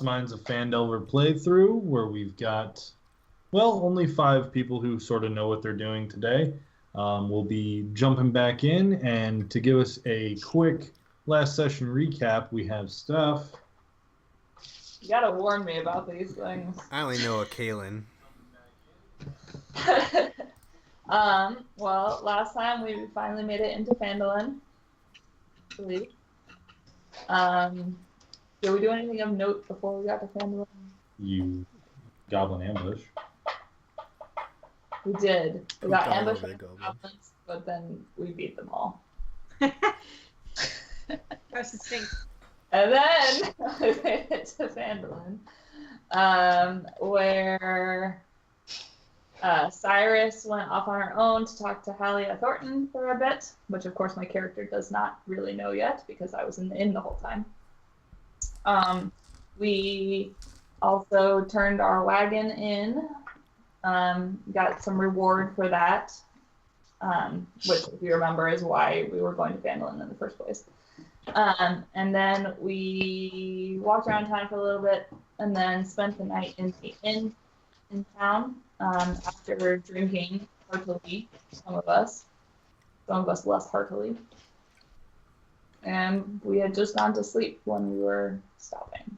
Lost Minds of Phandelver playthrough, where we've got, well, only 5 people who sort of know what they're doing today. We'll be jumping back in, and to give us a quick last session recap, we have Steph. You gotta warn me about these things. I only know a Kalen. Well, last time we finally made it into Phandalin, I believe. Did we do anything of note before we got to Phandalin? You goblin ambush. We did. We got ambushed by the goblins, but then we beat them all. That's succinct. And then we made it to Phandalin, where Cyrus went off on her own to talk to Halia Thornton for a bit, which of course my character does not really know yet because I was in the inn the whole time. We also turned our wagon in, got some reward for that, which, if you remember, is why we were going to Phandalin in the first place. And then we walked around town for a little bit and then spent the night in the inn in town after drinking heartily, some of us less heartily. And we had just gone to sleep when we were stopping.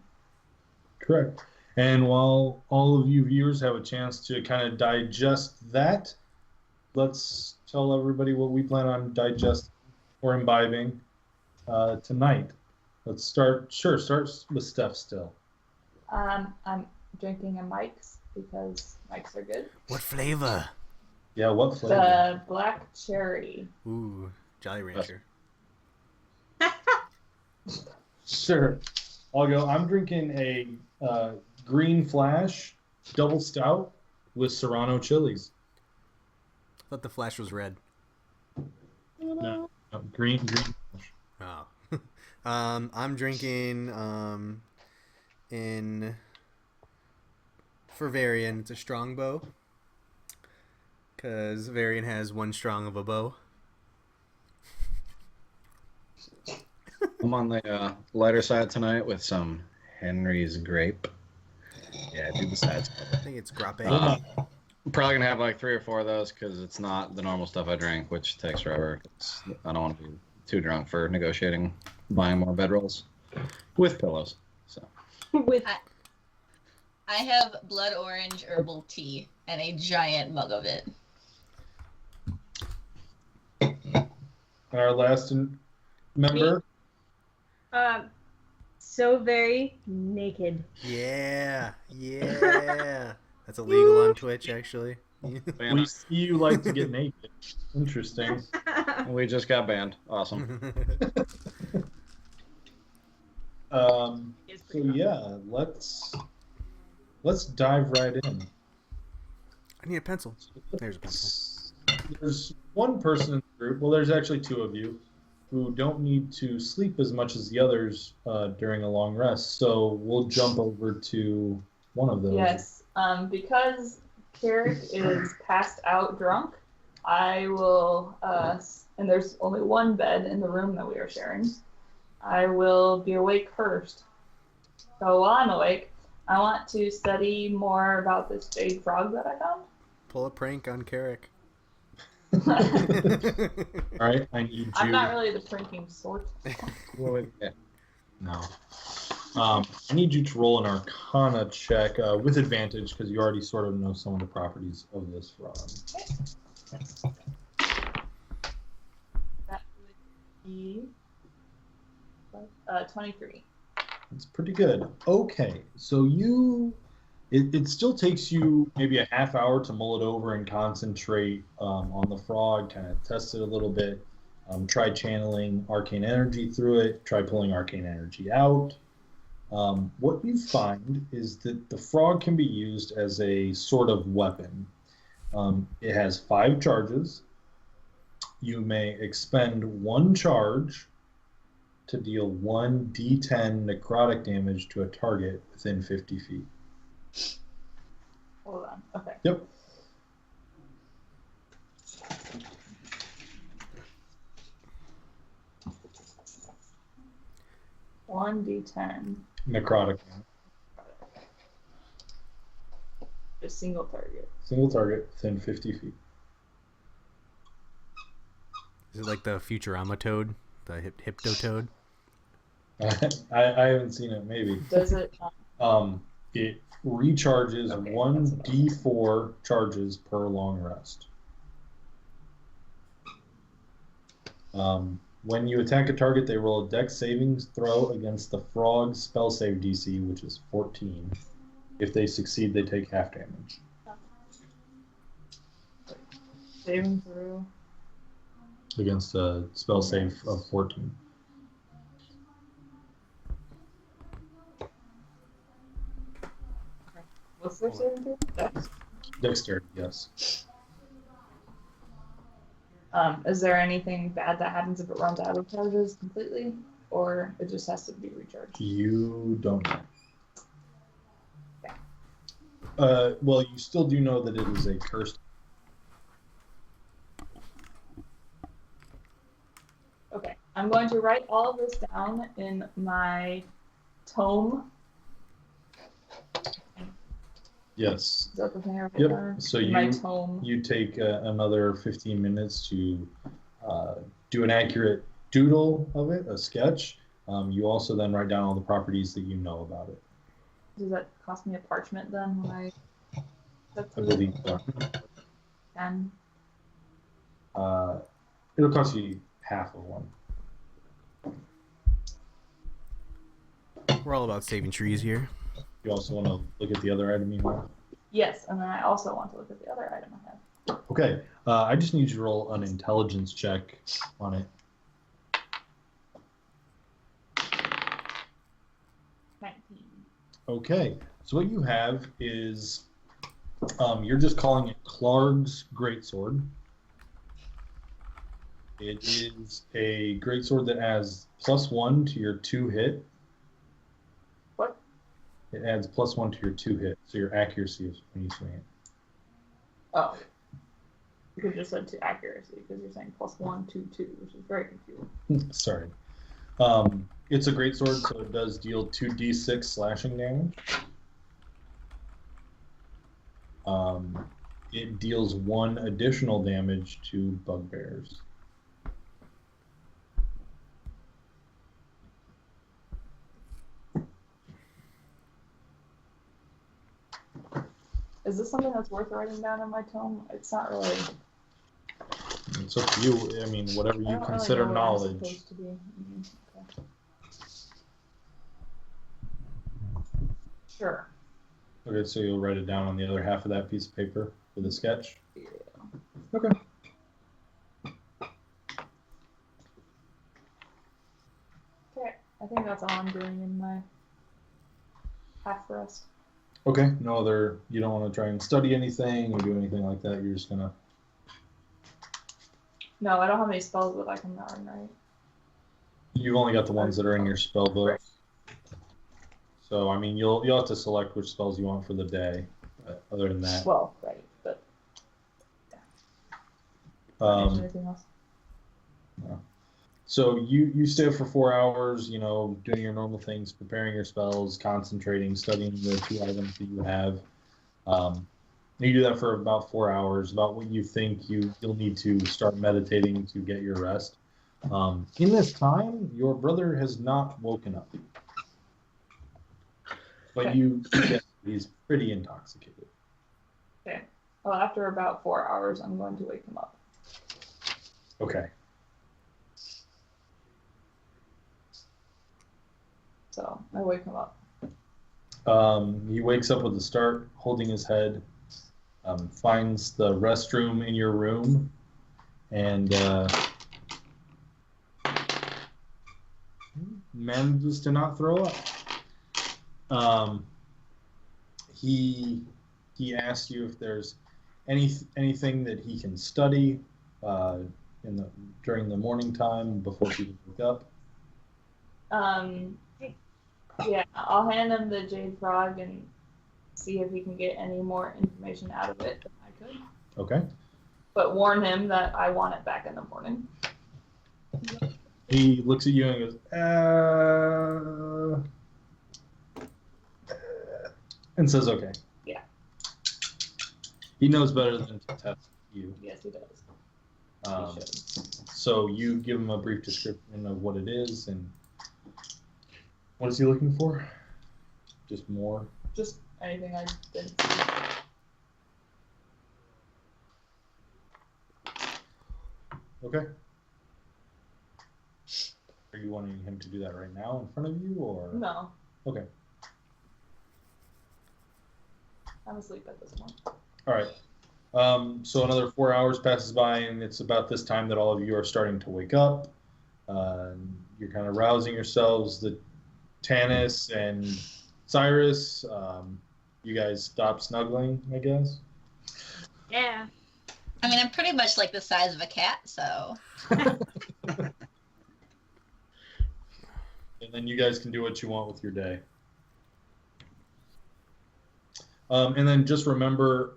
Correct. And while all of you viewers have a chance to kind of digest that, let's tell everybody what we plan on digesting or imbibing tonight. Let's start with Steph still. I'm drinking a Mike's because Mike's are good. What flavor? Yeah, what flavor? The black cherry. Ooh, Jolly Rancher. Sure. I'll go. I'm drinking a Green Flash double stout with Serrano chilies. I thought the Flash was red. No, green Flash. Oh. I'm drinking for Varian, it's a strong bow. Because Varian has one strong of a bow. I'm on the lighter side tonight with some Henry's grape. Yeah, do the sides. I think it's grape. I'm probably gonna have like 3 or 4 of those because it's not the normal stuff I drink, which takes forever. I don't want to be too drunk for negotiating, buying more bedrolls with pillows. So With I have blood orange herbal tea and a giant mug of it. And our last member. so very naked. Yeah. That's illegal on Twitch, actually. We see you like to get naked. Interesting. we just got banned. Awesome. So yeah, let's dive right in. I need a pencil. There's a pencil. There's one person in the group. Well, there's actually 2 of you who don't need to sleep as much as the others during a long rest. So we'll jump over to one of those. Yes, because Carrick is passed out drunk, I will, and there's only one bed in the room that we are sharing, I will be awake first. So while I'm awake, I want to study more about this big frog that I found. Pull a prank on Carrick. All right, I need you. I'm not really the pranking sort. No. I need you to roll an Arcana check with advantage because you already sort of know some of the properties of this frog. That would be 23. It's pretty good. Okay, so it still takes you maybe a half hour to mull it over and concentrate on the frog, kind of test it a little bit. Try channeling arcane energy through it. Try pulling arcane energy out. What you find is that the frog can be used as a sort of weapon. It has 5 charges. You may expend 1 charge to deal 1d10 necrotic damage to a target within 50 feet. Hold on. Okay. Yep. One d10. Necrotic. Just single target. Single target within 50 feet. Is it like the Futurama toad? The Hypno toad? I haven't seen it. Maybe. Does it? It recharges Okay, one that's what I was- D4 charges per long rest. When you attack a target, they roll a Dex savings throw against the frog's spell save DC, which is 14. If they succeed, they take half damage. Saving through. Against a spell save of 14. What's their saving through? Dex. Dexterity, yes. Is there anything bad that happens if it runs out of charges completely, or it just has to be recharged? You don't know. Okay. Well, you still do know that it is a cursed. Okay, I'm going to write all of this down in my tome. Yes. Is that the thing I wrote Yep. down? So In my you tome. you take another 15 minutes to do an accurate doodle of it, a sketch. You also then write down all the properties that you know about it. Does that cost me a parchment then when I? I believe so. And It'll cost you half of one. We're all about saving trees here. You also want to look at the other item you have. yes, and then I also want to look at the other item I have. Okay. I just need you to roll an intelligence check on it. 19. Okay. So what you have is you're just calling it Clarg's Greatsword. It is a greatsword that adds +1 to your 2 hit. What? It adds +1 to your 2 hit, so your accuracy is when you swing it. Oh. You could just said to accuracy because you're saying +1, 2, 2, which is very confusing. Sorry. It's a greatsword, so it does deal 2d6 slashing damage. It deals 1 additional damage to bugbears. Is this something that's worth writing down in my tome? It's not really. It's up to you. I mean, whatever I you don't consider really know what I'm knowledge. supposed to be. Okay. Sure. Okay, so you'll write it down on the other half of that piece of paper for the sketch. Yeah. Okay. Okay. I think that's all I'm doing in my half rest. Okay. No other. You don't want to try and study anything or do anything like that. You're just gonna. No, I don't have any spells that I can learn, right? You've only got the ones that are in your spell book. Right. So I mean, you'll have to select which spells you want for the day. But other than that, Well, right, but anything else? so you stay up for 4 hours. You know, doing your normal things, preparing your spells, concentrating, studying the 2 items that you have. You do that for about 4 hours. About what you think you'll need to start meditating to get your rest. In this time, your brother has not woken up, but Okay. you guess he's pretty intoxicated. Okay. Well, after about 4 hours, I'm going to wake him up. Okay. So I wake him up. He wakes up with a start, holding his head, finds the restroom in your room, and manages to not throw up. He asks you if there's anything that he can study during the morning time before people wake up. Yeah, I'll hand him the Jade Frog and see if he can get any more information out of it than I could. Okay. But warn him that I want it back in the morning. He looks at you and goes, and says, okay. Yeah. He knows better than to test you. Yes, he does. Um, He should. so you give him a brief description of what it is and what is he looking for? Just more. Just anything I didn't see. Okay. Are you wanting him to do that right now in front of you, or? No, Okay. I'm asleep at this point. All right. So another 4 hours passes by, and it's about this time that all of you are starting to wake up. You're kind of rousing yourselves. The Tanis and Cyrus, you guys stop snuggling, I guess. Yeah. I mean, I'm pretty much like the size of a cat, so. And then you guys can do what you want with your day. And then just remember,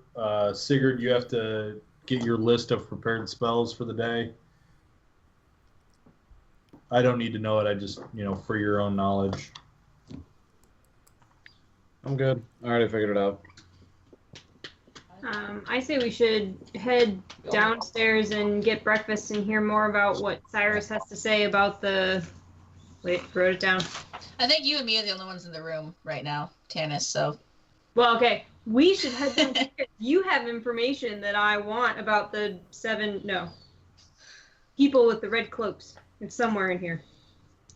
Sigurd, you have to get your list of prepared spells for the day. I don't need to know it. I just, for your own knowledge. I'm good. I already figured it out. I say we should head downstairs and get breakfast and hear more about what Cyrus has to say about the. Wait, wrote it down. I think you and me are the only ones in the room right now, Tanis, so. Well, okay. We should head downstairs. You have information that I want about the people with the red cloaks. It's somewhere in here.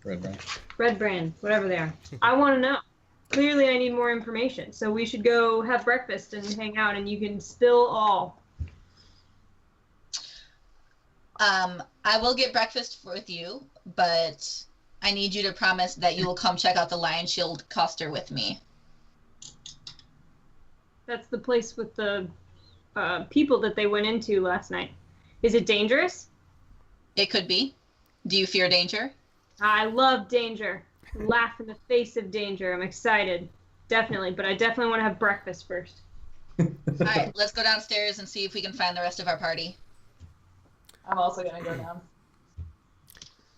Red brand, whatever they are. I want to know. Clearly, I need more information. So we should go have breakfast and hang out, and you can spill all. I will get breakfast with you, but I need you to promise that you will come check out the Lion Shield Coster with me. That's the place with the people that they went into last night. Is it dangerous? It could be. Do you fear danger? I love danger. Laugh in the face of danger. I'm excited. Definitely, but I definitely want to have breakfast first. All right, let's go downstairs and see if we can find the rest of our party. I'm also gonna go down.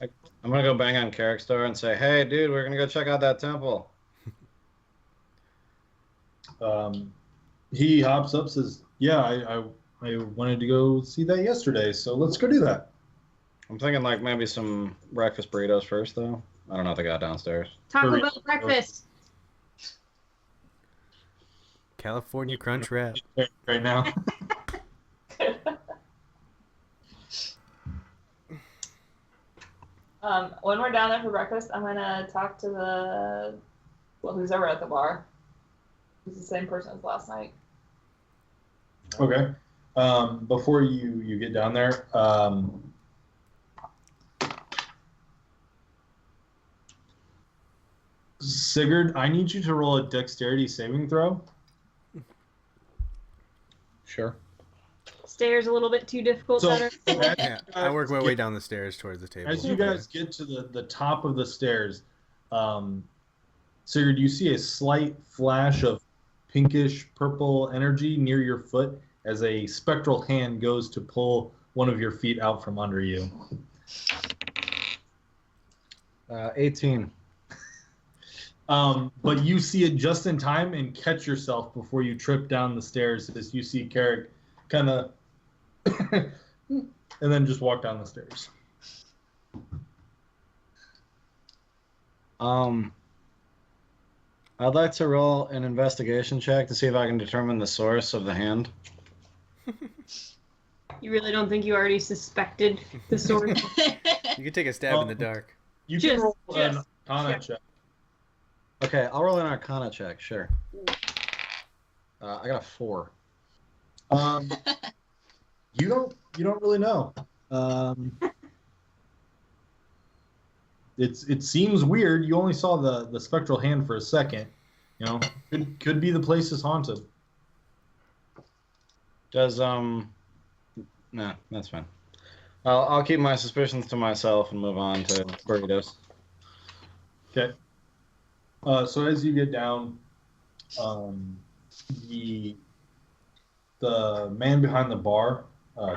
I'm gonna go bang on Carrick's door and say, "Hey, dude, we're gonna go check out that temple." He hops up, says, "Yeah, I wanted to go see that yesterday, so let's go do that." I'm thinking like maybe some breakfast burritos first, though. I don't know if they got downstairs. Taco Bell breakfast. California Crunch Wrap. Right now. When we're down there for breakfast, I'm gonna talk to who's ever at the bar. He's the same person as last night. Okay. Before you get down there, Sigurd, I need you to roll a dexterity saving throw. Sure. Stairs a little bit too difficult. So, Yeah, I work my way down the stairs towards the table. As you guys get to the top of the stairs, Sigurd, you see a slight flash of pinkish purple energy near your foot as a spectral hand goes to pull one of your feet out from under you. 18. But you see it just in time and catch yourself before you trip down the stairs as you see Carrick kind of and then just walk down the stairs. I'd like to roll an investigation check to see if I can determine the source of the hand. You really don't think you already suspected the source? You can take a stab in the dark. You can roll an just Arcana check. Okay, I'll roll an Arcana check. Sure. I got a 4. You don't really know. It seems weird. You only saw the spectral hand for a second. Could be the place is haunted. Does no, that's fine. I'll keep my suspicions to myself and move on to burritos. Okay. So as you get down, the man behind the bar,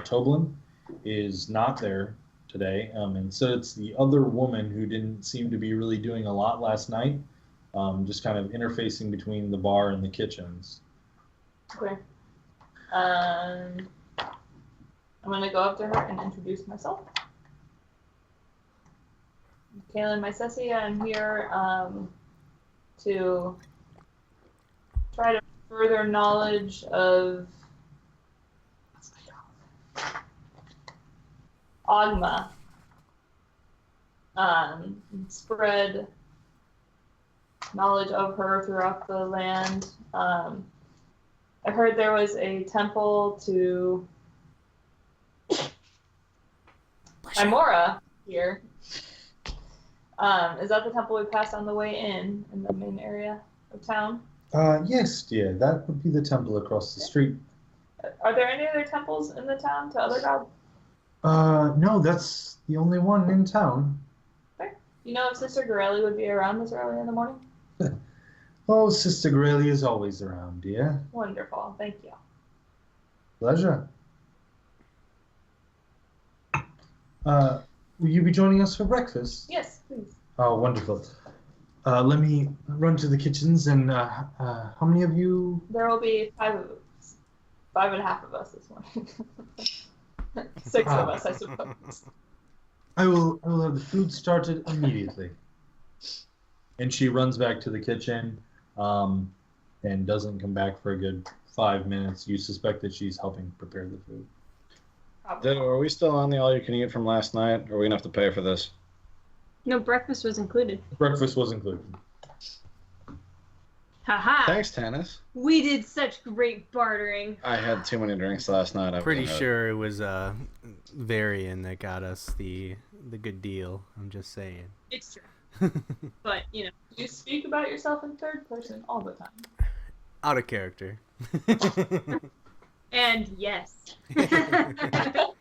Toblin, is not there today. And so it's the other woman who didn't seem to be really doing a lot last night, just kind of interfacing between the bar and the kitchens. Okay. I'm gonna go up to her and introduce myself. Kaylin Mysessi, I'm here to try to further knowledge of Ogma. Spread knowledge of her throughout the land. I heard there was a temple to Imora here. Is that the temple we passed on the way in the main area of town? Yes, dear. That would be the temple across the street. Are there any other temples in the town to other gods? No, that's the only one in town. Okay. You know if Sister Gorelli would be around this early in the morning? Oh, Sister Graylie is always around, dear. Wonderful. Thank you. Pleasure. Will you be joining us for breakfast? Yes, please. Oh, wonderful. Let me run to the kitchens and how many of you? There will be 5 of us. 5.5 of us this morning. 6 of us, I suppose. I will have the food started immediately. And she runs back to the kitchen and doesn't come back for a good 5 minutes. You suspect that she's helping prepare the food. Are we still on the all-you-can-eat from last night? Or are we going to have to pay for this? No, breakfast was included. Breakfast was included. Haha. Thanks, Tannis. We did such great bartering. I had too many drinks last night. Pretty sure it was Varian that got us the good deal. I'm just saying. It's true. But, you know. You speak about yourself in third person all the time. Out of character. And yes. I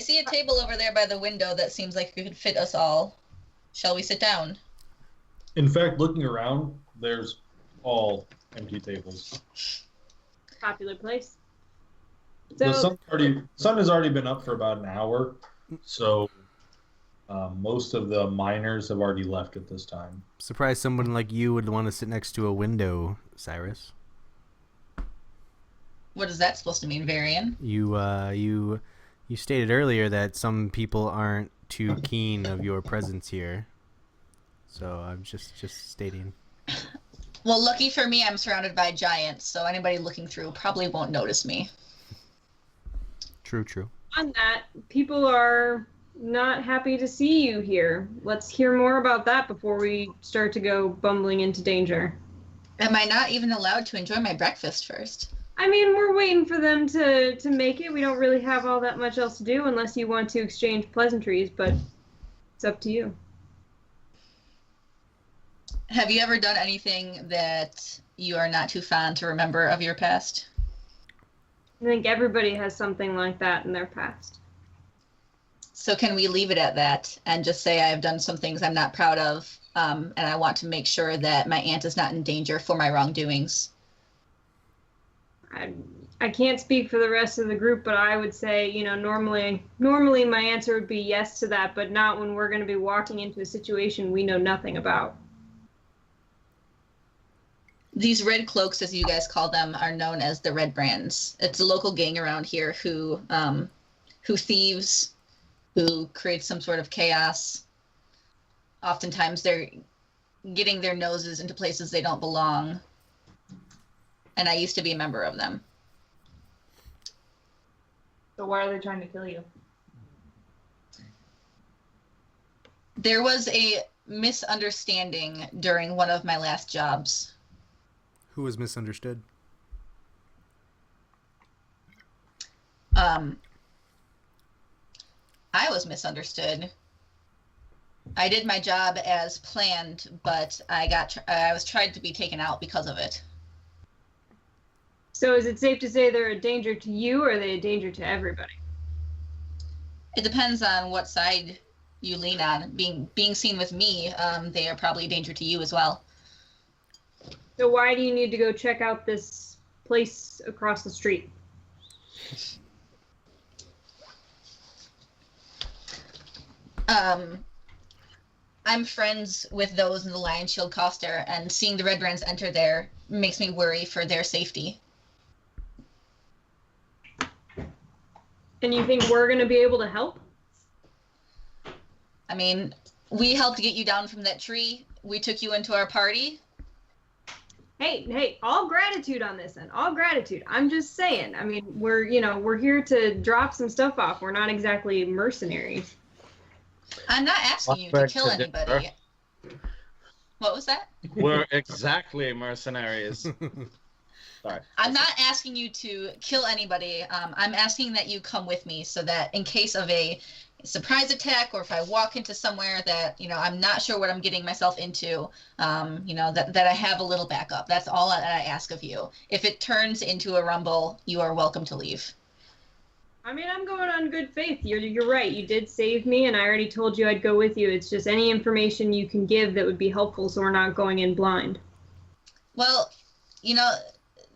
see a table over there by the window that seems like it could fit us all. Shall we sit down? In fact, looking around, there's all empty tables. Popular place. The So, sun has already been up for about an hour, so most of the miners have already left at this time. Surprised someone like you would want to sit next to a window, Cyrus. What is that supposed to mean, Varian? You stated earlier that some people aren't too keen of your presence here. So I'm just stating. Well, lucky for me, I'm surrounded by giants, so anybody looking through probably won't notice me. True. on that, people are not happy to see you here. Let's hear more about that before we start to go bumbling into danger. Am I not even allowed to enjoy my breakfast first? I mean, we're waiting for them to make it. We don't really have all that much else to do unless you want to exchange pleasantries, but it's up to you. Have you ever done anything that you are not too fond to remember of your past? I think everybody has something like that in their past. So can we leave it at that and just say I have done some things I'm not proud of, and I want to make sure that my aunt is not in danger for my wrongdoings? I can't speak for the rest of the group, but I would say, you know, normally my answer would be yes to that, but not when we're going to be walking into a situation we know nothing about. These red cloaks, as you guys call them, are known as the Red Brands. It's a local gang around here who thieves, who create some sort of chaos. Oftentimes they're getting their noses into places they don't belong. And I used to be a member of them. So why are they trying to kill you? There was a misunderstanding during one of my last jobs. Who was misunderstood? I was misunderstood. I did my job as planned, but I was tried to be taken out because of it. So is it safe to say they're a danger to you, or are they a danger to everybody? It depends on what side you lean on. Being seen with me, they are probably a danger to you as well. So why do you need to go check out this place across the street? I'm friends with those in the Lion Shield Coster, and seeing the Red Brands enter there makes me worry for their safety. And you think we're going to be able to help? I mean, we helped get you down from that tree. We took you into our party. Hey, all gratitude on this end. All gratitude. I'm just saying. I mean, we're here to drop some stuff off. We're not exactly mercenaries. I'm not asking you to kill anybody. What was that? We're exactly mercenaries. Sorry. I'm not asking you to kill anybody. I'm asking that you come with me so that in case of a surprise attack, or if I walk into somewhere that, I'm not sure what I'm getting myself into, that I have a little backup. That's all that I ask of you. If it turns into a rumble, you are welcome to leave. I mean, I'm going on good faith. You're right. You did save me, and I already told you I'd go with you. It's just any information you can give that would be helpful so we're not going in blind. Well,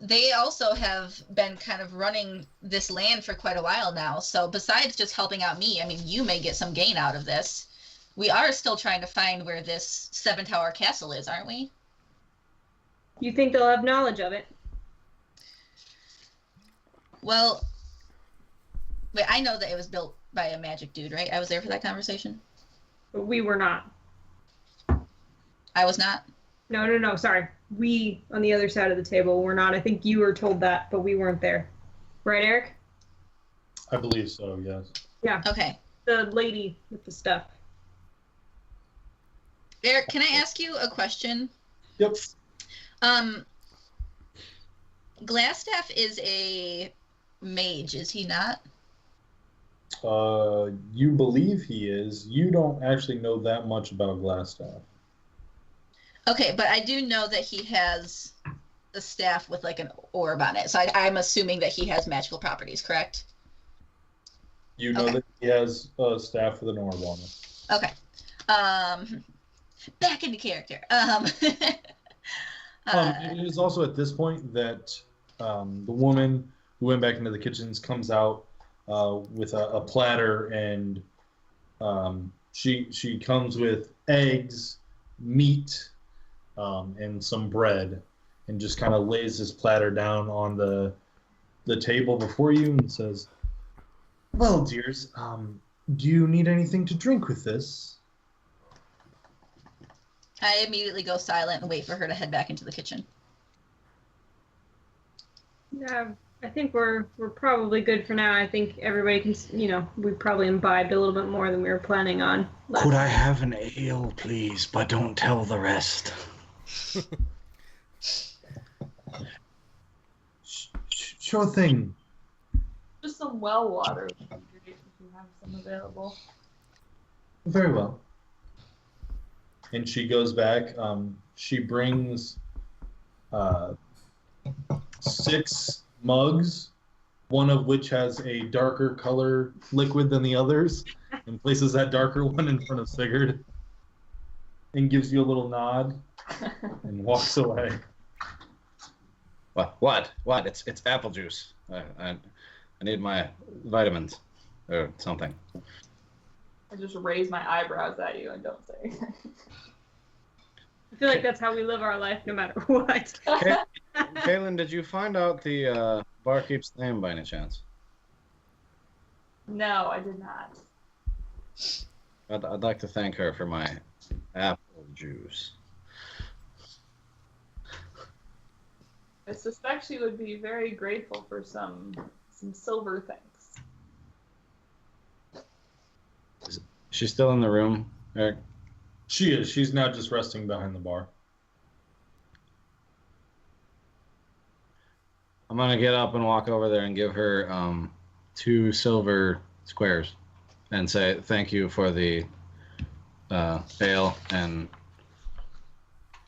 they also have been kind of running this land for quite a while now. So besides just helping out me, I mean, you may get some gain out of this. We are still trying to find where this 7-tower castle is, aren't we? You think they'll have knowledge of it? Well, wait, I know that it was built by a magic dude, right? I was there for that conversation. But we were not. I was not? No, sorry. We, on the other side of the table, were not. I think you were told that, but we weren't there. Right, Eric? I believe so, yes. Yeah. Okay. The lady with the stuff. Eric, can I ask you a question? Yep. Glassstaff is a mage, is he not? You believe he is. You don't actually know that much about Glassstaff. Okay, but I do know that he has a staff with like an orb on it. So I'm assuming that he has magical properties, correct? You know that he has a staff with an orb on it. Okay. Back into character. It is also at this point that the woman who went back into the kitchens comes out with a platter, and she comes with eggs, meat, and some bread, and just kind of lays this platter down on the table before you and says, "Well, dears, do you need anything to drink with this?" I immediately go silent and wait for her to head back into the kitchen. Yeah, I think we're probably good for now. I think everybody can, we probably imbibed a little bit more than we were planning on. Could I have an ale, please? But don't tell the rest. Sure thing. Just some well water if you have some available. Very well. And she goes back. She brings 6 mugs, one of which has a darker color liquid than the others, and places that darker one in front of Sigurd, and gives you a little nod, and walks away. What? It's apple juice. I need my vitamins or something. I just raise my eyebrows at you and don't say anything. I feel like that's how we live our life no matter what. Kaylin, did you find out the barkeep's name by any chance? No, I did not. I'd like to thank her for my apple juice. I suspect she would be very grateful for some silver things. She's still in the room, Eric? She is. She's now just resting behind the bar. I'm gonna get up and walk over there and give her 2 silver squares, and say thank you for the ale, and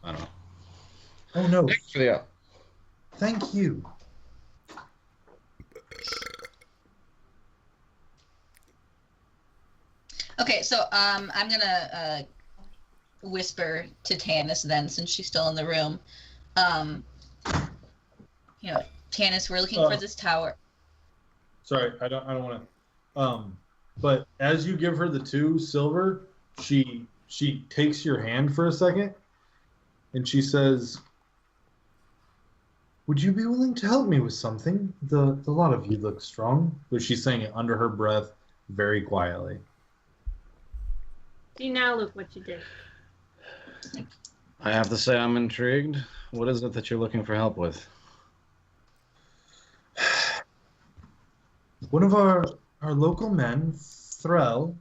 I don't know. Oh no! Thanks for the ale. Thank you. Okay, so I'm gonna whisper to Tanis then, since she's still in the room. Tanis, we're looking for this tower. Sorry, I don't want to. But as you give her the 2 silver, she she takes your hand for a second, and she says, "Would you be willing to help me with something? The lot of you look strong." But she's saying it under her breath, very quietly. See, now look what you did. I have to say I'm intrigued. What is it that you're looking for help with? One of our local men, Threll,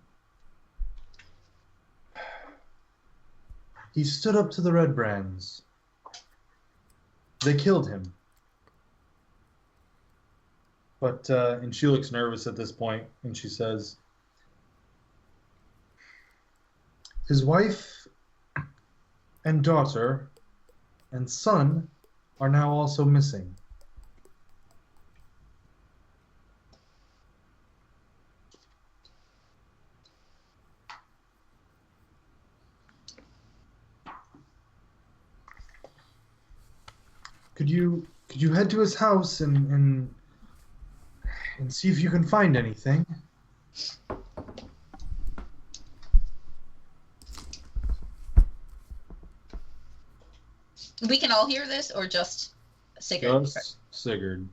he stood up to the Red Brands. They killed him. But, and she looks nervous at this point, and she says, his wife and daughter and son are now also missing. Could you head to his house and see if you can find anything? We can all hear this, or just Sigurd? Just Sigurd.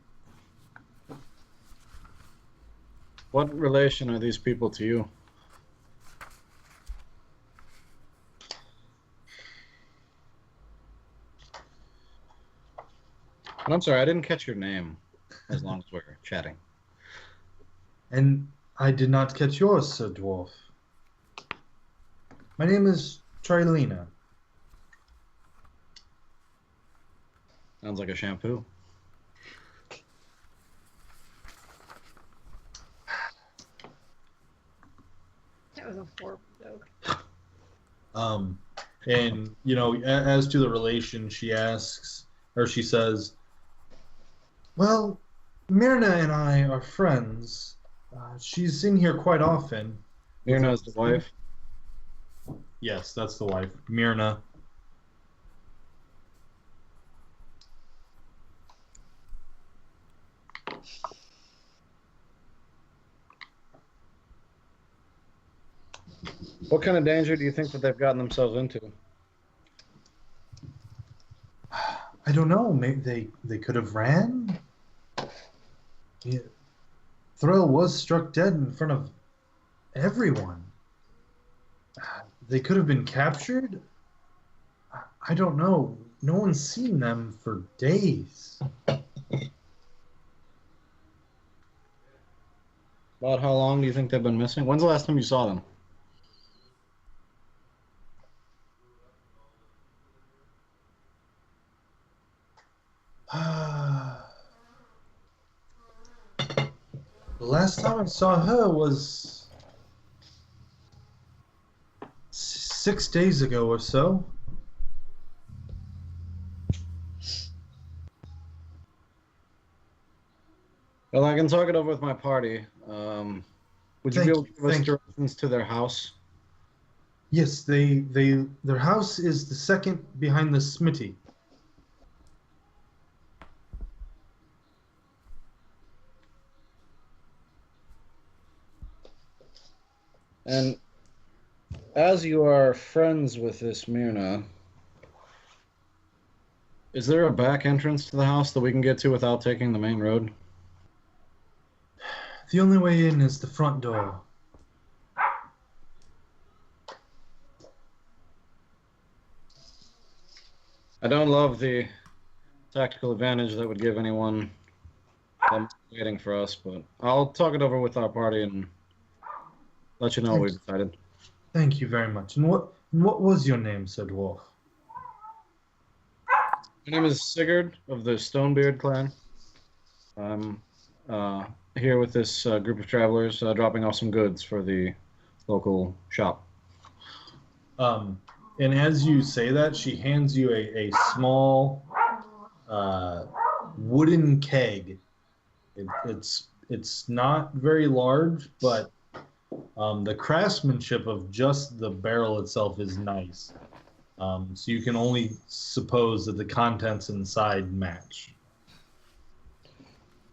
What relation are these people to you? And I'm sorry, I didn't catch your name as long as we're chatting. And I did not catch yours, Sir Dwarf. My name is Trilena. Sounds like a shampoo. That was a horrible joke. And you know, as to the relation, she asks, or she says, "Well, Myrna and I are friends. She's in here quite often." Myrna is the wife. Yes, that's the wife, Myrna. What kind of danger do you think that they've gotten themselves into? I don't know. Maybe they could have ran. Yeah. Thrill was struck dead in front of everyone. They could have been captured. I don't know. No one's seen them for days. About how long do you think they've been missing? When's the last time you saw them? The last time I saw her was 6 days ago or so. Well, I can talk it over with my party. Would you be able to give us directions to their house? Yes, their house is the second behind the smithy. And as you are friends with this Myrna, is there a back entrance to the house that we can get to without taking the main road? The only way in is the front door. I don't love the tactical advantage that would give anyone waiting for us, but I'll talk it over with our party and let you know what we've decided. Thank you very much. And what was your name, Sir Dwarf? My name is Sigurd of the Stonebeard clan. I'm here with this group of travelers dropping off some goods for the local shop. And as you say that, she hands you a small wooden keg. It's not very large, but the craftsmanship of just the barrel itself is nice. So you can only suppose that the contents inside match.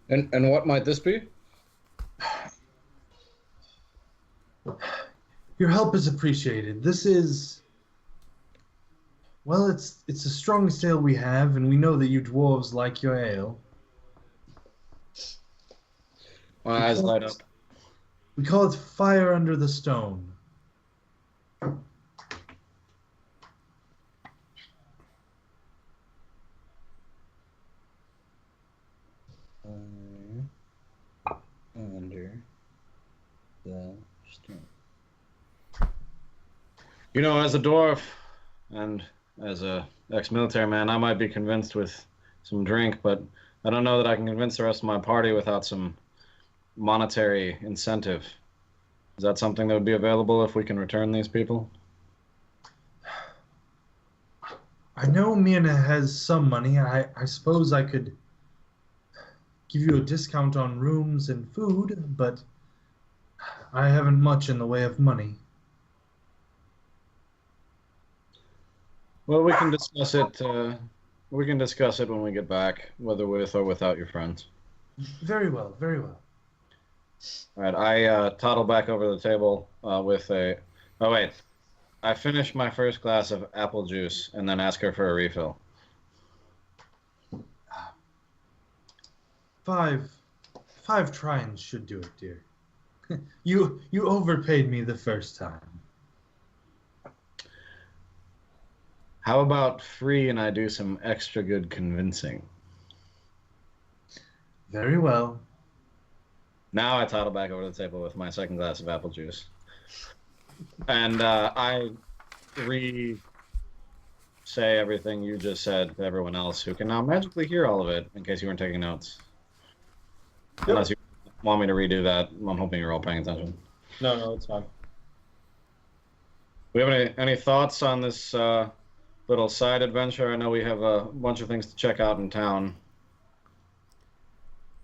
And what might this be? Your help is appreciated. This is... Well, it's a strong ale we have, and we know that you dwarves like your ale. My eyes light up. We call it fire under the stone. Under the stone. You know, as a dwarf and as a ex-military man, I might be convinced with some drink, but I don't know that I can convince the rest of my party without some monetary incentive. Is that something that would be available if we can return these people? I know Mina has some money. I suppose I could give you a discount on rooms and food, but I haven't much in the way of money. Well, we can discuss it. We can discuss it when we get back, whether with or without your friends. Very well, very well. All right, I toddle back over the table with a... Oh, wait. I finish my first glass of apple juice and then ask her for a refill. Five trines should do it, dear. You overpaid me the first time. How about free and I do some extra good convincing? Very well. Now I toddle back over the table with my second glass of apple juice. And I re-say everything you just said to everyone else who can now magically hear all of it, in case you weren't taking notes. Yep. Unless you want me to redo that, I'm hoping you're all paying attention. No, it's fine. We have any thoughts on this little side adventure? I know we have a bunch of things to check out in town.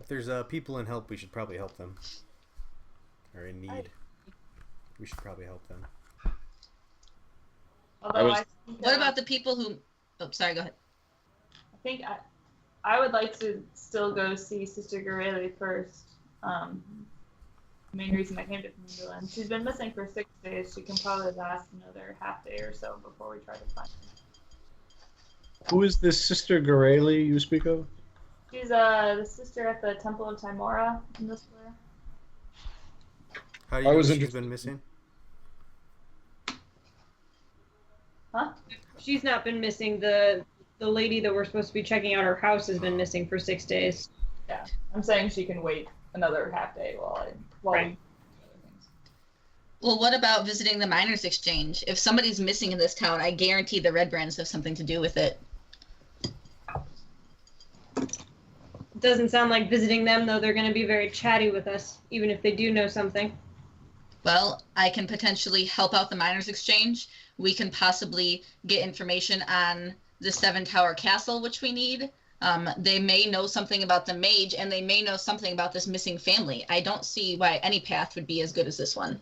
If there's people in help, we should probably help them. Or in need. We should probably help them. Although What about the people who... Oh, sorry, go ahead. I think I would like to still go see Sister Gareli first. Main reason I came to England. She's been missing for 6 days. She can probably last another half day or so before we try to find her. Who is this Sister Gareli you speak of? She's the sister at the Temple of Timora in the square. How do you know she's been missing? Huh? She's not been missing. The lady that we're supposed to be checking out her house has been missing for 6 days. Yeah, I'm saying she can wait another half day while Right. we do other things. Well, what about visiting the miners' exchange? If somebody's missing in this town, I guarantee the Red Brands have something to do with it. It doesn't sound like visiting them, though. They're going to be very chatty with us, even if they do know something. Well, I can potentially help out the miners' exchange. We can possibly get information on the Seven Tower Castle, which we need. They may know something about the mage, and they may know something about this missing family. I don't see why any path would be as good as this one.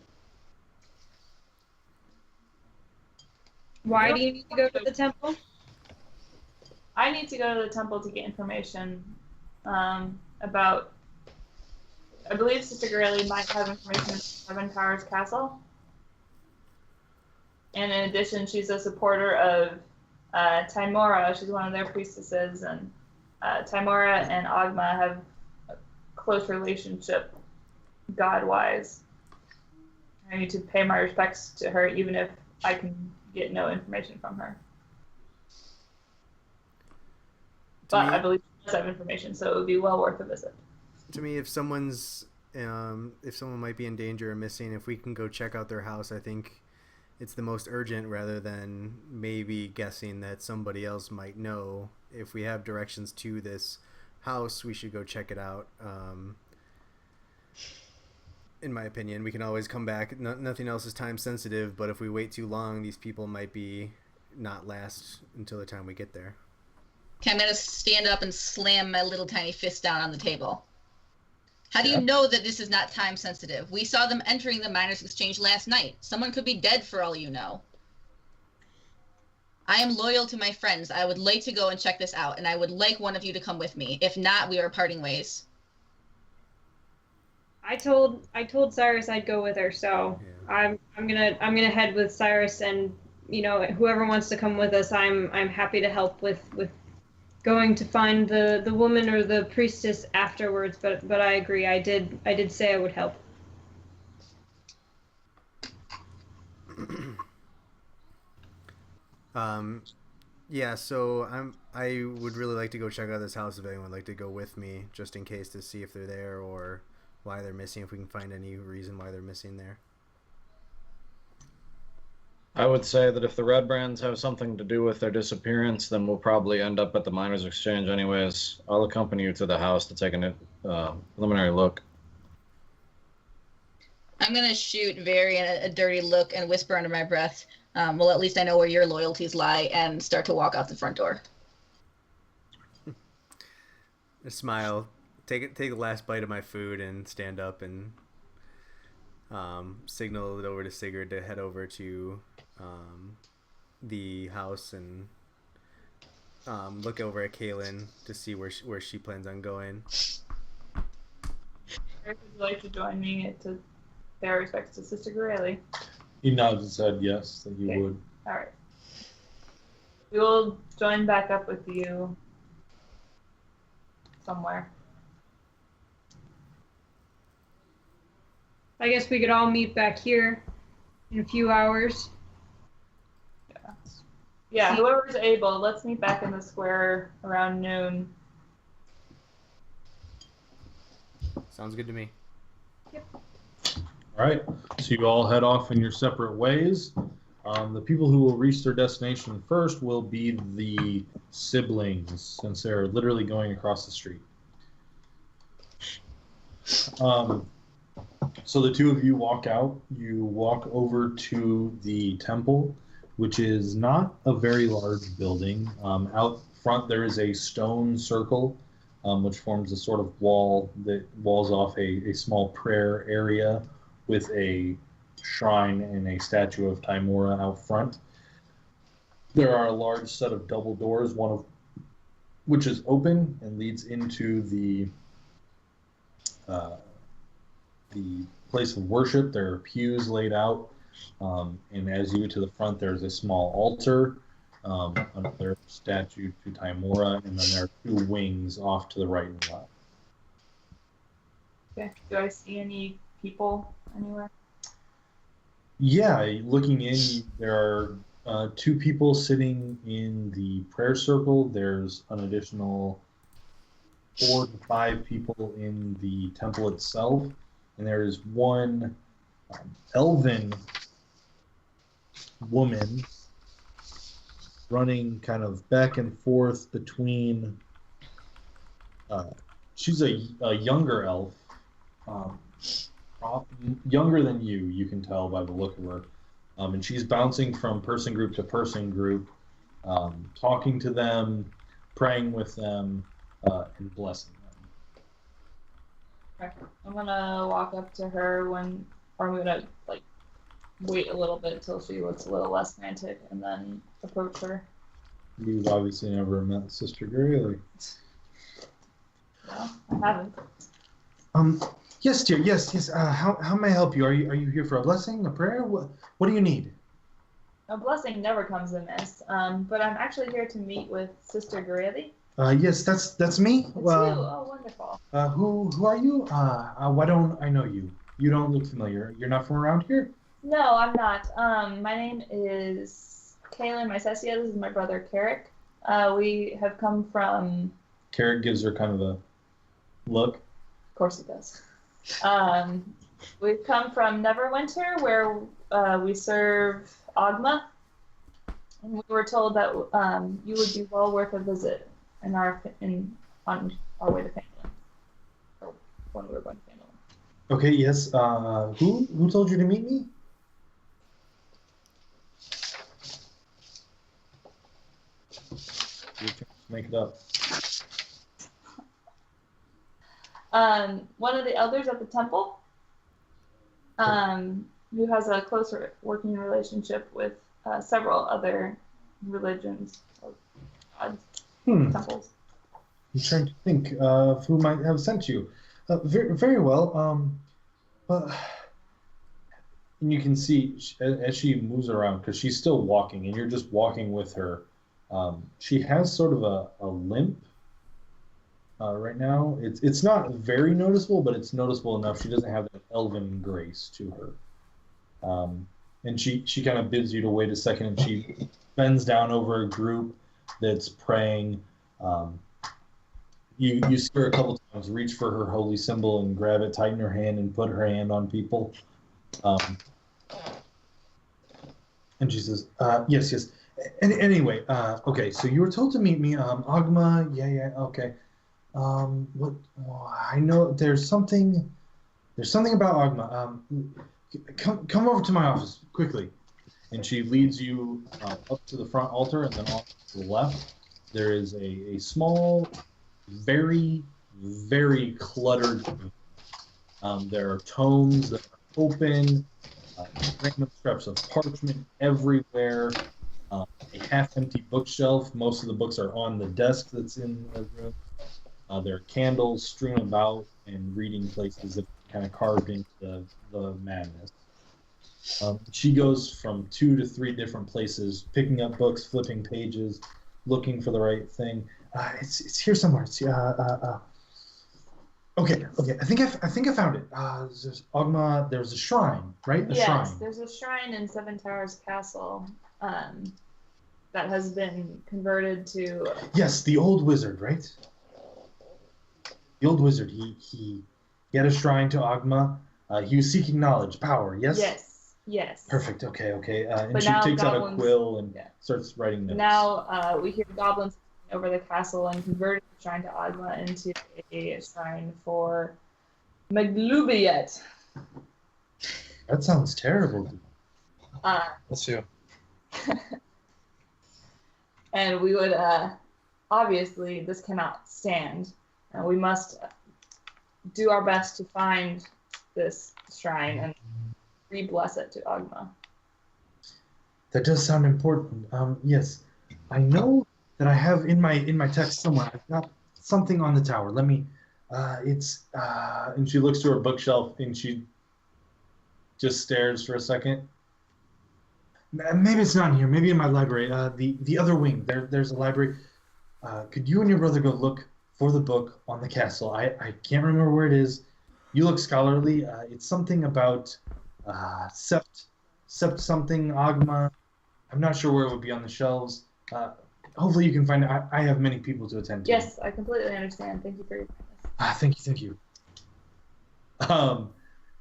Why do you need to go to the temple? I need to go to the temple to get information about. I believe Sister Gareli might have information in Seven Towers Castle. And in addition, she's a supporter of Timora. She's one of their priestesses, and Timora and Ogma have a close relationship, god-wise. I need to pay my respects to her, even if I can get no information from her. But I believe she does have information, so it would be well worth a visit. To me, if someone might be in danger or missing, if we can go check out their house, I think it's the most urgent, rather than maybe guessing that somebody else might know. If we have directions to this house, we should go check it out. In my opinion, we can always come back. Nothing else is time sensitive, but if we wait too long, these people might be not last until the time we get there. Okay, I'm going to stand up and slam my little tiny fist down on the table. How do you know that this is not time sensitive? We saw them entering the miners' exchange last night. Someone could be dead for all you know. I am loyal to my friends. I would like to go and check this out, and I would like one of you to come with me. If not, we are parting ways. I told Cyrus I'd go with her, so Yeah. I'm gonna head with Cyrus, and whoever wants to come with us, I'm happy to help with going to find the woman or the priestess afterwards. But I agree. I did say I would help. Yeah, so I would really like to go check out this house if anyone would like to go with me, just in case, to see if they're there or why they're missing, if we can find any reason why they're missing there. I would say that if the Red Brands have something to do with their disappearance, then we'll probably end up at the Miners' Exchange anyways. I'll accompany you to the house to take a preliminary look. I'm gonna shoot Varian a dirty look and whisper under my breath, well, at least I know where your loyalties lie, and start to walk out the front door. A smile, take the last bite of my food, and stand up and signal it over to Sigurd to head over to the house and look over at Kaylin to see where she plans on going. Eric, would you like to join me to pay our respects to Sister Gorelli? He nodded and said yes, that he Okay. would. All right. We will join back up with you somewhere. I guess we could all meet back here in a few hours. Yeah, whoever's able, let's meet back in the square around noon. Sounds good to me. All right, so you all head off in your separate ways. The people who will reach their destination first will be the siblings, since they're literally going across the street. So the two of you walk out. You walk over to the temple, which is not a very large building. Out front there is a stone circle, which forms a sort of wall that walls off a small prayer area with a shrine and a statue of Timora out front. There are a large set of double doors, one of which is open and leads into the place of worship. There are pews laid out, and as you get to the front, there's a small altar, another statue to Timora, and then there are two wings off to the right and left. Okay. Do I see any people anywhere? Yeah, looking in, there are two people sitting in the prayer circle. There's an additional 4 to 5 people in the temple itself, and there is one elven woman running kind of back and forth between. She's a younger elf, younger than you. You can tell by the look of her, and she's bouncing from person group to person group, talking to them, praying with them, and blessing them. Okay. I'm gonna walk up to her or I'm gonna wait a little bit till she looks a little less frantic and then approach her. You've obviously never met Sister Gorelli. No, I haven't. Yes, dear. Yes. How may I help you? Are you here for a blessing, a prayer? What do you need? A blessing never comes amiss. But I'm actually here to meet with Sister Gorelli. Yes, that's me. It's you. Oh, wonderful. Who are you? Why don't I know you? You don't look familiar. You're not from around here? No, I'm not. My name is Kaylin Mycesia. This is my brother, Carrick. We have come from... Carrick gives her kind of a look. Of course he does. We've come from Neverwinter, where we serve Ogma. And we were told that you would be well worth a visit on our way to Pangolin. Or when we were going to Pangolin. Okay, yes. Who told you to meet me? Make it up. One of the elders at the temple, who has a closer working relationship with several other religions or gods, temples. I'm trying to think of who might have sent you. Very well. and you can see as she moves around, because she's still walking, and you're just walking with her. She has sort of a limp right now. It's not very noticeable, but it's noticeable enough. She doesn't have that elven grace to her. And she kind of bids you to wait a second, and she bends down over a group that's praying. You see her a couple times reach for her holy symbol and grab it, tighten her hand, and put her hand on people. And she says, yes. Anyway, okay, so you were told to meet me. Agma, yeah, okay. What? I know there's something about Agma. Come over to my office quickly. And she leads you up to the front altar, and then off to the left, there is a small, very, very cluttered room. There are tomes that are open, random scraps of parchment everywhere, a half-empty bookshelf. Most of the books are on the desk that's in the room. There are candles strewn about and reading places that are kind of carved into the madness. She goes from 2 to 3 different places, picking up books, flipping pages, looking for the right thing. It's here somewhere. It's okay. I think I found it. There's Agma. There's a shrine, right? Yes, Shrine. there's a shrine in Seven Towers Castle that has been converted to. Yes, the old wizard, right? The old wizard. He had a shrine to Agma. He was seeking knowledge, power. Yes. Perfect. Okay. And But she now takes out a goblins- quill and starts writing notes. Now we hear goblins over the castle and converted the shrine to Agma into a shrine for Maglubiet. That sounds terrible. Let's see. And we would obviously this cannot stand. We must do our best to find this shrine and re-bless it to Agma. That does sound important. Yes, I know that I have in my text somewhere. I've got something on the tower. Let me. And she looks to her bookshelf and she just stares for a second. Maybe it's not in here. Maybe in my library. The other wing. There's a library. Could you and your brother go look for the book on the castle? I can't remember where it is. You look scholarly. It's something about sept something Agma. I'm not sure where it would be on the shelves. Hopefully you can find it. I have many people to attend to. Yes, I completely understand. Thank you for your kindness. Thank you.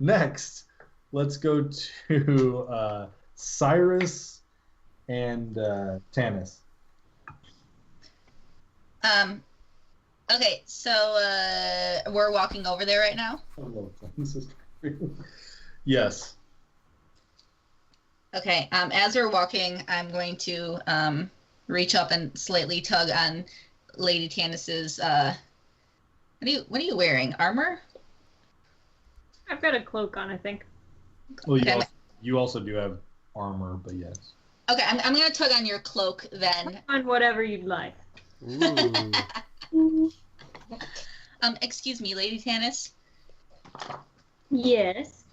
Next, let's go to Cyrus and Tanis. Okay, so we're walking over there right now. Yes. Okay, as we're walking, I'm going to reach up and slightly tug on Lady Tanis's. What are you wearing? Armor? I've got a cloak on, I think. Well, Okay. you also do have armor, but yes. Okay, I'm going to tug on your cloak then. On whatever you'd like. Ooh. Excuse me, Lady Tanis. Yes.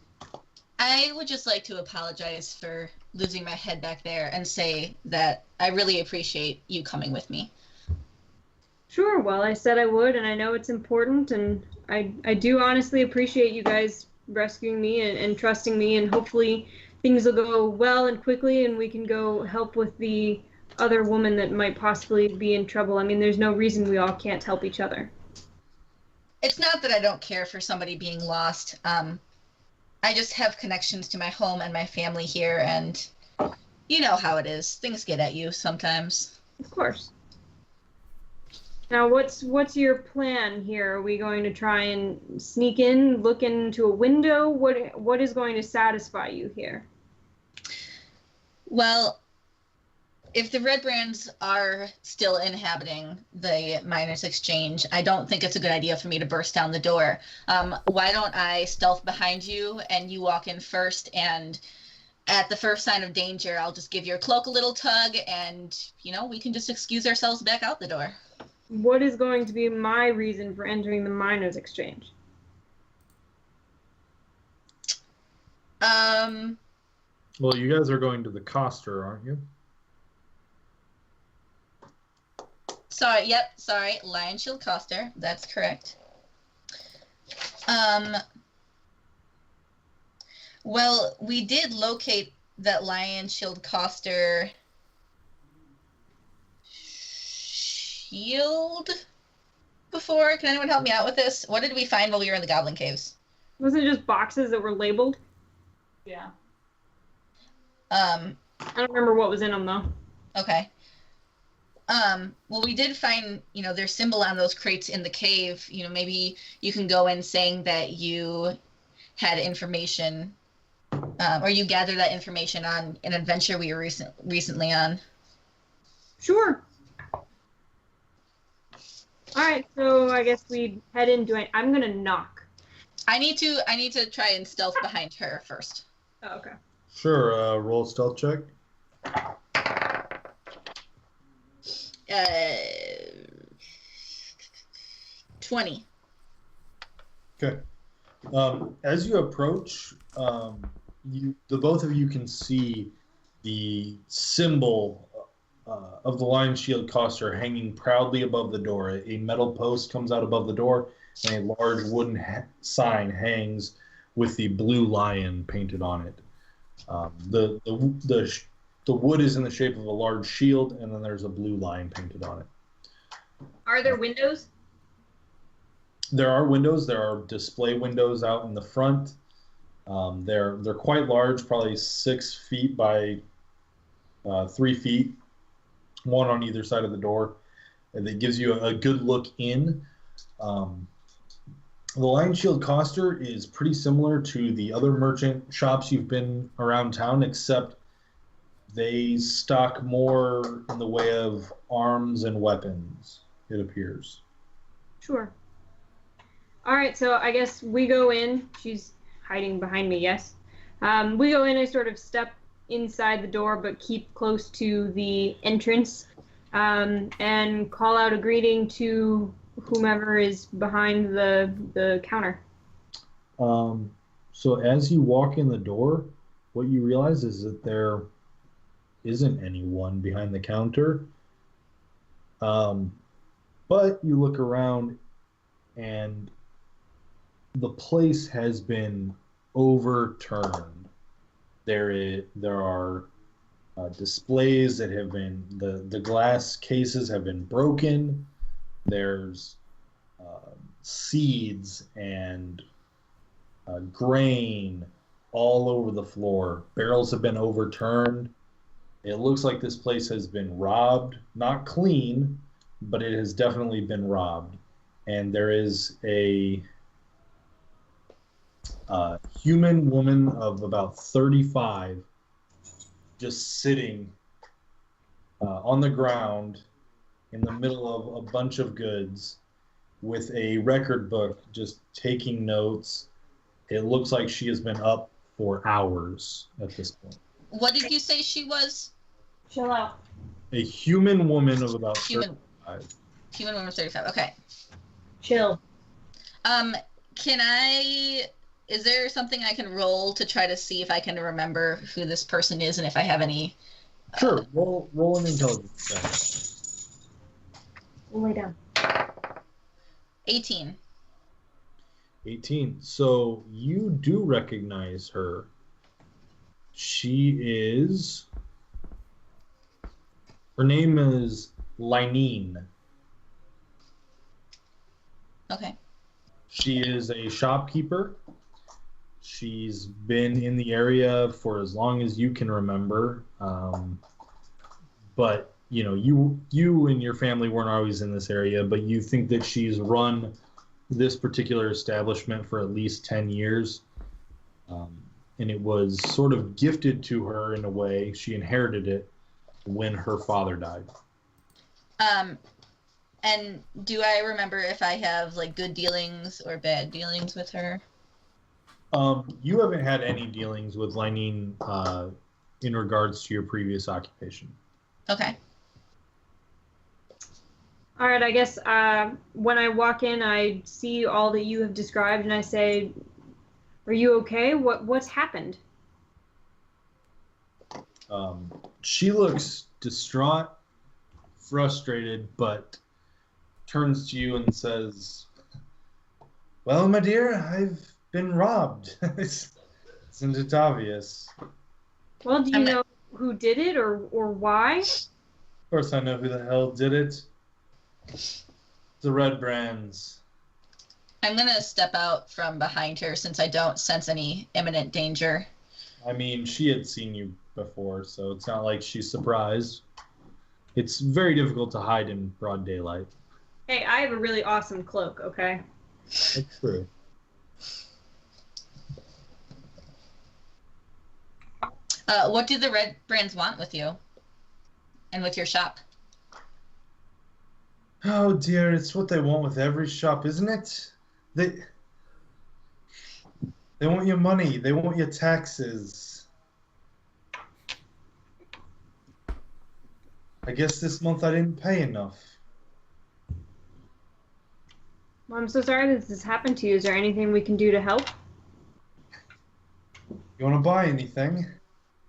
I would just like to apologize for losing my head back there and say that I really appreciate you coming with me. Sure, well, I said I would, and I know it's important, and I do honestly appreciate you guys rescuing me and trusting me, and hopefully things will go well and quickly, and we can go help with the other woman that might possibly be in trouble. I mean, there's no reason we all can't help each other. It's not that I don't care for somebody being lost. I just have connections to my home and my family here, and you know how it is. Things get at you sometimes. Of course. Now, what's your plan here? Are we going to try and sneak in, look into a window? What is going to satisfy you here? Well, if the Red Brands are still inhabiting the Miners' Exchange, I don't think it's a good idea for me to burst down the door. Why don't I stealth behind you and you walk in first, and at the first sign of danger, I'll just give your cloak a little tug and, we can just excuse ourselves back out the door. What is going to be my reason for entering the Miners' Exchange? Well, you guys are going to the Coster, aren't you? Sorry, yep, sorry. Lion Shield Coster. That's correct. Well, we did locate that Lion Shield Coster shield before. Can anyone help me out with this? What did we find while we were in the Goblin Caves? Wasn't it just boxes that were labeled? Yeah. I don't remember what was in them though. Okay. Well, we did find, their symbol on those crates in the cave. Maybe you can go in saying that you had information, or you gathered that information on an adventure we were recently on. Sure. All right, so I guess we head in. I'm gonna knock. I need to try and stealth behind her first. Oh, okay. Sure. Roll a stealth check. 20. Okay. As you approach, the both of you can see the symbol of the Lion Shield Coster hanging proudly above the door. A metal post comes out above the door, and a large wooden sign hangs with the blue lion painted on it. The wood is in the shape of a large shield, and then there's a blue lion painted on it. Are there windows? There are windows. There are display windows out in the front. They're quite large, probably 6 feet by 3 feet, one on either side of the door, and it gives you a good look in. The Lion Shield Coster is pretty similar to the other merchant shops you've been around town, except they stock more in the way of arms and weapons, it appears. Sure. All right, so I guess we go in. She's hiding behind me, yes. We go in, I sort of step inside the door, but keep close to the entrance, and call out a greeting to whomever is behind the counter. So as you walk in the door, what you realize is that there isn't anyone behind the counter. But you look around and the place has been overturned. There are displays that have been, the glass cases have been broken. There's seeds and grain all over the floor. Barrels have been overturned. It looks like this place has been robbed. Not clean, but it has definitely been robbed. And there is a human woman of about 35 just sitting on the ground in the middle of a bunch of goods with a record book just taking notes. It looks like she has been up for hours at this point. What did you say she was? Chill out. A human woman of about 35. Human woman of 35. Okay. Chill. Is there something I can roll to try to see if I can remember who this person is and if I have any? Sure. Roll an intelligence check. We'll lay down. 18. 18. So you do recognize her. Her name is Linene. Okay. She is a shopkeeper. She's been in the area for as long as you can remember. But you and your family weren't always in this area, but you think that she's run this particular establishment for at least 10 years. And it was sort of gifted to her in a way. She inherited it when her father died. And do I remember if I have like good dealings or bad dealings with her? You haven't had any dealings with Linene in regards to your previous occupation. Okay. All right, I guess when I walk in, I see all that you have described, and I say, "Are you okay? What's happened?" She looks distraught, frustrated, but turns to you and says, "Well, my dear, I've been robbed. Isn't it obvious?" Well, do you know who did it or why? Of course I know who the hell did it. The Red Brands. I'm gonna step out from behind her since I don't sense any imminent danger. I mean, she had seen you before, so it's not like she's surprised. It's very difficult to hide in broad daylight. Hey, I have a really awesome cloak, okay? That's true. What do the Red Brands want with you? And with your shop? Oh dear, it's what they want with every shop, isn't it? They want your money. They want your taxes. I guess this month I didn't pay enough. Well, I'm so sorry that this has happened to you. Is there anything we can do to help? You want to buy anything?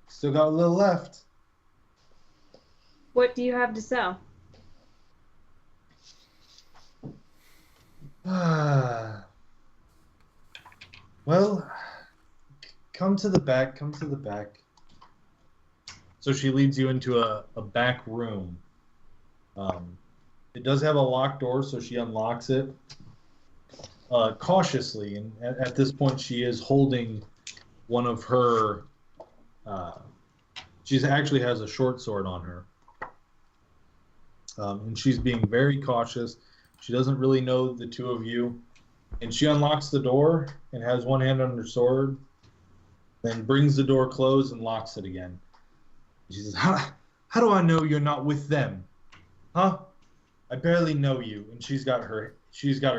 Still got a little left. What do you have to sell? Well, come to the back. Come to the back. So she leads you into a back room. It does have a locked door, so she unlocks it cautiously. And at this point, she is holding one of her. She actually has a short sword on her. And she's being very cautious. She doesn't really know the two of you. And she unlocks the door and has one hand on her sword, then brings the door closed and locks it again. She says, how do I know you're not with them? Huh? I barely know you. And she's got her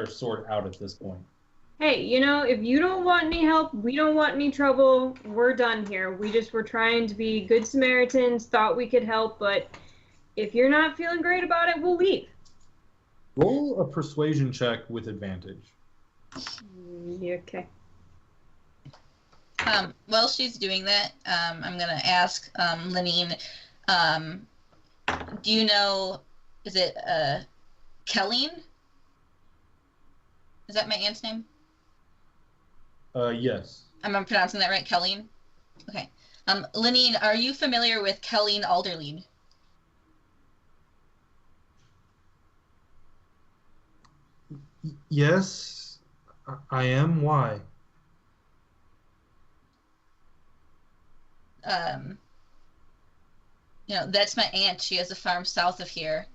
sword out at this point. Hey, if you don't want any help, we don't want any trouble, we're done here. We just were trying to be good Samaritans, thought we could help, but if you're not feeling great about it, we'll leave. Roll a persuasion check with advantage. Okay. While she's doing that, I'm going to ask Lenine, do you know, is it Kelleen? Is that my aunt's name? Yes. Am I pronouncing that right, Kelleen? Okay. Lenine, are you familiar with Kelleen Alderleen? Yes, I am. Why? That's my aunt. She has a farm south of here.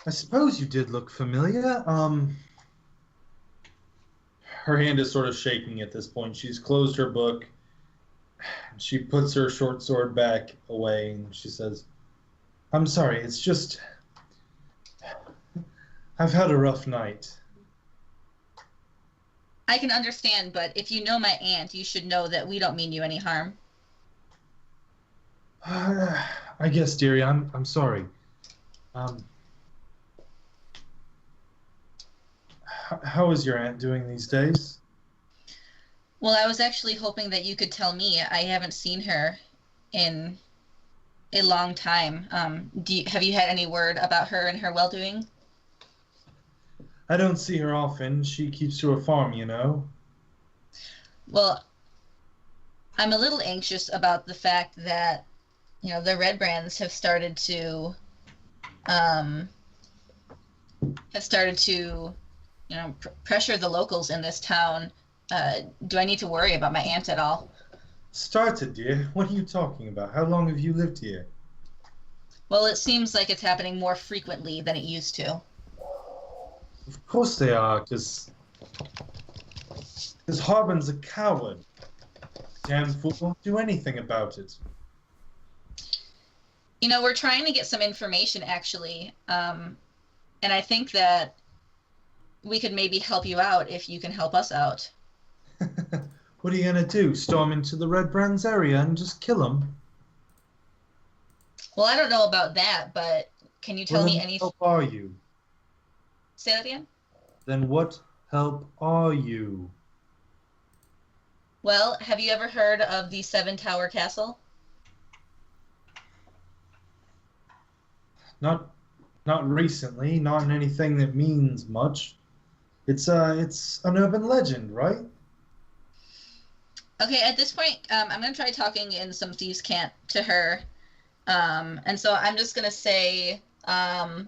I suppose you did look familiar. Her hand is sort of shaking at this point. She's closed her book. She puts her short sword back away and she says, "I'm sorry, it's just... I've had a rough night." I can understand, but if you know my aunt, you should know that we don't mean you any harm. I guess, dearie, I'm sorry. How is your aunt doing these days? Well, I was actually hoping that you could tell me. I haven't seen her in a long time. Have you had any word about her and her well-doing? I don't see her often. She keeps to a farm, you know. Well, I'm a little anxious about the fact that, the Red Brands have started to pressure the locals in this town. Do I need to worry about my aunt at all? Started, dear? What are you talking about? How long have you lived here? Well, it seems like it's happening more frequently than it used to. Of course they are, because Harbin's a coward. Damn fool won't do anything about it. We're trying to get some information, actually. And I think that we could maybe help you out if you can help us out. What are you going to do? Storm into the Red Brands area and just kill them? Well, I don't know about that, but can you tell me anything? What help are you? Say that again? Then what help are you? Well, have you ever heard of the Seven Tower Castle? Not recently, not in anything that means much. It's an urban legend, right? Okay, at this point, I'm gonna try talking in some thieves' cant to her, and so I'm just gonna say, that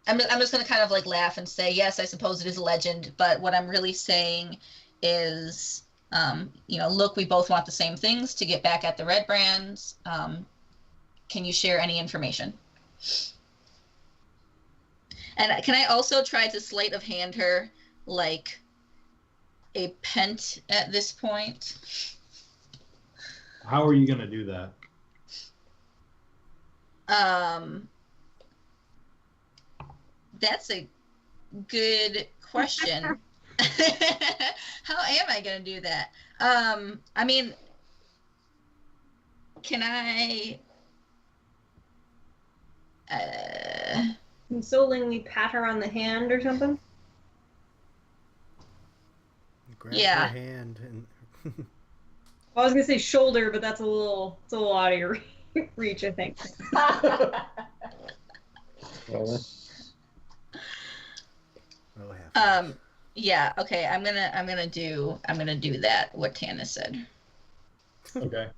I'm just gonna kind of like laugh and say, yes, I suppose it is a legend, but what I'm really saying is, look, we both want the same things to get back at the Red Brands. Can you share any information? And can I also try to sleight of hand her like a pent at this point? How are you gonna do that? That's a good question. How am I gonna do that? I mean, can I consolingly pat her on the hand or something? Grab Yeah. her hand and Well, I was gonna say shoulder, but it's a little out of your reach, I think. Yeah, okay, I'm gonna do that, what Tana said. Okay.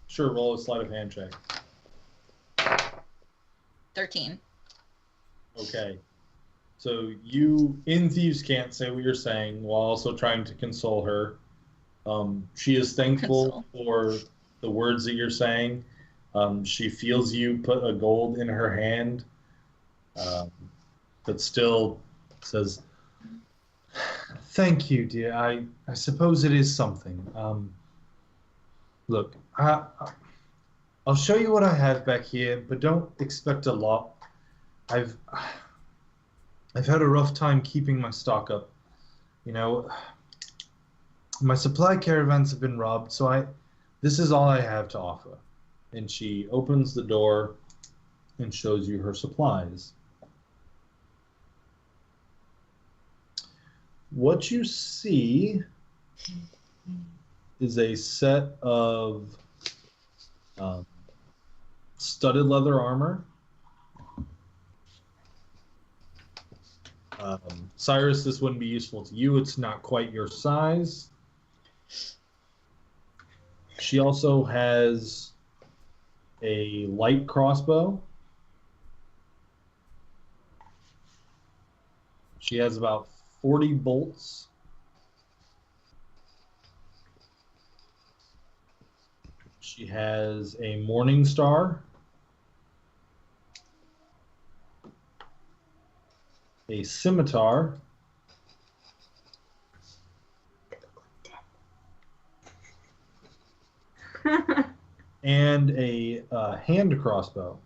Sure, roll a sleight of hand check. 13. Okay. So you, in Thieves, can't say what you're saying while also trying to console her. She is thankful for the words that you're saying. She feels you put a gold in her hand, but still says, "Thank you, dear. I suppose it is something. Look, I'll show you what I have back here, but don't expect a lot. I've had a rough time keeping my stock up. You know, my supply caravans have been robbed, so this is all I have to offer." And she opens the door and shows you her supplies. What you see is a set of studded leather armor. Cyrus, this wouldn't be useful to you. It's not quite your size. She also has a light crossbow. She has about 40 bolts. She has a morning star. A scimitar. And a hand crossbow.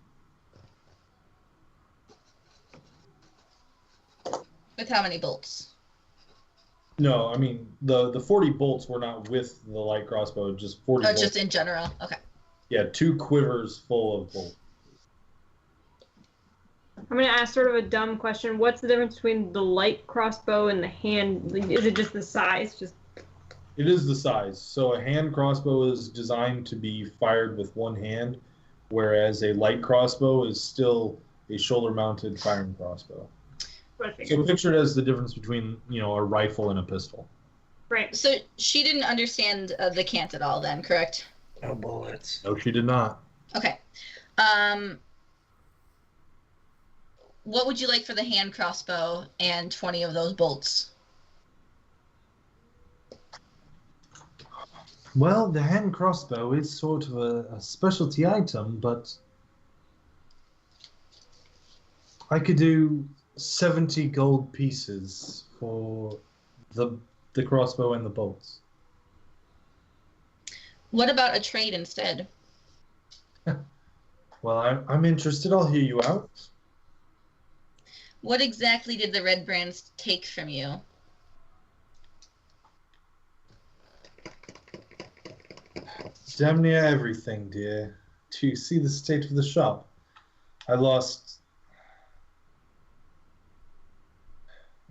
With how many bolts? No, I mean the 40 bolts were not with the light crossbow, just 40 bolts. Just in general. Okay. Yeah, 2 quivers full of bolts. I'm gonna ask sort of a dumb question. What's the difference between the light crossbow and the hand? Is it just the size? It is the size. So a hand crossbow is designed to be fired with one hand, whereas a light crossbow is still a shoulder-mounted firing crossbow. So picture it as the difference between, a rifle and a pistol. Right. So she didn't understand the cant at all then, correct? No bullets. No, she did not. Okay. What would you like for the hand crossbow and 20 of those bolts? Well, the hand crossbow is sort of a specialty item, but I could do 70 gold pieces for the crossbow and the bolts. What about a trade instead? Well, I'm interested. I'll hear you out. What exactly did the Red Brands take from you? Damn near everything, dear. Do you see the state of the shop? I lost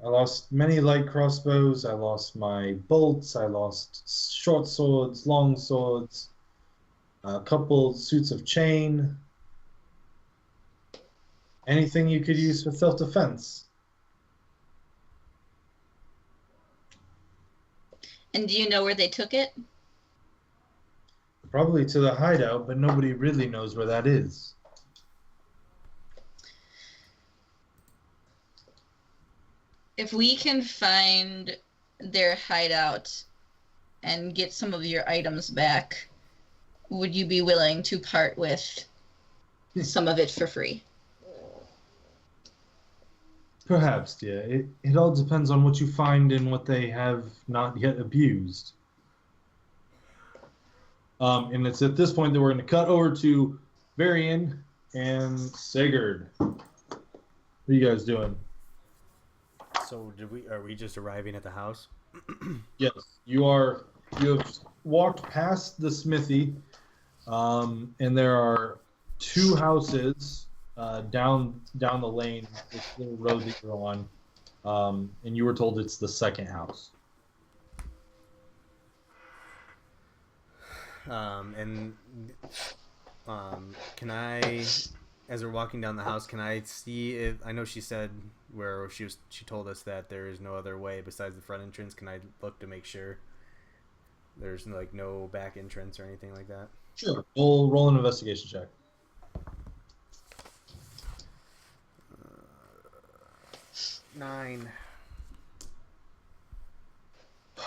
I lost many light crossbows. I lost my bolts. I lost short swords, long swords, a couple suits of chain. Anything you could use for self-defense. And do you know where they took it? Probably to the hideout, but nobody really knows where that is. If we can find their hideout and get some of your items back, would you be willing to part with some of it for free? Perhaps, dear. It all depends on what you find and what they have not yet abused. And it's at this point that we're going to cut over to Varian and Sigurd. What are you guys doing? So are we just arriving at the house? Yes, you are. You have walked past the smithy, and there are two houses down the lane, this little road that you're on, and you were told it's the second house. Can I, as we're walking down the house, can I see if I know she said where she told us that there is no other way besides the front entrance. Can I look to make sure there's like no back entrance or anything like that? Sure. We'll roll an investigation check. Nine.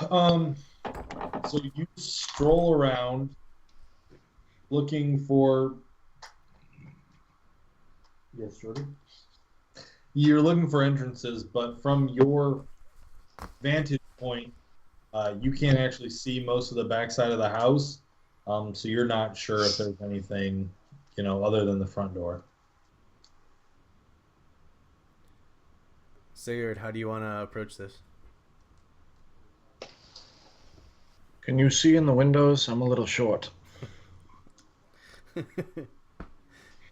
So you stroll around looking for. Yes, Jordan. You're looking for entrances, but from your vantage point, you can't actually see most of the backside of the house. So you're not sure if there's anything, other than the front door. Sigurd, how do you want to approach this? Can you see in the windows? I'm a little short.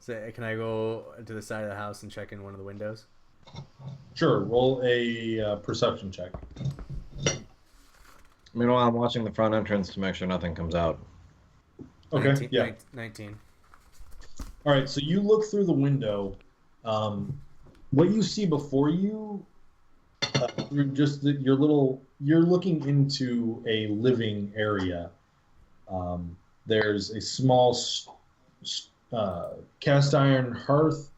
So can I go to the side of the house and check in one of the windows? Sure. Roll a perception check. Meanwhile, I'm watching the front entrance to make sure nothing comes out. Okay. 19, yeah. 19. All right. So you look through the window. What you see before you, through just you're looking into a living area. There's a small cast iron hearth.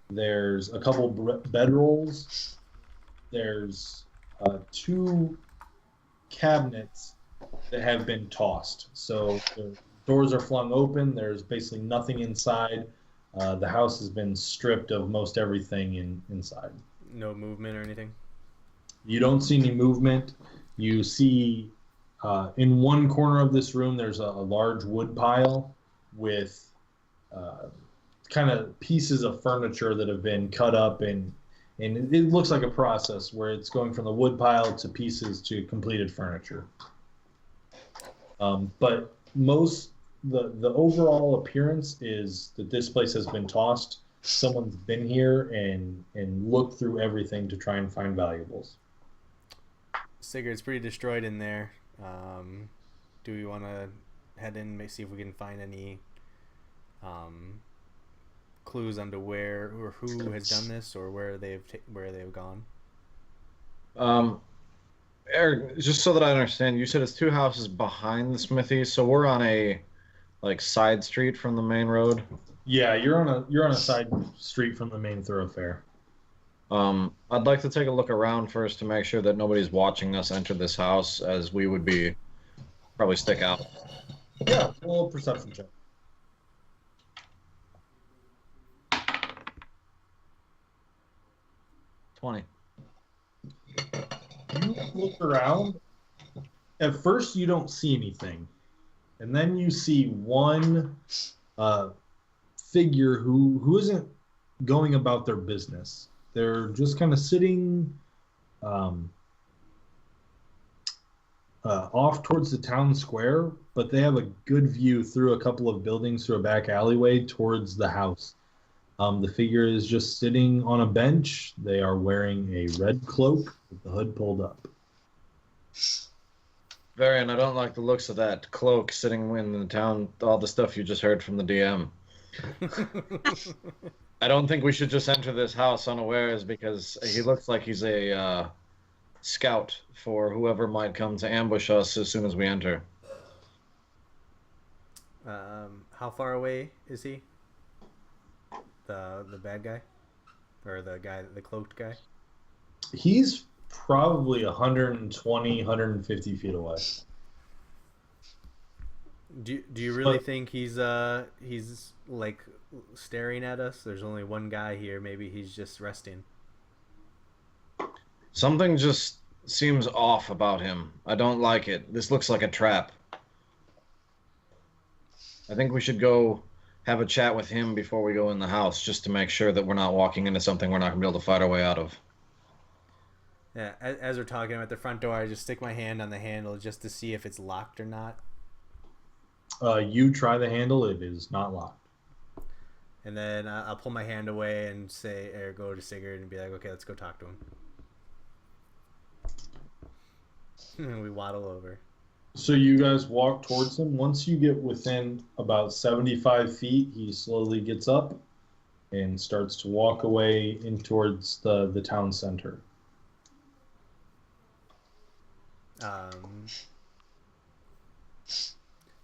There's a couple bedrolls. There's two cabinets that have been tossed. So the doors are flung open. There's basically nothing inside. The house has been stripped of most everything inside. No movement or anything? You don't see any movement. You see in one corner of this room there's a large wood pile with kind of pieces of furniture that have been cut up, and it looks like a process where it's going from the wood pile to pieces to completed furniture. But the overall appearance is that this place has been tossed. Someone's been here and looked through everything to try and find valuables. Sigurd's pretty destroyed in there. Do we want to head in and see if we can find any clues onto where or who has done this or where they've gone? Eric, just so that I understand, you said it's two houses behind the smithy, so we're on a side street from the main road. Yeah, you're on a side street from the main thoroughfare. I'd like to take a look around first to make sure that nobody's watching us enter this house, as we would be probably stick out. Yeah, roll a perception check. 20. You look around. At first, you don't see anything, and then you see one figure who isn't going about their business. They're just kind of sitting off towards the town square, but they have a good view through a couple of buildings through a back alleyway towards the house. The figure is just sitting on a bench. They are wearing a red cloak with the hood pulled up. Varian, I don't like the looks of that cloak sitting in the town, all the stuff you just heard from the DM. I don't think we should just enter this house unawares because he looks like he's a scout for whoever might come to ambush us as soon as we enter. How far away is he? The bad guy? Or the cloaked guy? He's probably 120, 150 feet away. Do you really think he's like staring at us? There's only one guy here. Maybe he's just resting. Something just seems off about him. I don't like it. This looks like a trap. I think we should go have a chat with him before we go in the house, just to make sure that we're not walking into something we're not going to be able to fight our way out of. Yeah, as we're talking, I'm at the front door. I just stick my hand on the handle just to see if it's locked or not. You try the handle. It is not locked. And then I'll pull my hand away and say, or go to Sigurd and be like, okay, let's go talk to him. And we waddle over. So you guys walk towards him. Once you get within about 75 feet, he slowly gets up and starts to walk away in towards the town center.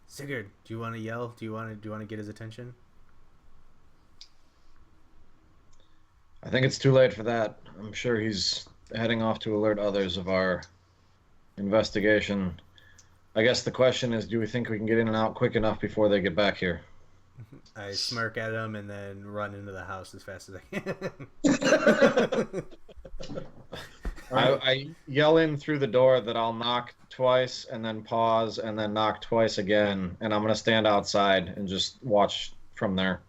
Sigurd, do you want to yell? Do you want to get his attention? I think it's too late for that. I'm sure he's heading off to alert others of our investigation. I guess the question is, do we think we can get in and out quick enough before they get back here? I smirk at him and then run into the house as fast as I can. I yell in through the door that I'll knock twice and then pause and then knock twice again, and I'm going to stand outside and just watch from there.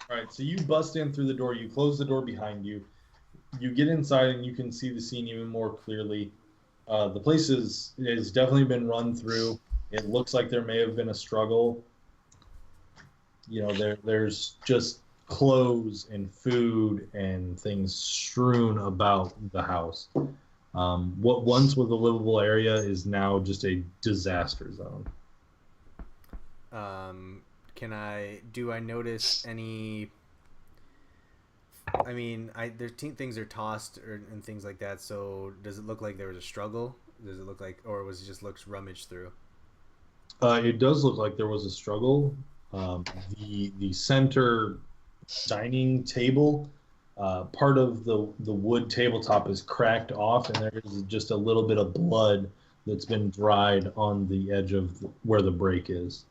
All right, so you bust in through the door. You close the door behind you. You get inside and you can see the scene even more clearly. The place has definitely been run through. It looks like there may have been a struggle. You know, there's just clothes and food and things strewn about the house. What once was a livable area is now just a disaster zone. Do I notice any? I mean, things are tossed and things like that. So does it look like there was a struggle? Does it look like, or looks rummaged through? It does look like there was a struggle. The center dining table, part of the wood tabletop is cracked off, and there is just a little bit of blood that's been dried on the edge of where the break is.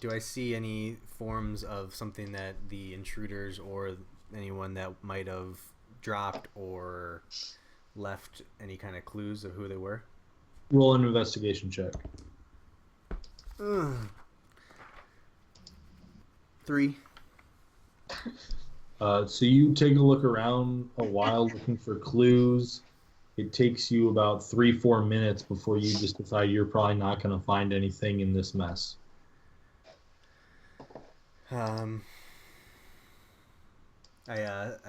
Do I see any forms of something that the intruders or anyone that might have dropped or left any kind of clues of who they were? Roll an investigation check. 3. So you take a look around a while looking for clues. It takes you about 3-4 minutes before you just decide you're probably not going to find anything in this mess. I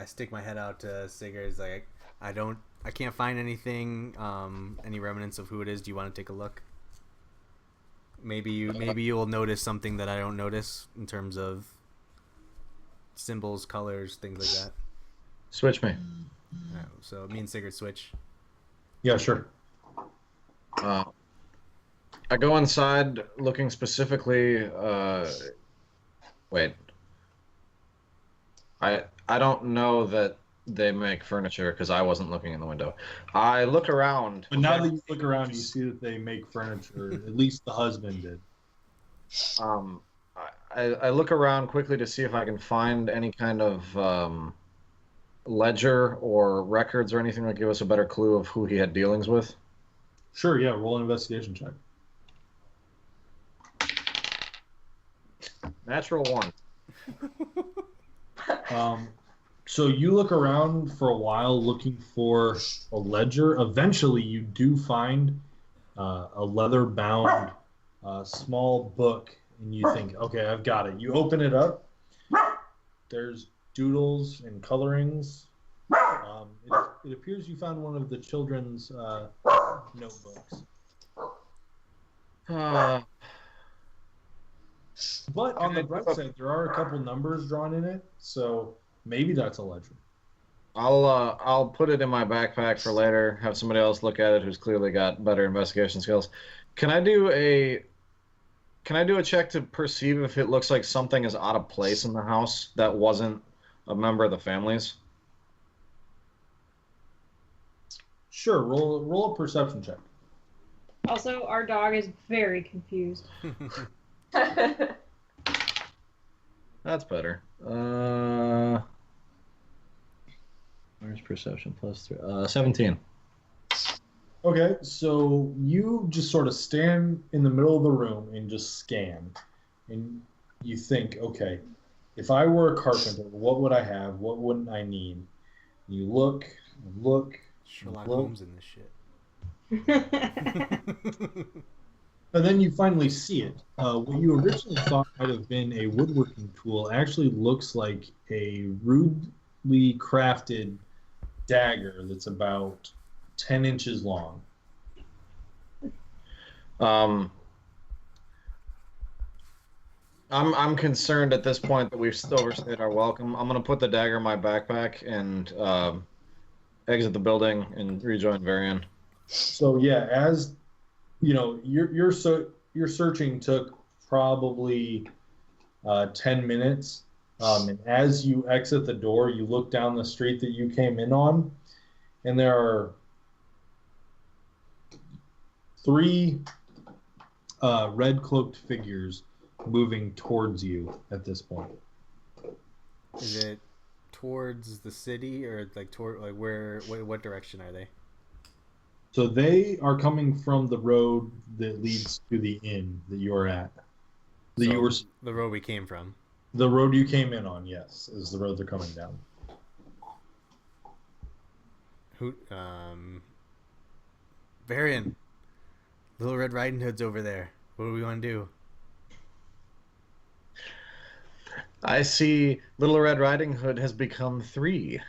stick my head out to Sigurd's like, I can't find anything, any remnants of who it is. Do you want to take a look? Maybe you'll notice something that I don't notice in terms of symbols, colors, things like that. Switch me. Right, so me and Sigurd switch. Yeah, sure. I go inside looking specifically. Wait. I don't know that they make furniture because I wasn't looking in the window. I look around. But now that you look around, you see that they make furniture. At least the husband did. I look around quickly to see if I can find any kind of ledger or records or anything that give us a better clue of who he had dealings with. Sure, yeah. Roll an investigation check. Natural 1. So you look around for a while looking for a ledger. Eventually, you do find a leather-bound small book, and you think, okay, I've got it. You open it up. There's doodles and colorings. It appears you found one of the children's notebooks. But on the bright side, there are a couple numbers drawn in it, so maybe that's a ledger. I'll put it in my backpack for later. Have somebody else look at it who's clearly got better investigation skills. Can I do a check to perceive if it looks like something is out of place in the house that wasn't a member of the family's? Sure. Roll a perception check. Also, our dog is very confused. That's better. Where's perception plus 3? 17. Okay, so you just sort of stand in the middle of the room and just scan. And you think, okay, if I were a carpenter, what would I have? What wouldn't I need? You look, Sherlock look. Holmes in this shit. And then you finally see it. What you originally thought might have been a woodworking tool actually looks like a rudely crafted dagger that's about 10 inches long. I'm concerned at this point that we've overstayed our welcome. I'm gonna put the dagger in my backpack and exit the building and rejoin Varian. So yeah, as you know, your searching took probably 10 minutes. And as you exit the door, you look down the street that you came in on, and there are 3 red-cloaked figures moving towards you at this point. Is it towards the city or like toward like where? What direction are they? So they are coming from the road that leads to the inn that you're at. The road we came from. The road you came in on, yes, is the road they're coming down. Who? Varian. Little Red Riding Hood's over there. What do we want to do? I see Little Red Riding Hood has become 3.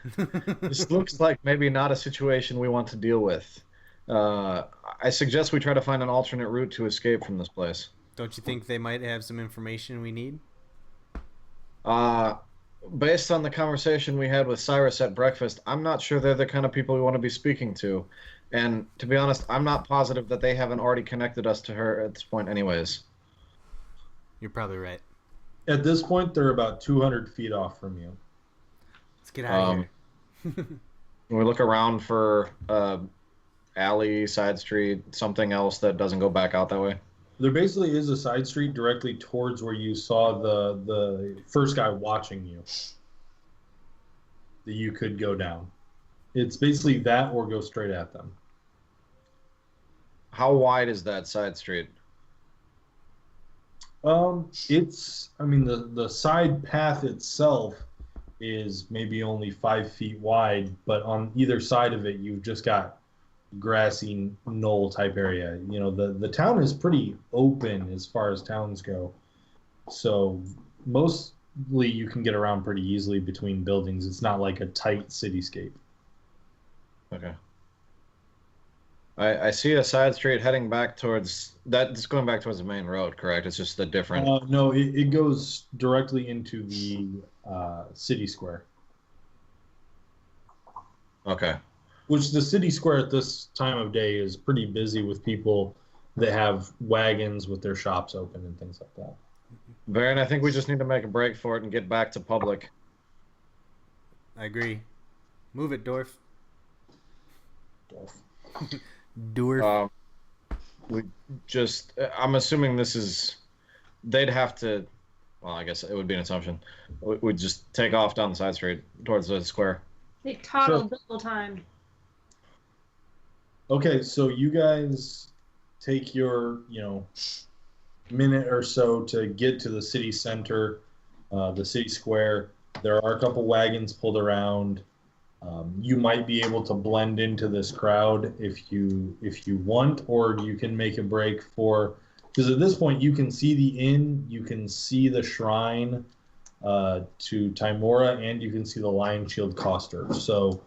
This looks like maybe not a situation we want to deal with. I suggest we try to find an alternate route to escape from this place. Don't you think they might have some information we need? Based on the conversation we had with Cyrus at breakfast, I'm not sure they're the kind of people we want to be speaking to. And to be honest, I'm not positive that they haven't already connected us to her at this point anyways. You're probably right. At this point, they're about 200 feet off from you. Let's get out of here. When we look around for alley, side street, something else that doesn't go back out that way. There basically is a side street directly towards where you saw the first guy watching you that you could go down. It's basically that or go straight at them. How wide is that side street? The side path itself is maybe only 5 feet wide, but on either side of it, you've just got grassy knoll type area. You know, the town is pretty open as far as towns go, so mostly you can get around pretty easily between buildings. It's not like a tight cityscape. Okay. I see a side street heading back towards that. It's going back towards the main road, correct? It's just the different. No, it goes directly into the city square. Okay. Which the city square at this time of day is pretty busy with people that have wagons with their shops open and things like that. Baron, I think we just need to make a break for it and get back to public. I agree. Move it, Dwarf. Dwarf. I'm assuming this is, they'd have to, well, I guess it would be an assumption. We'd just take off down the side street towards the square. They toddle double time. Okay, so you guys take your, minute or so to get to the city center, the city square. There are a couple wagons pulled around. You might be able to blend into this crowd if you want, or you can make a break for, because at this point you can see the inn, you can see the shrine, to Timora, and you can see the Lion Shield Coster. So,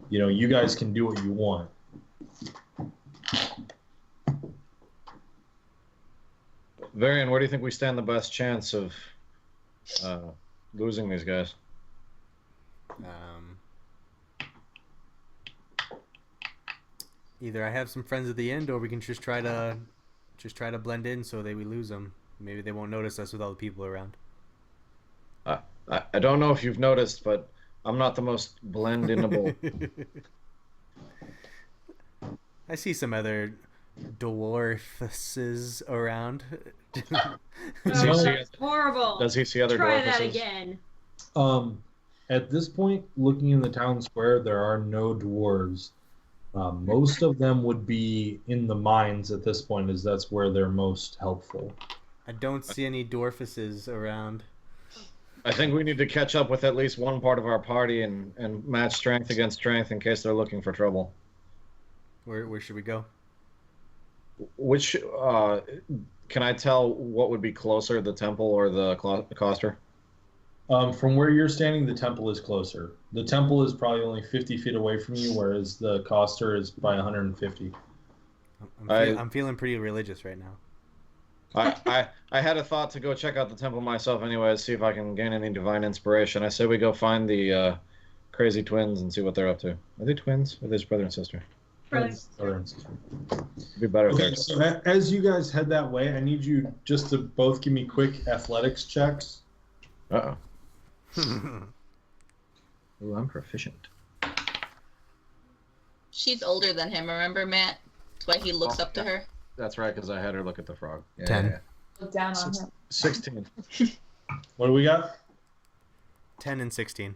you guys can do what you want. Varian, where do you think we stand the best chance of losing these guys? Either I have some friends at the end, or we can just try to blend in so that we lose them. Maybe they won't notice us with all the people around. I don't know if you've noticed, but I'm not the most blend-inable. I see some other dwarfs around. That's horrible. Does he see other Try dwarfs? that again. At this point, looking in the town square, there are no dwarves. Most of them would be in the mines at this point, as that's where they're most helpful. I don't see any dwarfuses around. I think we need to catch up with at least one part of our party and match strength against strength in case they're looking for trouble. Where should we go? Which can I tell what would be closer, the temple or the coster? From where you're standing, the temple is closer. The temple is probably only 50 feet away from you, whereas the coster is by 150. I'm feeling pretty religious right now. I had a thought to go check out the temple myself anyway, see if I can gain any divine inspiration. I say we go find the crazy twins and see what they're up to. Are they twins? Or are they just brother and sister? Brother and sister. It'd be better if Okay, they're... so as you guys head that way, I need you just to both give me quick athletics checks. Uh-oh. Ooh, I'm proficient. She's older than him, remember, Matt? That's why he looks up to her. That's right, because I had her look at the frog. Yeah, 10. yeah. Look down on him. 16. What do we got? 10 and 16.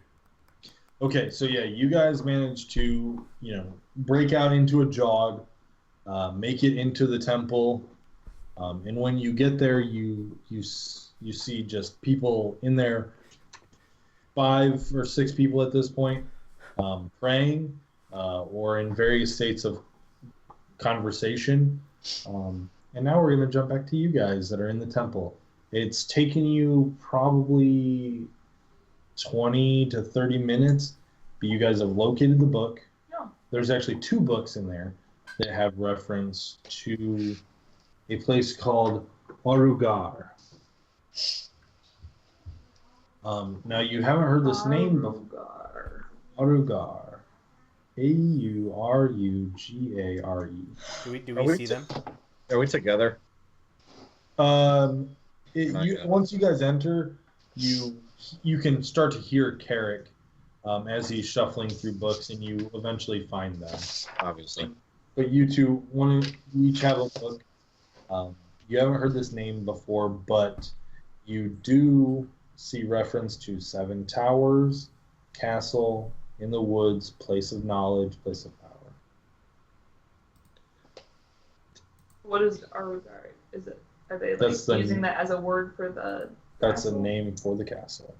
Okay, so yeah, you guys managed to, break out into a jog, make it into the temple, and when you get there, you see just people in there, 5 or 6 people at this point, praying, or in various states of conversation. And now we're going to jump back to you guys that are in the temple. It's taken you probably 20 to 30 minutes, but you guys have located the book. Yeah. There's actually 2 books in there that have reference to a place called Arugar. Now, you haven't heard this name before. Arugar. Aurugare. Do we see them? Are we together? Once you guys enter, you can start to hear Carrick as he's shuffling through books, and you eventually find them. Obviously. But you two, you each have a book. You haven't heard this name before, but you do see reference to 7 Towers, Castle, in the Woods, Place of Knowledge, Place of Power. What is Arugar? Are they using that as a word for the That's castle? a name for the castle.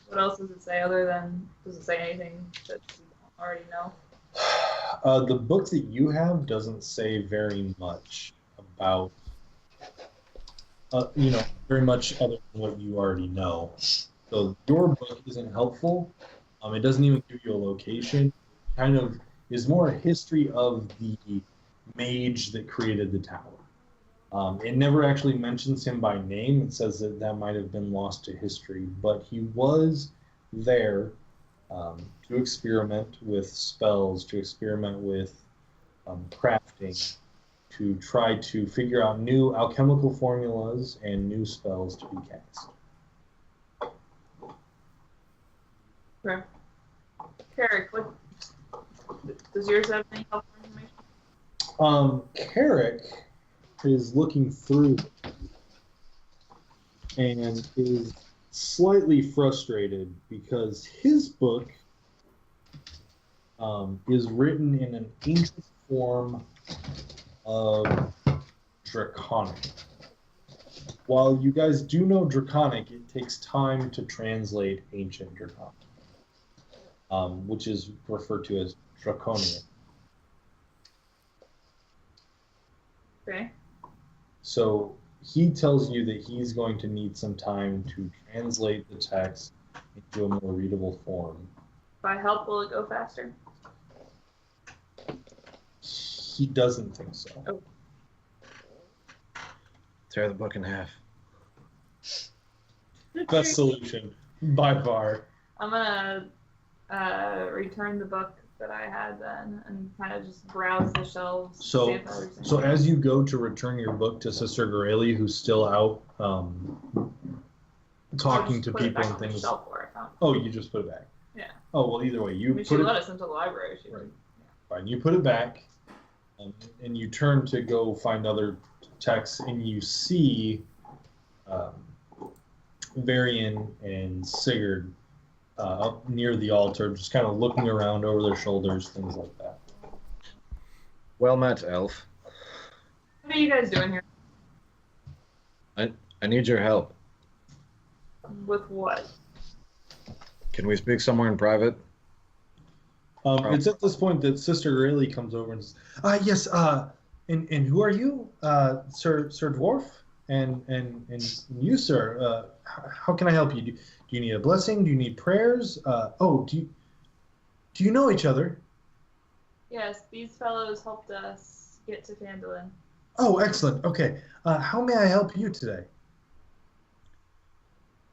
What else does it say does it say anything that you don't already know? The book that you have doesn't say very much about, very much other than what you already know. So your book isn't helpful. It doesn't even give you a location. Kind of is more a history of the mage that created the tower. It never actually mentions him by name. It says that might have been lost to history, but he was there to experiment with spells, to experiment with crafting, to try to figure out new alchemical formulas and new spells to be cast. Okay. Carrick, does yours have any helpful information? Carrick is looking through and is slightly frustrated because his book is written in an ancient form of Draconic. While you guys do know Draconic, it takes time to translate ancient Draconic, which is referred to as Draconian. Okay. So he tells you that he's going to need some time to translate the text into a more readable form. If I help, will it go faster? He doesn't think so. Oh. Tear the book in half. Best solution by far. I'm gonna return the book that I had then and kind of just browse the shelves. So as you go to return your book to Sister Goreli, who's still out talking to people and things. Oh, you just put it back. Yeah. Oh well, either way, you she let us into the library. Right. Fine. You put it back, and you turn to go find other texts, and you see Varian and Sigurd up near the altar, just kind of looking around over their shoulders, things like that. Well met, elf. What are you guys doing here? I need your help. With what? Can we speak somewhere in private? It's at this point that Sister Goreli comes over and says, yes, and who are you? Sir Dwarf? And you, sir, how can I help you? Do you need a blessing? Do you need prayers? Do you know each other? Yes, these fellows helped us get to Phandalin. Oh, excellent. Okay. How may I help you today?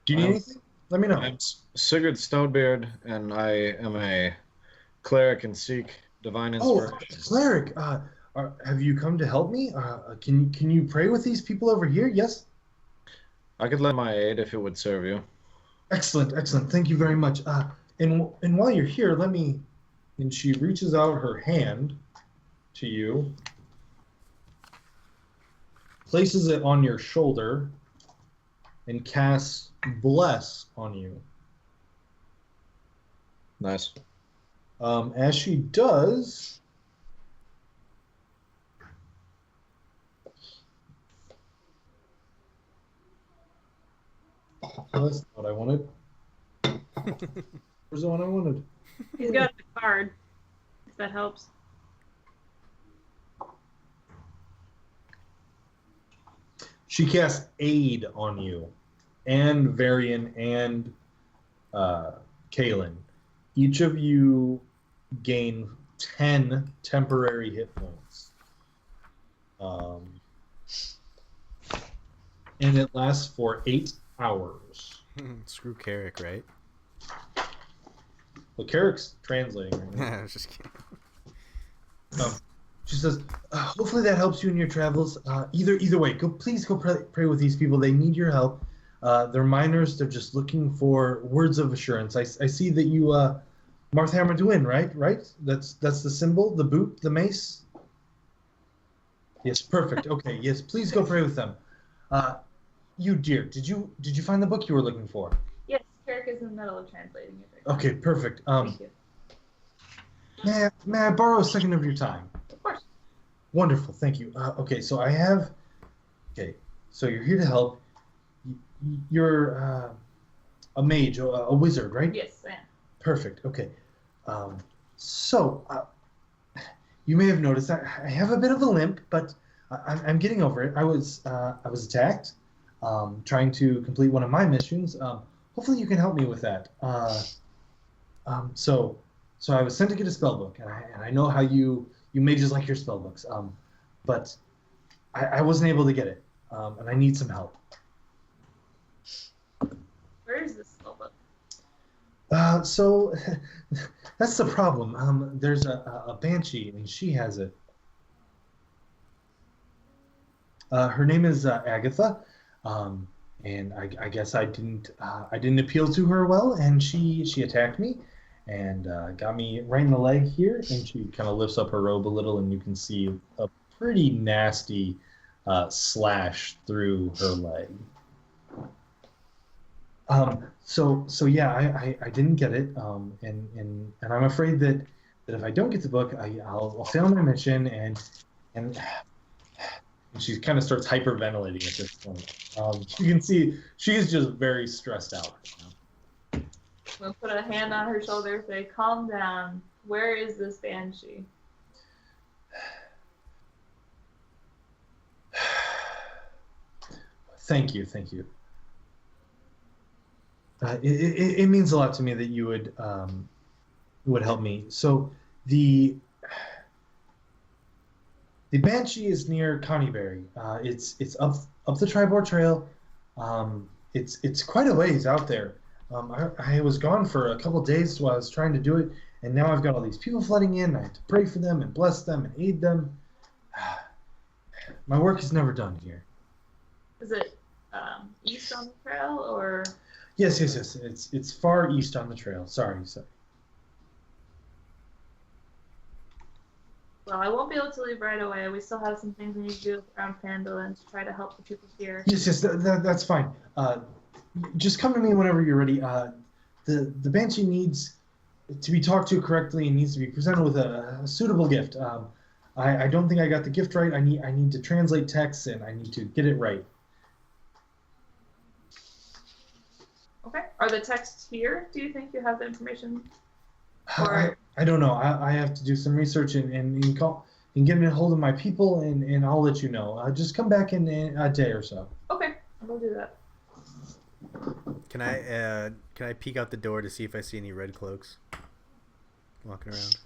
Do you need anything? Let me know. I'm Sigurd Stonebeard, and I am a cleric and seek divine inspiration. Oh, cleric. Have you come to help me? Can you pray with these people over here? Yes? I could lend my aid if it would serve you. Excellent. Thank you very much. And while you're here, let me... And she reaches out her hand to you, places it on your shoulder, and casts Bless on you. Nice. As she does... That's not what I wanted. Where's the one I wanted? He's got the card, if that helps. She casts Aid on you, and Varian, and Kaelin. Each of you gain 10 temporary hit points. And it lasts for 8 hours. Screw Carrick, right? Well, Carrick's translating right now. I was just kidding. She says, hopefully that helps you in your travels. Either way, please go pray with these people. They need your help. They're minors. They're just looking for words of assurance. I see that you, Marthammer Duin, right? That's the symbol, the boot, the mace. Yes, perfect. Okay, yes, please go pray with them. You dear, did you find the book you were looking for? Yes, Carrick is in the middle of translating it. Right Okay, perfect. Thank you. May I borrow a second of your time? Of course. Wonderful, thank you. Okay, so so you're here to help. You're a mage, a wizard, right? Yes, I am. Perfect. Okay. You may have noticed I have a bit of a limp, but I'm getting over it. I was attacked, trying to complete one of my missions. Hopefully you can help me with that. So I was sent to get a spell book, and I know how you mages like your spell books. But I wasn't able to get it, and I need some help. Where is this spell book? So that's the problem. There's a banshee, and she has it. Her name is Agatha, and I guess I didn't appeal to her well, and she attacked me, and got me right in the leg here, and she kind of lifts up her robe a little, and you can see a pretty nasty slash through her leg. So yeah, I didn't get it, and I'm afraid that if I don't get the book, I'll fail my mission, and she kind of starts hyperventilating at this point. You can see she's just very stressed out. I'm gonna put a hand on her shoulder and say, "Calm down. Where is this banshee?" Thank you. It means a lot to me that you would help me. So the Banshee is near Connieberry. It's up the Tribord Trail. It's quite a ways out there. I was gone for a couple days while I was trying to do it, and now I've got all these people flooding in. I have to pray for them and bless them and aid them. My work is never done here. Is it east on the trail or? Yes. It's far east on the trail. Sorry. Well, I won't be able to leave right away. We still have some things we need to do around Phandalin to try to help the people here. Yes, that's fine. Just come to me whenever you're ready. The Banshee needs to be talked to correctly and needs to be presented with a suitable gift. I don't think I got the gift right. I need to translate texts and I need to get it right. Okay. Are the texts here? Do you think you have the information? Or I don't know. I have to do some research and get a hold of my people and I'll let you know. Just come back in a day or so. okay, I'll do that. Can I peek out the door to see if I see any red cloaks walking around?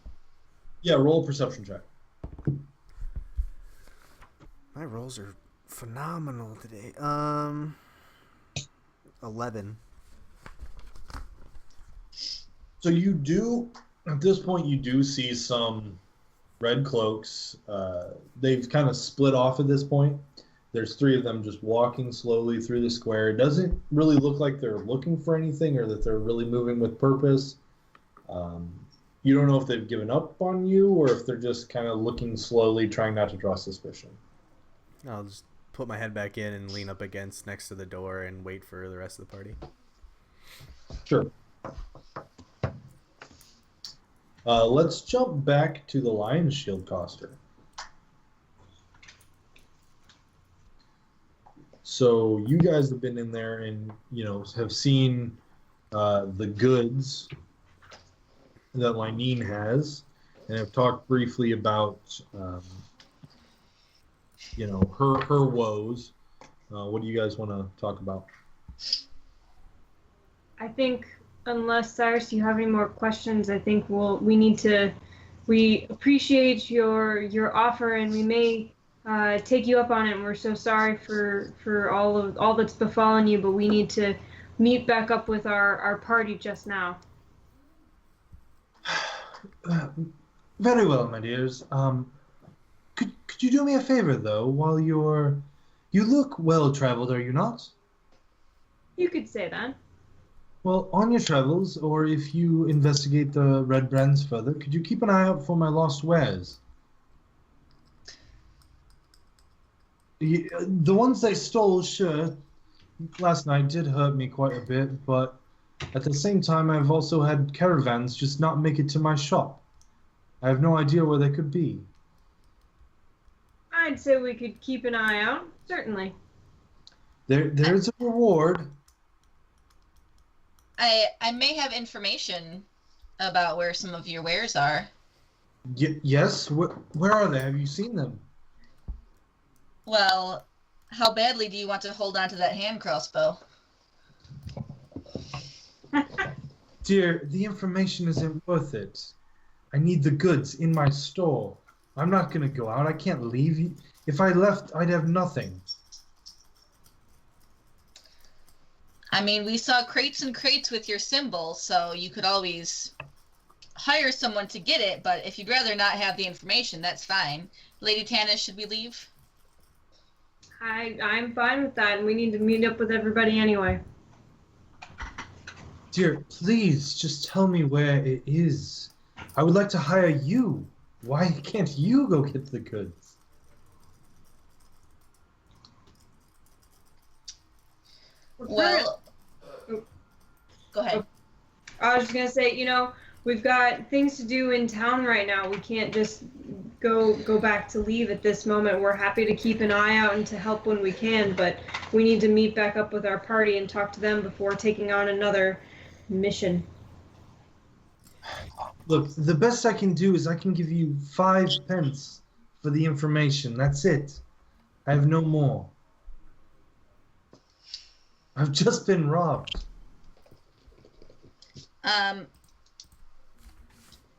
Yeah, roll a perception check. My rolls are phenomenal today. 11. So you do, at this point, you do see some red cloaks. They've kind of split off at this point. There's 3 of them just walking slowly through the square. It doesn't really look like they're looking for anything or that they're really moving with purpose. You don't know if they've given up on you or if they're just kind of looking slowly, trying not to draw suspicion. I'll just put my head back in and lean up against next to the door and wait for the rest of the party. Sure. Let's jump back to the Lion's Shield Coster. So you guys have been in there and, have seen the goods that Lynene has and have talked briefly about, her woes. What do you guys want to talk about? I think unless Cyrus, you have any more questions, I think we appreciate your offer and we may take you up on it. And we're so sorry for all that's befallen you, but we need to meet back up with our party just now. Very well, my dears. Could you do me a favor though? While you look well traveled, are you not? You could say that. Well, on your travels, or if you investigate the Red Brands further, could you keep an eye out for my lost wares? The ones they stole, sure, last night did hurt me quite a bit, but at the same time, I've also had caravans just not make it to my shop. I have no idea where they could be. I'd say we could keep an eye out, certainly. There's a reward. I may have information about where some of your wares are. Yes? Where are they? Have you seen them? Well, how badly do you want to hold on to that hand crossbow? Dear, the information isn't worth it. I need the goods in my store. I'm not going to go out. I can't leave. If I left, I'd have nothing. I mean, we saw crates and crates with your symbol, so you could always hire someone to get it, but if you'd rather not have the information, that's fine. Lady Tannis, should we leave? I'm fine with that, and we need to meet up with everybody anyway. Dear, please, just tell me where it is. I would like to hire you. Why can't you go get the goods? Well, go ahead. I was just going to say, we've got things to do in town right now. We can't just go back to leave at this moment. We're happy to keep an eye out and to help when we can, but we need to meet back up with our party and talk to them before taking on another mission. Look, the best I can do is I can give you 5 pence for the information. That's it. I have no more. I've just been robbed. I'm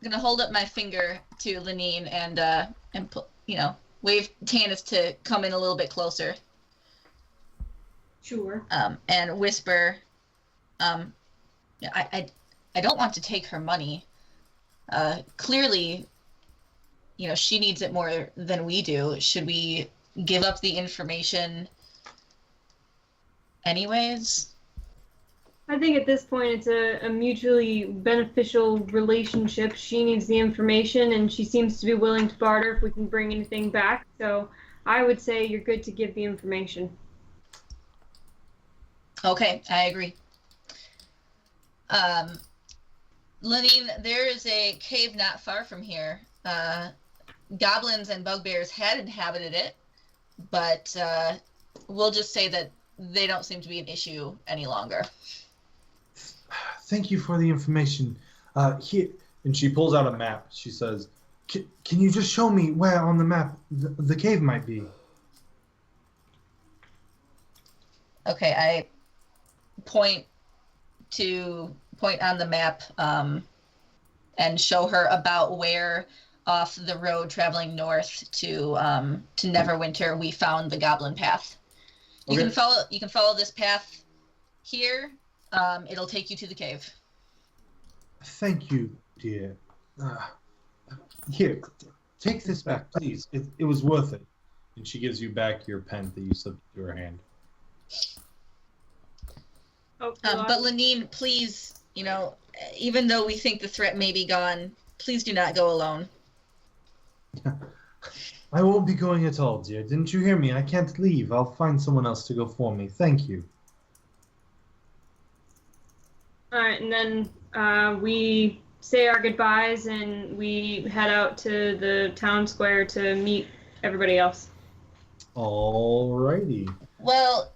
gonna hold up my finger to Lenine and wave Tanis to come in a little bit closer. Sure. And whisper, I don't want to take her money. Clearly, she needs it more than we do. Should we give up the information anyways? I think at this point it's a mutually beneficial relationship. She needs the information, and she seems to be willing to barter if we can bring anything back. So I would say you're good to give the information. Okay, I agree. Lenine, there is a cave not far from here. Goblins and bugbears had inhabited it, but we'll just say that they don't seem to be an issue any longer. Thank you for the information. Here, and she pulls out a map. She says, can you just show me where on the map the cave might be? Okay, I point on the map and show her about where off the road traveling north to Neverwinter we found the goblin path. You Okay. can follow this path here. It'll take you to the cave. Thank you, dear. Here, take this back, please. It was worth it. And she gives you back your pen that you slipped into her hand. But Lenine, please, even though we think the threat may be gone, please do not go alone. I won't be going at all, dear. Didn't you hear me? I can't leave. I'll find someone else to go for me. Thank you. All right, and then we say our goodbyes and we head out to the town square to meet everybody else. Alrighty. Well,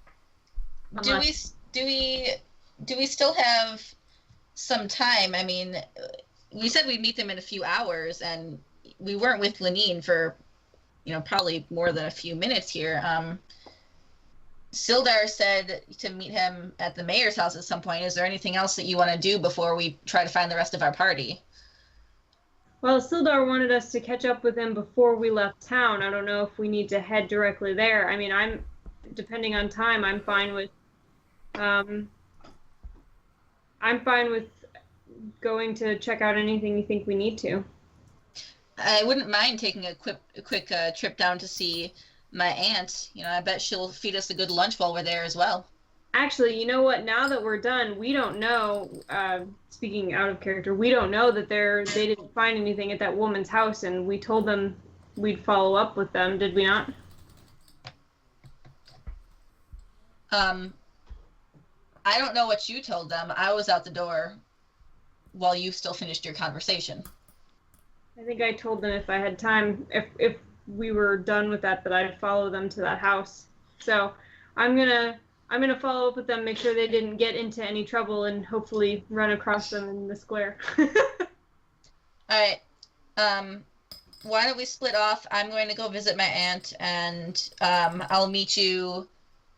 Unless- do we still have some time? I mean, we said we'd meet them in a few hours, and we weren't with Lenine for, probably more than a few minutes here. Sildar said to meet him at the mayor's house at some point. Is there anything else that you want to do before we try to find the rest of our party? Well, Sildar wanted us to catch up with him before we left town. I don't know if we need to head directly there. I mean, depending on time, I'm fine with going to check out anything you think we need to. I wouldn't mind taking a quick trip down to see my aunt. I bet she'll feed us a good lunch while we're there as well. Actually, you know what? Now that we're done, we don't know, speaking out of character, we don't know that they didn't find anything at that woman's house, and we told them we'd follow up with them, did we not? I don't know what you told them. I was out the door while you still finished your conversation. I think I told them if I had time, if we were done with that I'd follow them to that house. So I'm gonna follow up with them, make sure they didn't get into any trouble, and hopefully run across them in the square. All right. Why don't we split off? I'm going to go visit my aunt, and I'll meet you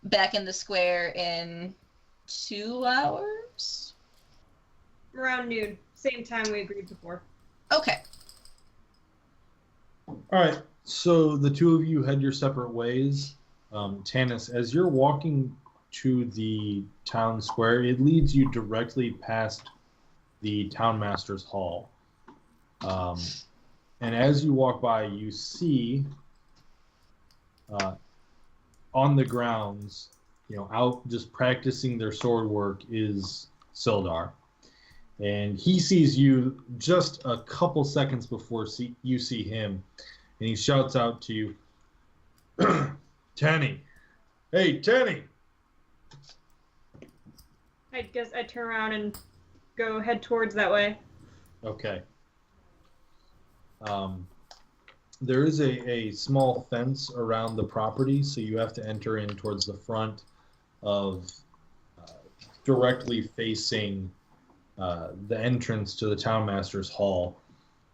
back in the square in 2 hours? Around noon. Same time we agreed before. Okay. Alright, so the two of you head your separate ways. Tanis, as you're walking to the town square, it leads you directly past the townmaster's hall. And as you walk by, you see on the grounds, out just practicing their sword work is Sildar. And he sees you just a couple seconds before you see him. And he shouts out to you, Tanny. Hey, Tanny. I guess I turn around and head towards that way. Okay. There is a small fence around the property, so you have to enter in towards the front of directly facing the entrance to the townmaster's hall.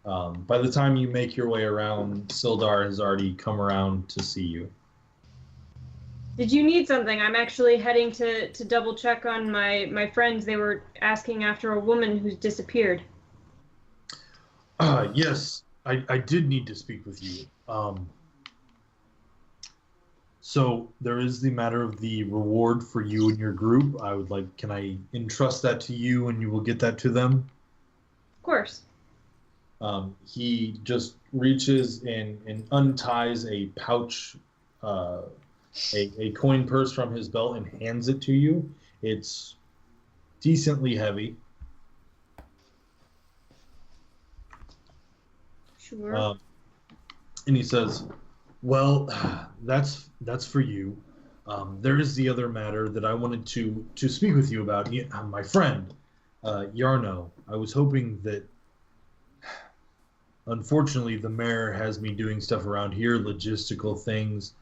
By the time you make your way around, Sildar has already come around to see you. Did you need something? I'm actually heading to double check on my friends. They were asking after a woman who's disappeared. Yes, I did need to speak with you. So there is the matter of the reward for you and your group. Can I entrust that to you and you will get that to them? Of course. He just reaches and unties a pouch, a coin purse from his belt and hands it to you. It's decently heavy. Sure. And he says, "Well, that's for you. There is the other matter that I wanted to speak with you about. My friend, Yarno. I was hoping that. Unfortunately, the mayor has me doing stuff around here, logistical things.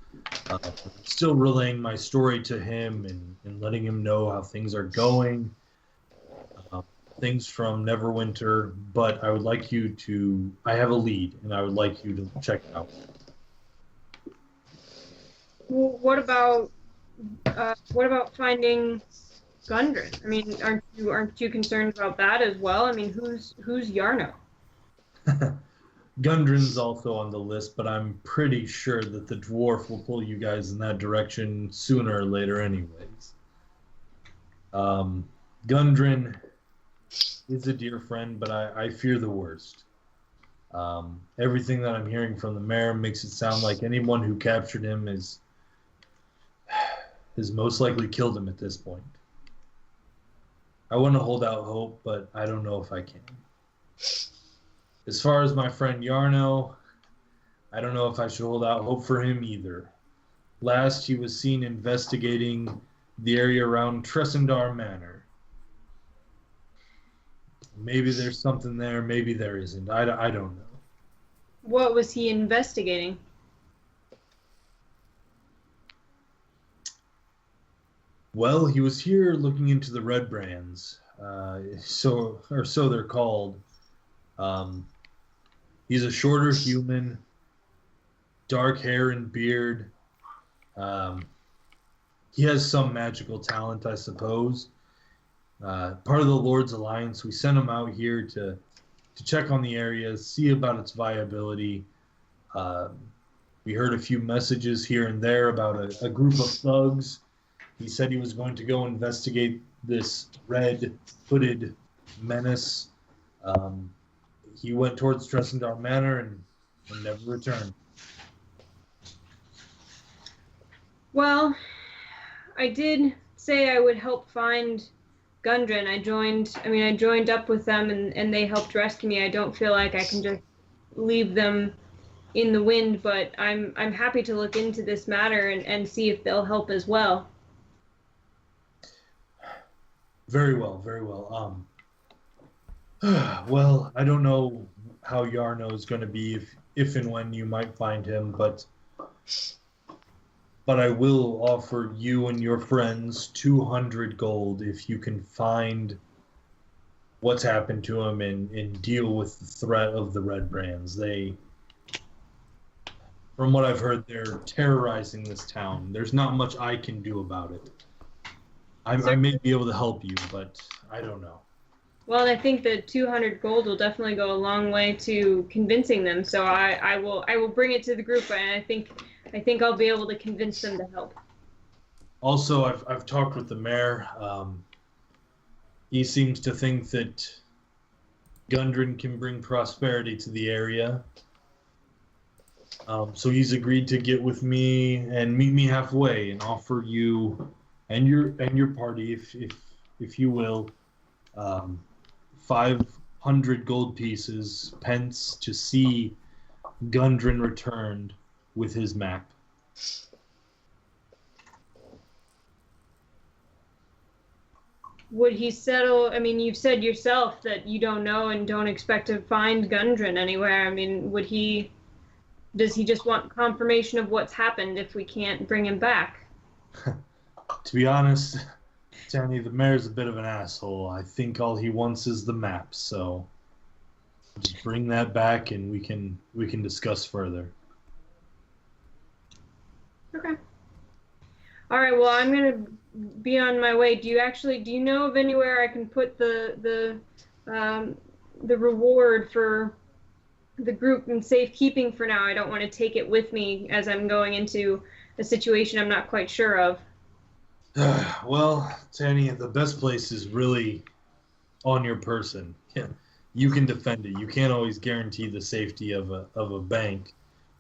Still relaying my story to him and letting him know how things are going. Things from Neverwinter, but I would like you to. I have a lead, and I would like you to check it out." Well, what about finding Gundren? I mean, aren't you concerned about that as well? I mean, who's Yarno? Gundren's also on the list, but I'm pretty sure that the dwarf will pull you guys in that direction sooner or later anyways. Gundren is a dear friend, but I fear the worst. Everything that I'm hearing from the mayor makes it sound like anyone who captured him has most likely killed him at this point. I want to hold out hope, but I don't know if I can. As far as my friend Yarno, I don't know if I should hold out hope for him either. Last he was seen investigating the area around Tressendar Manor. Maybe there's something there, maybe there isn't. I don't know. What was he investigating? Well, he was here looking into the red brands, so they're called. He's a shorter human, dark hair and beard. He has some magical talent, I suppose. Part of the Lord's Alliance. We sent him out here to check on the area, see about its viability. We heard a few messages here and there about a group of thugs. He said he was going to go investigate this red-hooded menace. He went towards Tressendar Manor and never returned. Well, I did say I would help find Gundren. I joined up with them and they helped rescue me. I don't feel like I can just leave them in the wind, but I'm happy to look into this matter and see if they'll help as well. Very well, very well. Well, I don't know how Yarno is going to be if and when you might find him, but I will offer you and your friends 200 gold if you can find what's happened to him and deal with the threat of the red brands. From what I've heard, they're terrorizing this town. There's not much I can do about it. I may be able to help you, but I don't know. Well, I think the 200 gold will definitely go a long way to convincing them. So I will bring it to the group, and I think I'll be able to convince them to help. Also, I've talked with the mayor. He seems to think that Gundren can bring prosperity to the area. So he's agreed to get with me and meet me halfway and offer you and your party, if you will, 500 gold pieces, pence, to see Gundren returned with his map. Would he settle? I mean, you've said yourself that you don't know and don't expect to find Gundren anywhere. I mean, does he just want confirmation of what's happened if we can't bring him back? To be honest, Tanny, the mayor's a bit of an asshole. I think all he wants is the map, so just bring that back and we can discuss further. Okay. All right. Well, I'm gonna be on my way. Do you know of anywhere I can put the reward for the group in safekeeping for now? I don't want to take it with me as I'm going into a situation I'm not quite sure of. Well, Tanny, the best place is really on your person. Yeah. You can defend it. You can't always guarantee the safety of a bank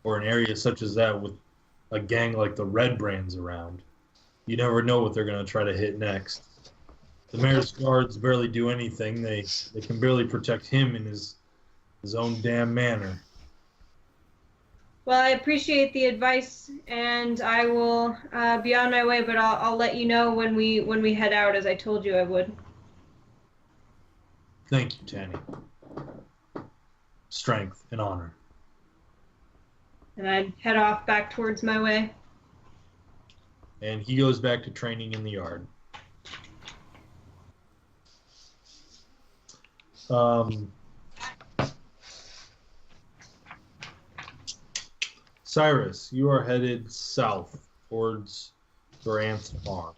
or an area such as that with a gang like the Red Brands around. You never know what they're going to try to hit next. The mayor's guards barely do anything. They can barely protect him in his own damn manor. Well, I appreciate the advice, and I will be on my way. But I'll let you know when we head out, as I told you I would. Thank you, Tanny. Strength and honor. And I'd head off back towards my way. And he goes back to training in the yard. Cyrus, you are headed south towards your aunt's farm.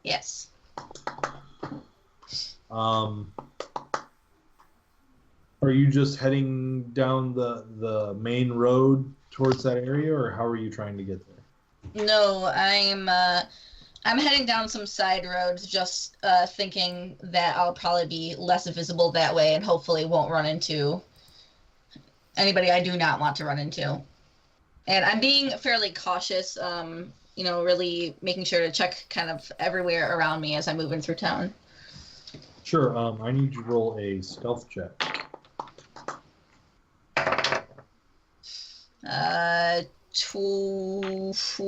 Yes. Are you just heading down the main road towards that area, or how are you trying to get there? No, I'm heading down some side roads, just thinking that I'll probably be less visible that way, and hopefully won't run into anybody I do not want to run into. And I'm being fairly cautious, really making sure to check kind of everywhere around me as I'm moving through town. Sure. I need you to roll a stealth check.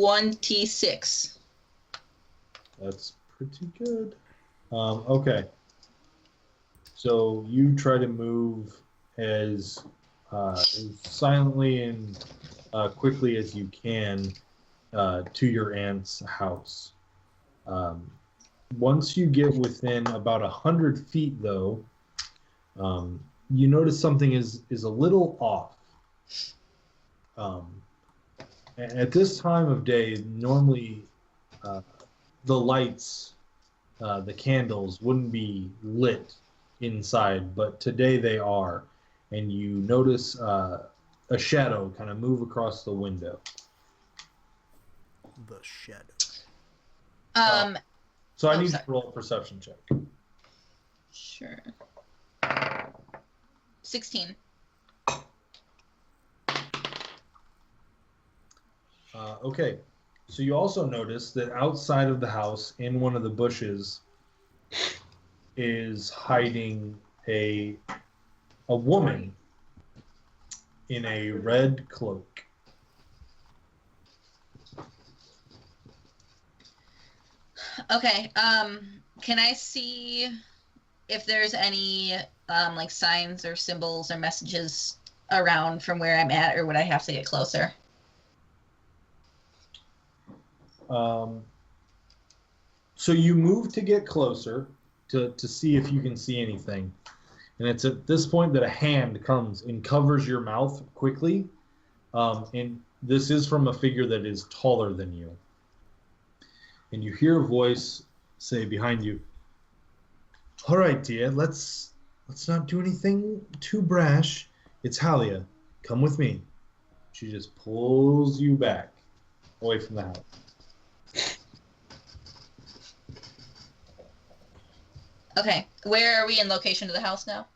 26. That's pretty good. Okay. So you try to move as silently and quickly as you can to your aunt's house. Once you get within about 100 feet, though, you notice something is a little off. At this time of day, normally the lights, the candles wouldn't be lit inside, but today they are. And you notice a shadow kind of move across the window. The shadow. So I need to roll a perception check. Sure. 16. Okay. So you also notice that outside of the house, in one of the bushes, is hiding a woman in a red cloak. Okay. Can I see if there's any like signs or symbols or messages around from where I'm at, or would I have to get closer? So you move to get closer to see if you can see anything. And it's at this point that a hand comes and covers your mouth quickly. And this is from a figure that is taller than you. And you hear a voice say behind you, "All right, dear, let's not do anything too brash. It's Halia. Come with me." She just pulls you back away from the house. Okay. Where are we in location to the house now?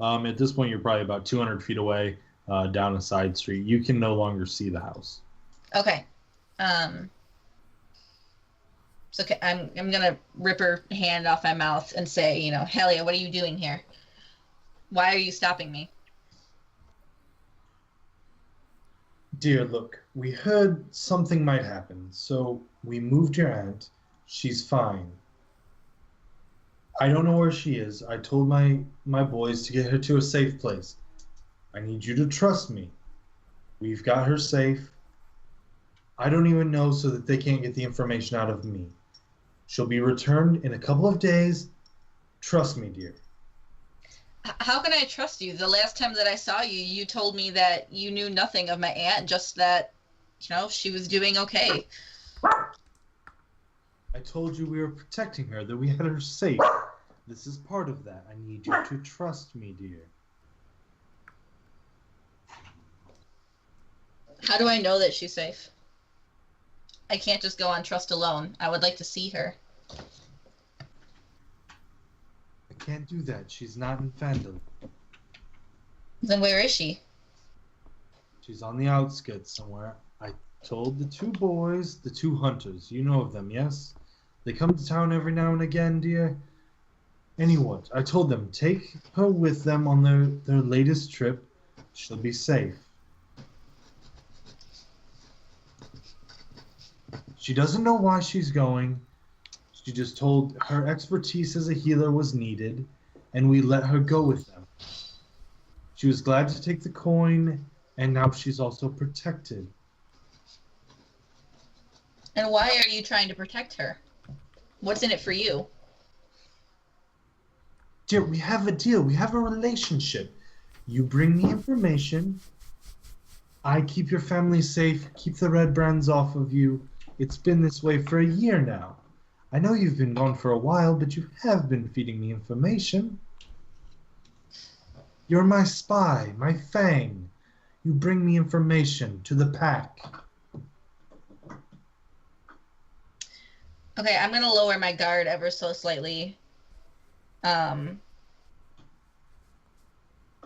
At this point, you're probably about 200 feet away down a side street. You can no longer see the house. Okay. So okay, I'm gonna rip her hand off my mouth and say, Halia, what are you doing here? Why are you stopping me? Dear, look, we heard something might happen, so we moved your aunt. She's fine. I don't know where she is. I told my boys to get her to a safe place. I need you to trust me. We've got her safe. I don't even know so that they can't get the information out of me. She'll be returned in a couple of days. Trust me, dear. How can I trust you? The last time that I saw you, you told me that you knew nothing of my aunt, just that, she was doing okay. I told you we were protecting her, that we had her safe. This is part of that. I need you to trust me, dear. How do I know that she's safe? I can't just go on trust alone. I would like to see her. I can't do that. She's not in Fandom. Then where is she? She's on the outskirts somewhere. I told the two boys, the two hunters. You know of them, yes? They come to town every now and again, dear. Anyway, I told them, take her with them on their latest trip. She'll be safe. She doesn't know why she's going. She just told her expertise as a healer was needed, and we let her go with them. She was glad to take the coin, and now she's also protected. And why are you trying to protect her? What's in it for you? Dear, we have a deal. We have a relationship. You bring me information. I keep your family safe, keep the red brands off of you. It's been this way for a year now. I know you've been gone for a while, but you have been feeding me information. You're my spy, my fang. You bring me information to the pack. Okay, I'm going to lower my guard ever so slightly. And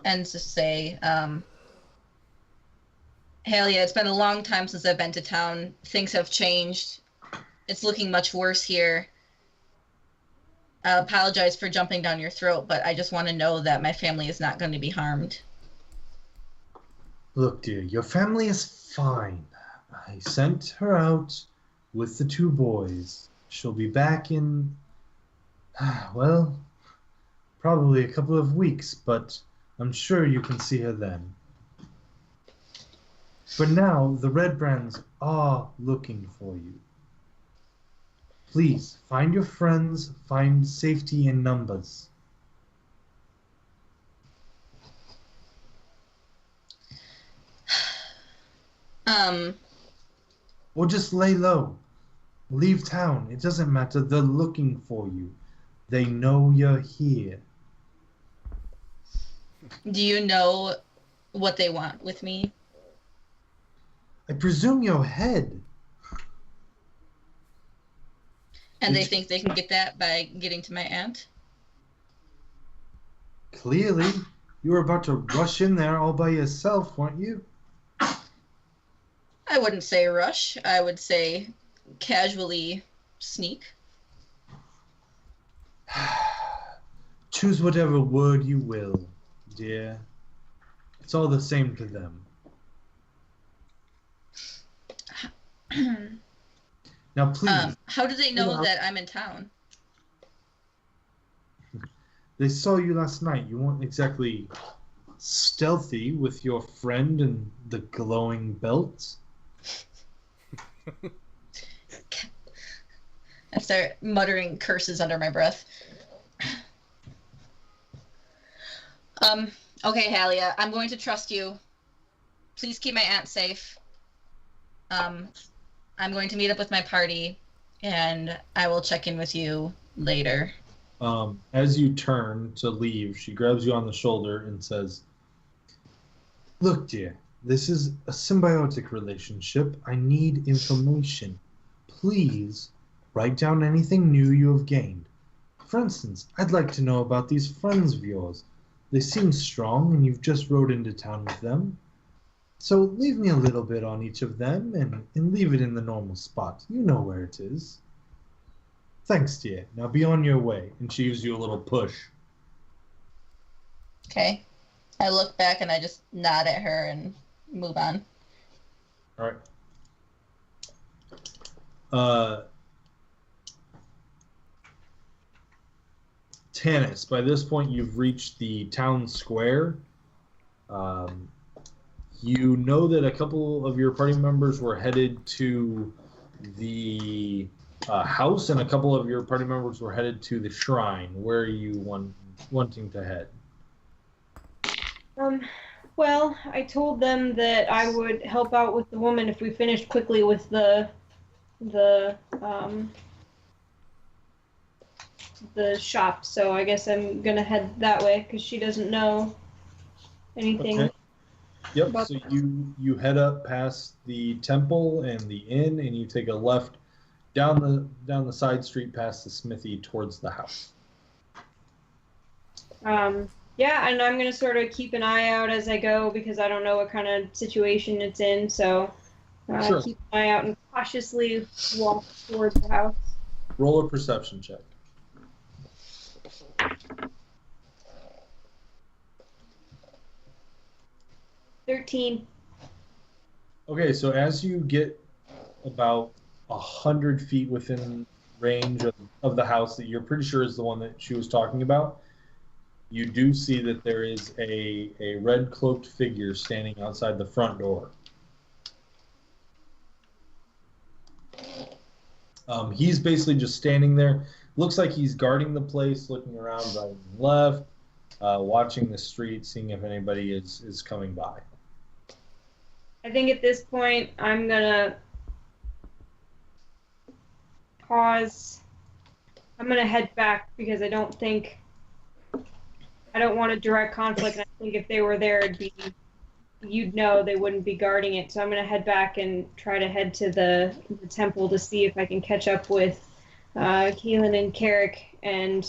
just say, Halia, it's been a long time since I've been to town. Things have changed. It's looking much worse here. I apologize for jumping down your throat, but I just want to know that my family is not going to be harmed. Look, dear, your family is fine. I sent her out with the two boys. She'll be back in, well, probably a couple of weeks, but I'm sure you can see her then. For now, the Red Brands are looking for you. Please, find your friends, find safety in numbers. Or just lay low. Leave town. It doesn't matter. They're looking for you. They know you're here. Do you know what they want with me? I presume your head. And they think they can get that by getting to my aunt? Clearly. You were about to rush in there all by yourself, weren't you? I wouldn't say rush. I would say casually sneak. Choose whatever word you will, dear. It's all the same to them. Now, please. How do they know that I'm in town? They saw you last night. You weren't exactly stealthy with your friend and the glowing belt. I start muttering curses under my breath. Okay, Halia, I'm going to trust you. Please keep my aunt safe. I'm going to meet up with my party, and I will check in with you later. As you turn to leave, she grabs you on the shoulder and says, "Look, dear, this is a symbiotic relationship. I need information. Please write down anything new you have gained. For instance, I'd like to know about these friends of yours. They seem strong, and you've just rode into town with them. So leave me a little bit on each of them and leave it in the normal spot. You know where it is. Thanks, dear. Now be on your way." And she gives you a little push. Okay. I look back and I just nod at her and move on. All right. Tanis, by this point you've reached the town square. You know that a couple of your party members were headed to the house, and a couple of your party members were headed to the shrine. Where are you wanting to head? Well, I told them that I would help out with the woman if we finished quickly with the the shop. So I guess I'm gonna head that way because she doesn't know anything. Okay. Yep. about So you head up past the temple and the inn, and you take a left down the side street past the smithy towards the house. Yeah, and I'm gonna sort of keep an eye out as I go because I don't know what kind of situation it's in. So Sure. keep an eye out and cautiously walk towards the house. Roll a perception check. 13. Okay, so as you get about 100 feet within range of the house that you're pretty sure is the one that she was talking about, you do see that there is a red cloaked figure standing outside the front door. He's basically just standing there. Looks like he's guarding the place, looking around right and left, watching the street, seeing if anybody is coming by. I think at this point I'm gonna pause. I'm gonna head back because I don't want a direct conflict, and I think if they were there, you'd know they wouldn't be guarding it. So I'm gonna head back and try to head to the temple to see if I can catch up with Keelan and Carrick and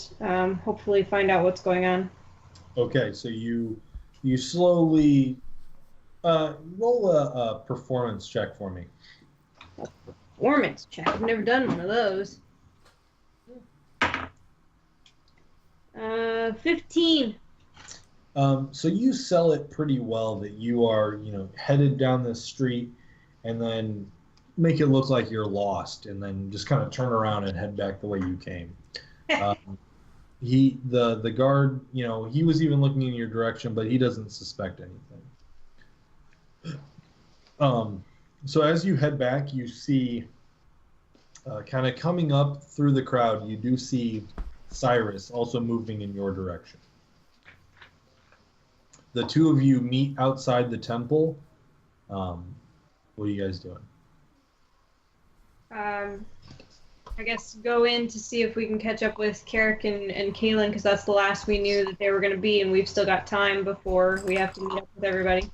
hopefully find out what's going on. Okay, so you slowly roll a performance check for me. Performance check. I've never done one of those. 15. So you sell it pretty well that you are, headed down this street, and then make it look like you're lost, and then just kind of turn around and head back the way you came. The guard, he was even looking in your direction, but he doesn't suspect anything. So as you head back, you see, kind of coming up through the crowd, you do see Cyrus also moving in your direction. The two of you meet outside the temple. What are you guys doing? I guess go in to see if we can catch up with Carrick and Kaylin, because that's the last we knew that they were going to be, and we've still got time before we have to meet up with everybody.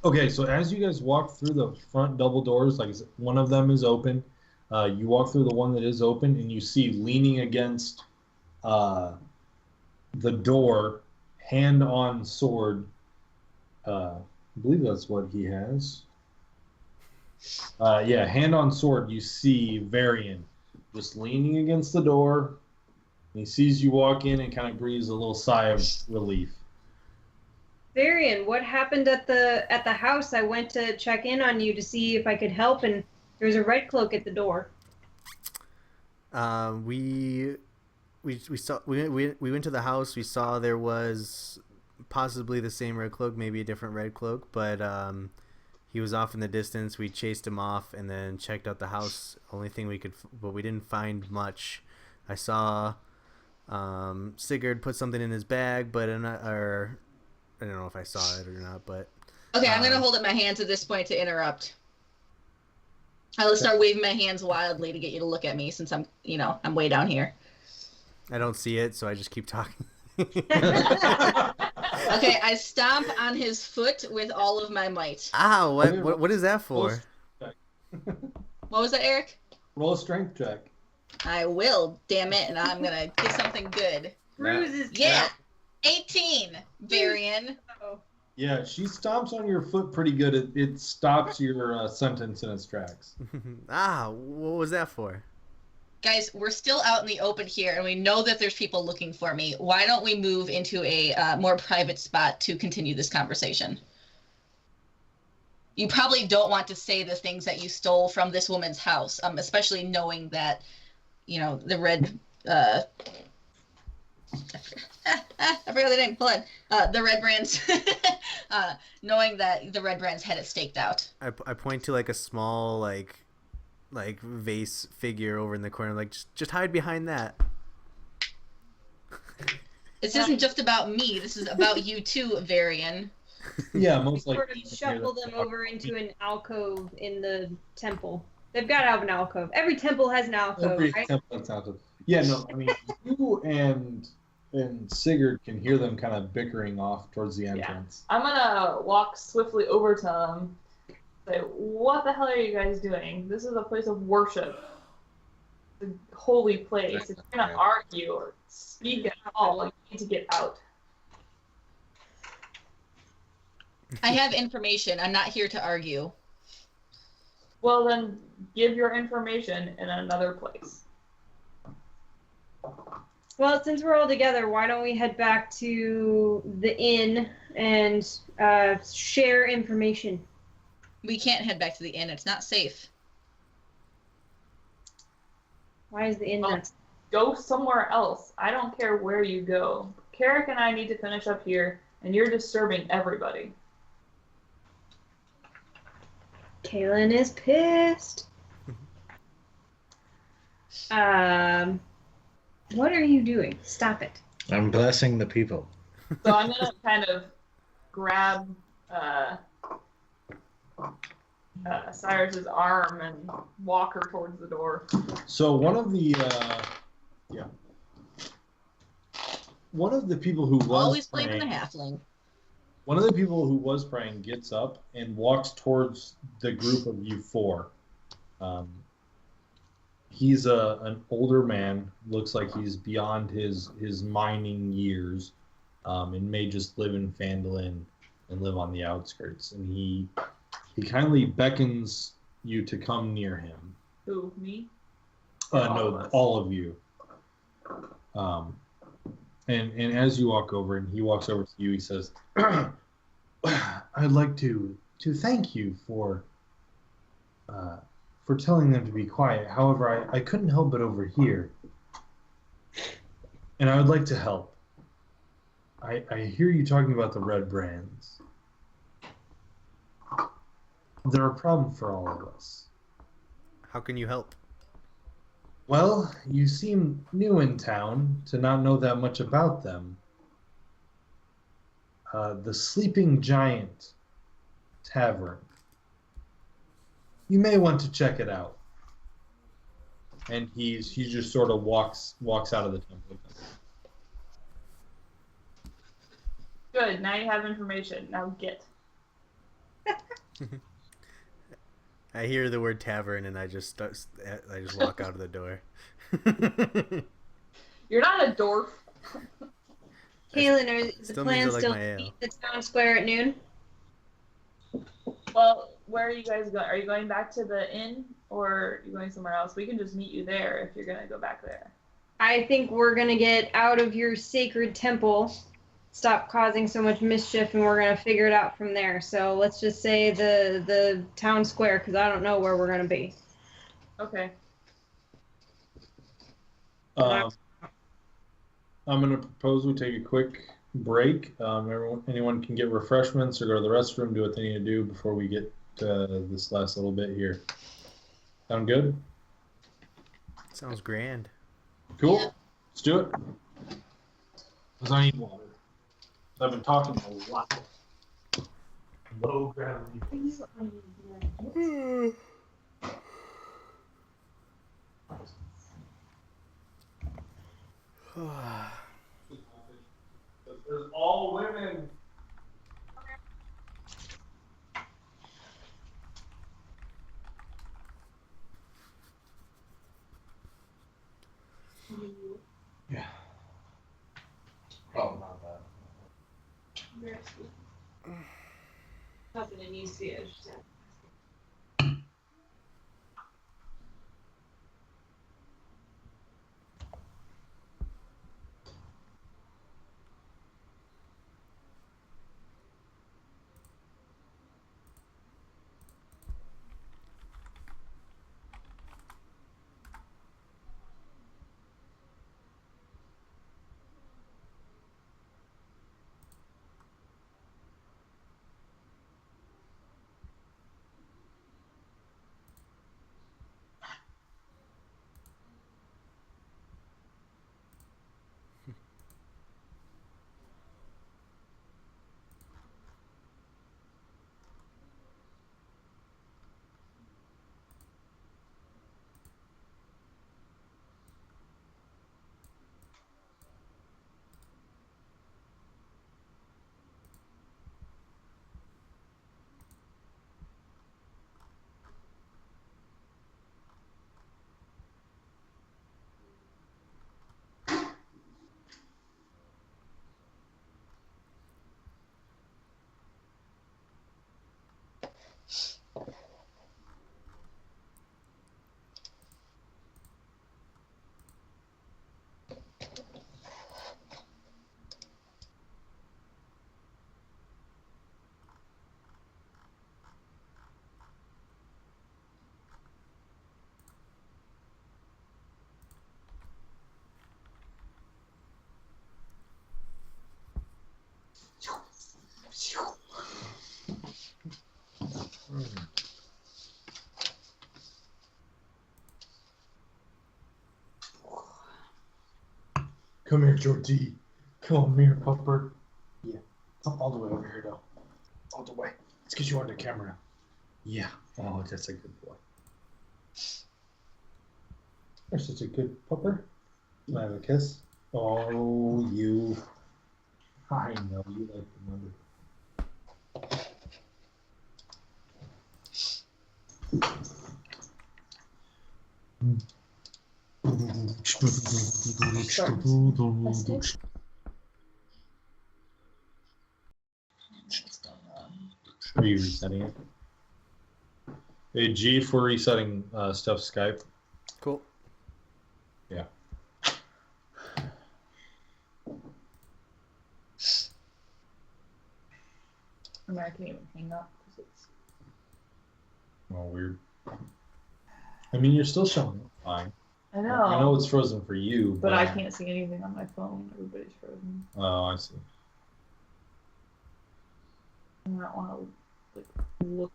Okay, so as you guys walk through the front double doors, like one of them is open, you walk through the one that is open, and you see leaning against the door, hand on sword. I believe that's what he has. Hand on sword. You see Varian just leaning against the door. He sees you walk in and kind of breathes a little sigh of relief. Varian, what happened at the house? I went to check in on you to see if I could help, and there was a red cloak at the door. We went to the house. We saw there was possibly the same red cloak, maybe a different red cloak, but he was off in the distance. We chased him off and then checked out the house. Only thing but we didn't find much. I saw Sigurd put something in his bag, but I don't know if I saw it or not. But okay, I'm gonna hold up my hands at this point to interrupt. I'll start waving my hands wildly to get you to look at me, since I'm way down here. I don't see it, so I just keep talking. Okay, I stomp on his foot with all of my might. Ow, what is that for? What was that, Eric? Roll a strength check. I will, damn it, and I'm gonna get something good. Bruises. Yeah! 18, Varian. Yeah, she stomps on your foot pretty good. It stops your sentence in its tracks. What was that for? Guys, we're still out in the open here, and we know that there's people looking for me. Why don't we move into a more private spot to continue this conversation? You probably don't want to say the things that you stole from this woman's house, especially knowing that, the red... I forgot the name. Hold on. The Red Brands. Knowing that the Red Brands had it staked out. I point to like a small like vase figure over in the corner, like just hide behind that. This isn't just about me. This is about you too, Varian. Yeah, most likely. Sort of shuffle them over into an alcove in the temple. They've got to have an alcove. Every temple has an alcove, Every right? temple has alcove. Yeah, no, I mean, you and Sigurd can hear them kind of bickering off towards the entrance. I'm gonna walk swiftly over to them. Say, what the hell are you guys doing? This is a place of worship. It's a holy place. If you're gonna argue or speak at all, you need to get out. I have information. I'm not here to argue. Well, then give your information in another place. Well, since we're all together, why don't we head back to the inn and share information? We can't head back to the inn. It's not safe. Why is the inn not? Go somewhere else. I don't care where you go. Carrick and I need to finish up here, and you're disturbing everybody. Kaylin is pissed. What are you doing? Stop it. I'm blessing the people. So I'm gonna kind of grab Cyrus's arm and walk her towards the door. So one of the people who was Always praying, blaming the halfling. one of the people who was praying gets up and walks towards the group of you four. He's an older man, looks like he's beyond his mining years, and may just live in Phandalin and live on the outskirts. And he kindly beckons you to come near him. Who, me? No, all of you. And as you walk over, and he walks over to you, he says, "I'd like to thank you for telling them to be quiet. However, I couldn't help but overhear, and I would like to help. I hear you talking about the red brands. They're a problem for all of us. How can you help? Well, you seem new in town to not know that much about them. The Sleeping Giant Tavern. You may want to check it out." And he just sort of walks out of the temple. Good. Now you have information. Now get. I hear the word tavern and I just walk out of the door. You're not a dwarf. Kaylin, are the Still plans means I like still my to ale. meet the town square at noon? Well, where are you guys going? Are you going back to the inn, or are you going somewhere else? We can just meet you there if you're going to go back there. I think we're going to get out of your sacred temple, stop causing so much mischief, and we're going to figure it out from there. So let's just say the town square, because I don't know where we're going to be. Okay. I'm going to propose we take a quick break. Anyone can get refreshments or go to the restroom, do what they need to do before we get to this last little bit here. Sound good? Sounds grand. Cool. Yeah. Let's do it. Because I need water. I've been talking a lot. Low gravity. There's all women. Yeah. Probably not that. Nothing in UC. Come here, Jordy. Come here, pupper. Yeah. Come all the way over here, though. All the way. It's because you're on the camera. Yeah. Oh, that's a good boy. You're such a good pupper. Can I have a kiss? Oh, you. I know you like the mother. Are you resetting it? Hey, G, if we're resetting stuff Skype. Cool. Yeah. I mean, I can even hang up because it's. Oh, weird. I mean, you're still showing it fine. I know. I know it's frozen for you, but I can't see anything on my phone. Everybody's frozen. Oh, I see. I don't want to look.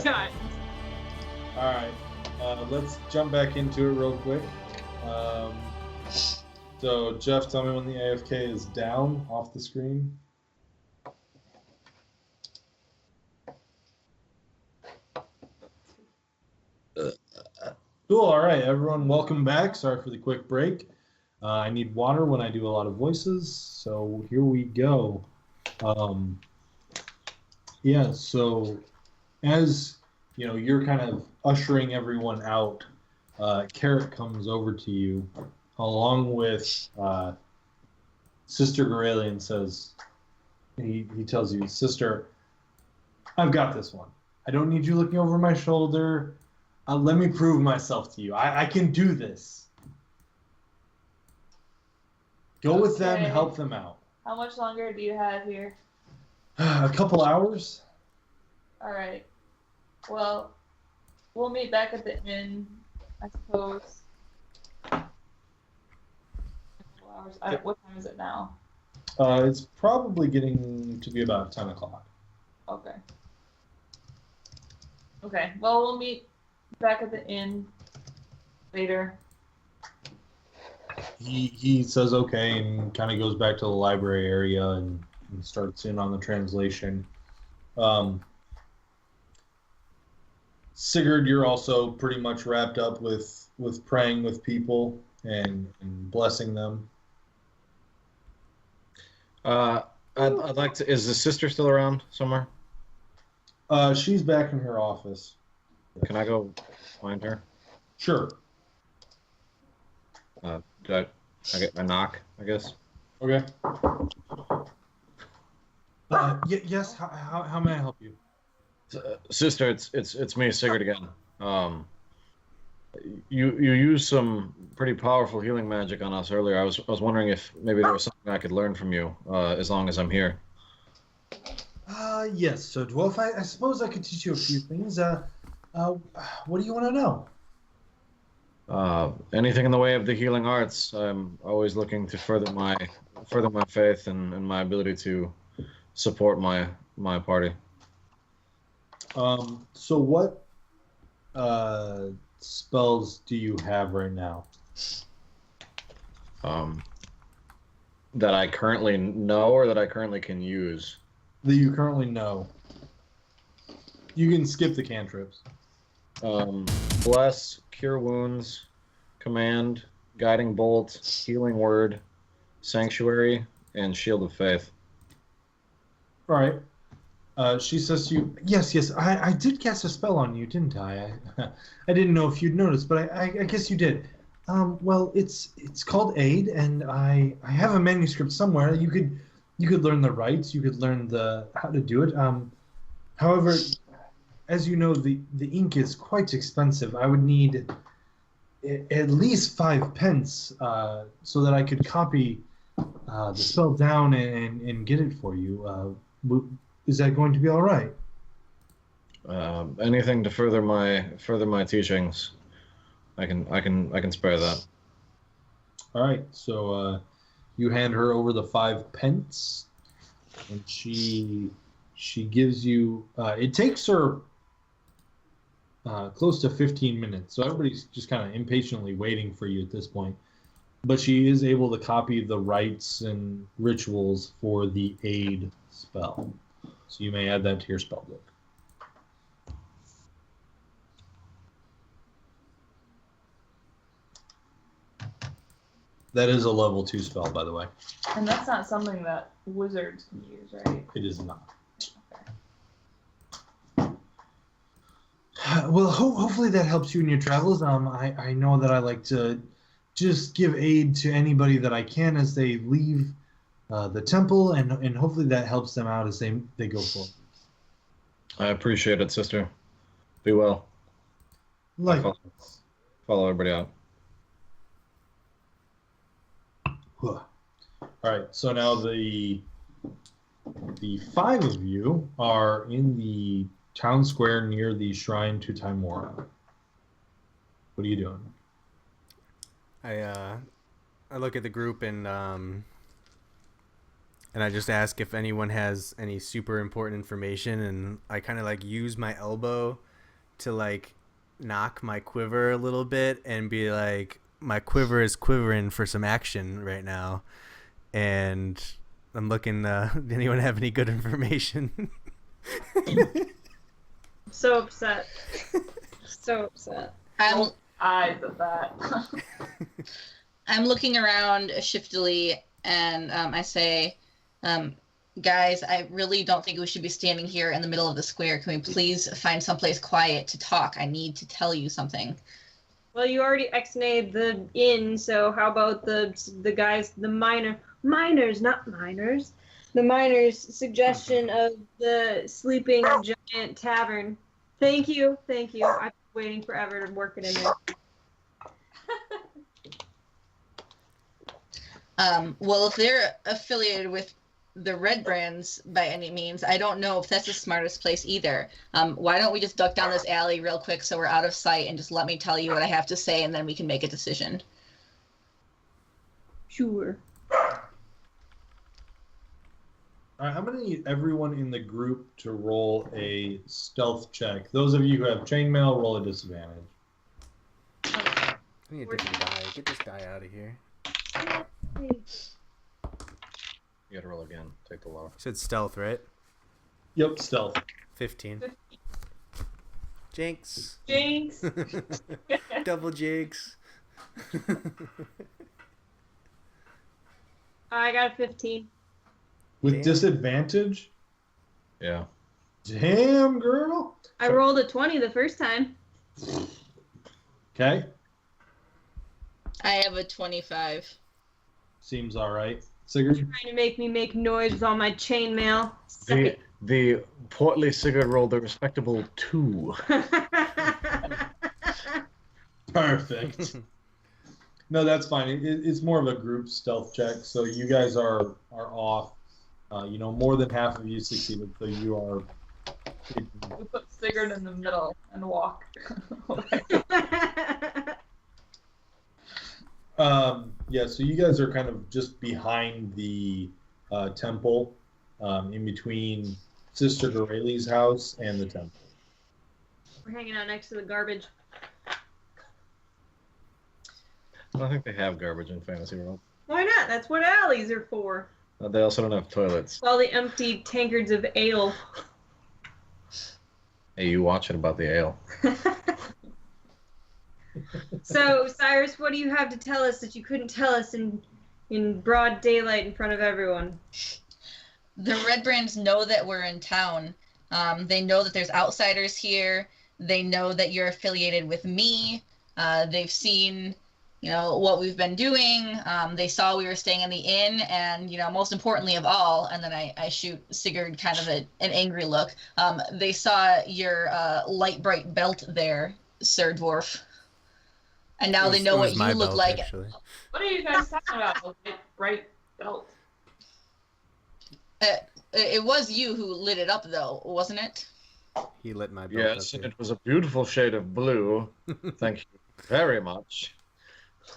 God. All right. Let's jump back into it real quick. So, Jeff, tell me when the AFK is down off the screen. Cool. All right, everyone, welcome back. Sorry for the quick break. I need water when I do a lot of voices, so here we go. Yeah, so as you know, you're kind of ushering everyone out. Carrot comes over to you, along with Sister Gorelian, and says, he tells you, Sister, I've got this one. I don't need you looking over my shoulder. Let me prove myself to you. I can do this. Go with them, help them out. How much longer do you have here? A couple hours. All right. Well, we'll meet back at the inn, I suppose. A couple hours. What time is it now? It's probably getting to be about 10 o'clock. Okay. Okay. Well, we'll meet back at the inn later. He says okay and kind of goes back to the library area and starts in on the translation. Sigurd, you're also pretty much wrapped up with praying with people and blessing them. I'd like to. Is the sister still around somewhere? She's back in her office. Can I go find her? Sure. Do I get my knock? I guess. Okay. Yes. How may I help you? Sister, it's me, Sigurd again. You used some pretty powerful healing magic on us earlier. I was wondering if maybe there was something I could learn from you, as long as I'm here. Yes. So, Dwarf, I suppose I could teach you a few things. What do you want to know? Anything in the way of the healing arts. I'm always looking to further my faith and my ability to support my party. So what spells do you have right now? That I currently know or that I currently can use? That you currently know. You can skip the cantrips. Bless, Cure Wounds, Command, Guiding Bolt, Healing Word, Sanctuary, and Shield of Faith. All right. She says to you, yes, I did cast a spell on you, didn't I? I didn't know if you'd noticed, but I guess you did. Well, it's called Aid, and I have a manuscript somewhere. You could learn the rites, you could learn how to do it. However, as you know, the ink is quite expensive. I would need at least 5 pence so that I could copy the spell down and get it for you. Is that going to be all right? Anything to further my teachings, I can spare that. All right. So you hand her over the 5 pence, and she gives you. It takes her close to 15 minutes. So everybody's just kind of impatiently waiting for you at this point. But she is able to copy the rites and rituals for the Aid spell. So you may add that to your spell book. That is a level 2 spell, by the way. And that's not something that wizards can use, right? It is not. Okay. Well, hopefully that helps you in your travels. I know that I like to just give aid to anybody that I can as they leave the temple, and hopefully that helps them out as they go forward. I appreciate it, sister. Be well. Follow everybody out. All right, so now the 5 of you are in the town square near the shrine to Timora. What are you doing? I look at the group and I just ask if anyone has any super important information, and I kind of like use my elbow to like knock my quiver a little bit and be like, my quiver is quivering for some action right now, and I'm looking. Anyone have any good information? So upset. So upset. Eyes of that. I'm looking around shiftily, and I say, guys, I really don't think we should be standing here in the middle of the square. Can we please find someplace quiet to talk? I need to tell you something. Well, you already ex-nayed the inn, so how about the guys, the miners, the miners' suggestion of the sleeping giant tavern. Thank you. I've been waiting forever to work it in there. Well, if they're affiliated with the Red Brands by any means, I don't know if that's the smartest place either. Why don't we just duck down this alley real quick so we're out of sight, and just let me tell you what I have to say, and then we can make a decision. Sure. All right, I'm going to need everyone in the group to roll a stealth check. Those of you who have chainmail, roll a disadvantage. I need a different die. Get this die out of here. You gotta roll again. Take the low. You said stealth, right? Yep, stealth. 15. Jinx. Double jinx. I got a 15. With disadvantage? Yeah. Damn, girl. I rolled a 20 the first time. Okay. I have a 25. Seems all right. Sigurd? Trying to make me make noise with all my chainmail. Suck it. The portly Sigurd rolled a respectable 2. Perfect. No, that's fine. It's more of a group stealth check, so you guys are off. More than half of you succeeded, so you are. We put Sigurd in the middle and walk. So you guys are kind of just behind the temple, in between Sister Goreli's house and the temple. We're hanging out next to the garbage. I don't think they have garbage in Fantasy World. Why not? That's what alleys are for. They also don't have toilets. All the empty tankards of ale. Hey, you watch it about the ale. So, Cyrus, what do you have to tell us that you couldn't tell us in broad daylight in front of everyone? The Red Brands know that we're in town. They know that there's outsiders here. They know that you're affiliated with me. They've seen, what we've been doing. They saw we were staying in the inn, and, most importantly of all, and then I shoot Sigurd kind of an angry look. They saw your light bright belt there, Sir Dwarf. And now they know what you look like. Actually. What are you guys talking about? A bright belt. It was you who lit it up, though, wasn't it? He lit my belt. Yes, and it was a beautiful shade of blue. Thank you very much.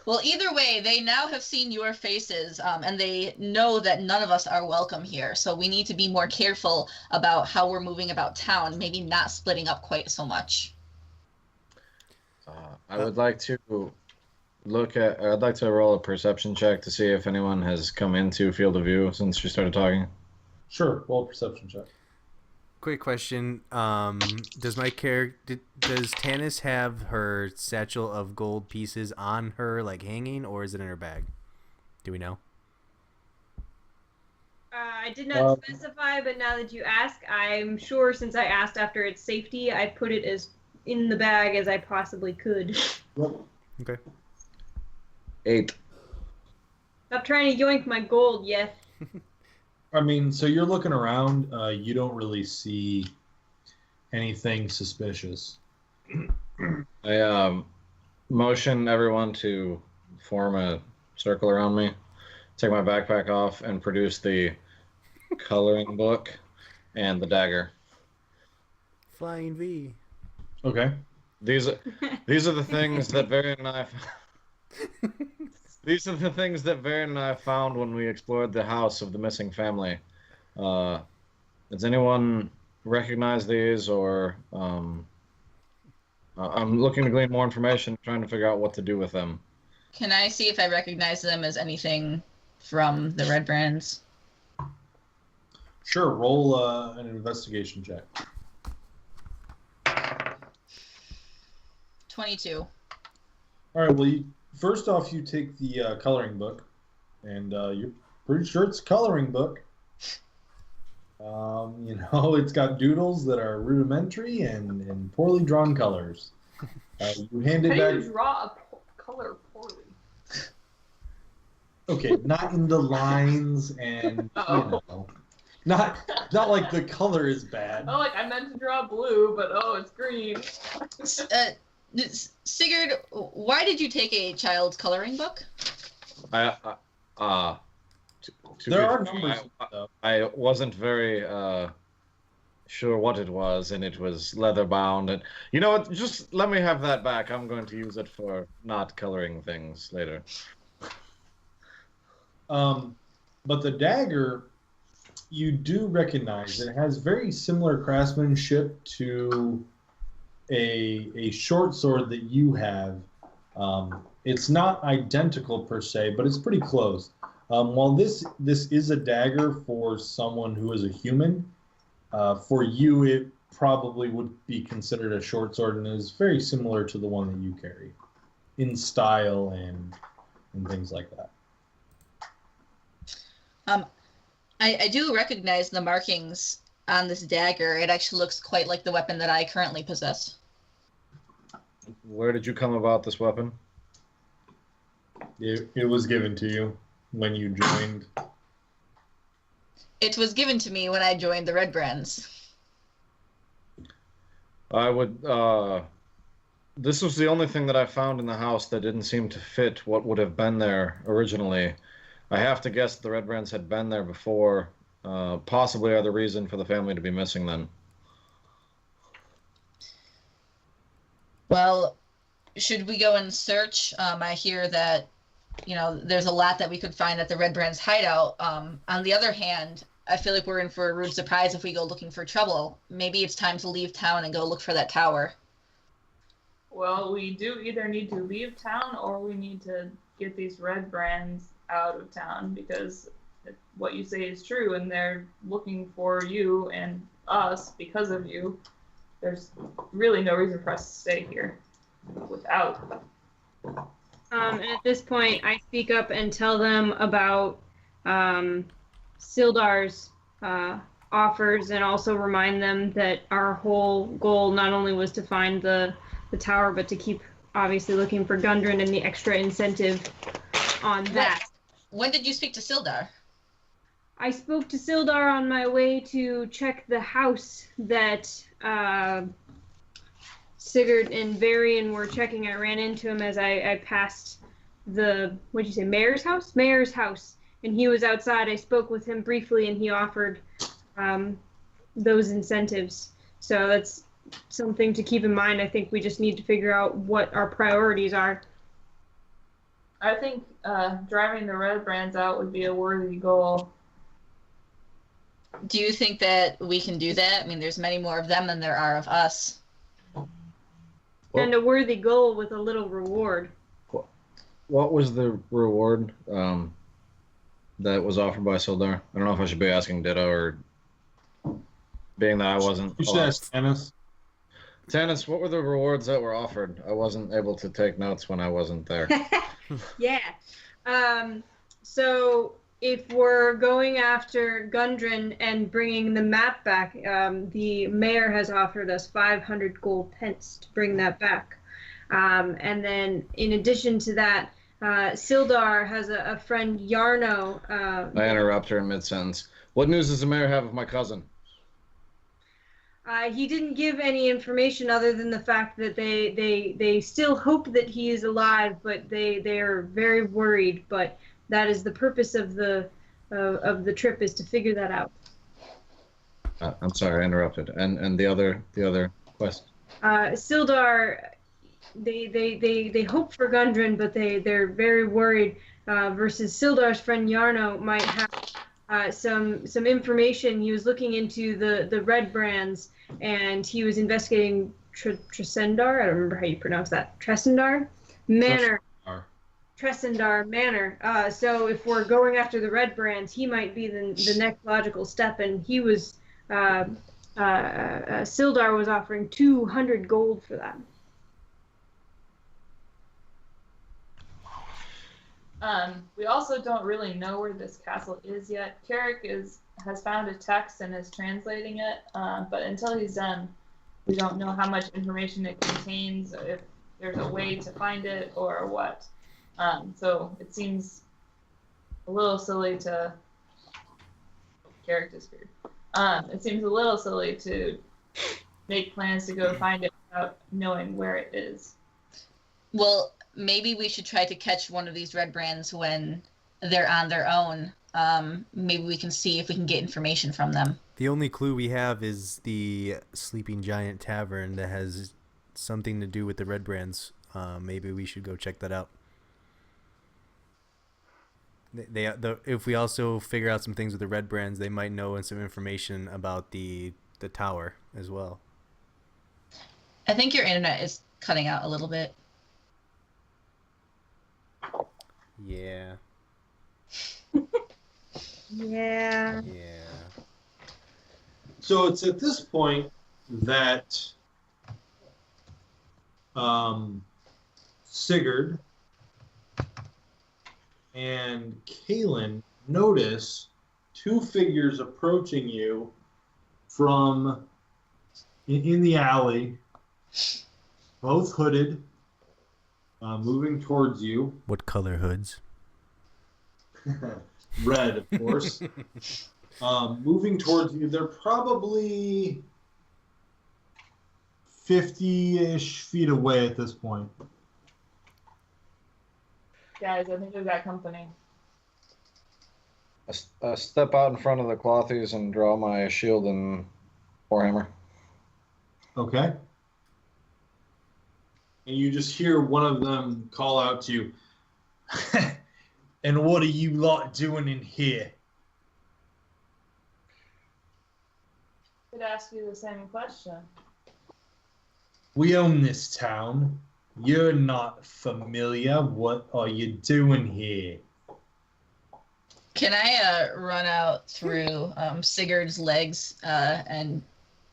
Well, either way, they now have seen your faces, and they know that none of us are welcome here. So we need to be more careful about how we're moving about town, maybe not splitting up quite so much. I would like to I'd like to roll a perception check to see if anyone has come into field of view since you started talking. Sure, roll a perception check. Quick question: does Tanis have her satchel of gold pieces on her, like hanging, or is it in her bag? Do we know? I did not specify, but now that you ask, I'm sure since I asked after its safety, I put it as in the bag as I possibly could. Okay. 8. Stop trying to yoink my gold yet. I mean, so you're looking around. You don't really see anything suspicious. I motion everyone to form a circle around me, take my backpack off, and produce the coloring book and the dagger. Flying V. Okay. These are the things that Varian and I. These are the things that Varian and I found when we explored the house of the missing family. Does anyone recognize these, or I'm looking to glean more information, trying to figure out what to do with them. Can I see if I recognize them as anything from the Red Brands? Sure, roll an investigation check. 22. All right, well, first off, you take the coloring book, and you're pretty sure it's a coloring book. It's got doodles that are rudimentary and poorly drawn colors. You hand it How back. do you draw a color poorly? Okay, not in the lines and not like the color is bad. Oh, like I meant to draw blue, but it's green. Sigurd, why did you take a child's coloring book? There are numbers. I wasn't very sure what it was, and it was leather bound. And you know what? Just let me have that back. I'm going to use it for not coloring things later. But the dagger, you do recognize it has very similar craftsmanship to a short sword that you have. It's not identical per se, but it's pretty close. While this is a dagger for someone who is a human, for you it probably would be considered a short sword and is very similar to the one that you carry in style and things like that. I do recognize the markings on this dagger. It actually looks quite like the weapon that I currently possess. Where did you come about this weapon? It was given to you when you joined. It was given to me when I joined the Red Brands. I would. This was the only thing that I found in the house that didn't seem to fit what would have been there originally. I have to guess the Red Brands had been there before. Possibly are the reason for the family to be missing then. Well, should we go and search? I hear that, there's a lot that we could find at the Red Brands hideout. On the other hand, I feel like we're in for a rude surprise if we go looking for trouble. Maybe it's time to leave town and go look for that tower. Well, we do either need to leave town or we need to get these Red Brands out of town, because what you say is true and they're looking for you and us because of you. There's really no reason for us to stay here without. And at this point, I speak up and tell them about Sildar's offers, and also remind them that our whole goal not only was to find the tower, but to keep obviously looking for Gundren and the extra incentive on that. When did you speak to Sildar? I spoke to Sildar on my way to check the house that Sigurd and Varian were checking. I ran into him as I passed the, what'd you say, mayor's house? Mayor's house. And he was outside. I spoke with him briefly, and he offered those incentives. So that's something to keep in mind. I think we just need to figure out what our priorities are. I think driving the Red Brands out would be a worthy goal. Do you think that we can do that? I mean, there's many more of them than there are of us. And a worthy goal with a little reward. What was the reward that was offered by Sildar? I don't know if I should be asking Ditto or being that I wasn't. You should ask Tannis. Tannis, what were the rewards that were offered? I wasn't able to take notes when I wasn't there. Yeah. So if we're going after Gundren and bringing the map back, the mayor has offered us 500 gold pence to bring that back. And then in addition to that, Sildar has a friend, Yarno. I interrupt her in mid-sentence. What news does the mayor have of my cousin? He didn't give any information other than the fact that they still hope that he is alive, but they are very worried. But that is the purpose of the trip, is to figure that out. I'm sorry, I interrupted. And the other quest. Sildar, they hope for Gundren, but they're very worried. Versus Sildar's friend Yarno might have some information. He was looking into the Red Brands, and he was investigating Tresendar. I don't remember how you pronounce that. Tresendar Manor. Tresendar Manor. So if we're going after the Red Brands, he might be the next logical step. And he was Sildar was offering 200 gold for that. We also don't really know where this castle is yet. Carrick has found a text and is translating it, but until he's done, we don't know how much information it contains, if there's a way to find it or what. So it seems a little silly to... Carrick disappeared. It seems a little silly to make plans to go find it without knowing where it is. Well, maybe we should try to catch one of these Red Brands when they're on their own. Maybe we can see if we can get information from them. The only clue we have is the Sleeping Giant Tavern that has something to do with the Red Brands. Maybe we should go check that out. If we also figure out some things with the Red Brands, they might know some information about the tower as well. I think your internet is cutting out a little bit. Yeah. Yeah. Yeah. So it's at this point that Sigurd and Kaelin notice two figures approaching you from in the alley, both hooded, moving towards you. What color hoods? Red, of course. Moving towards you. They're probably 50-ish feet away at this point. Guys, I think we've got company. I step out in front of the clothies and draw my shield and warhammer. Okay. And you just hear one of them call out to you. And what are you lot doing in here? Could ask you the same question. We own this town. You're not familiar. What are you doing here? Can I run out through Sigurd's legs and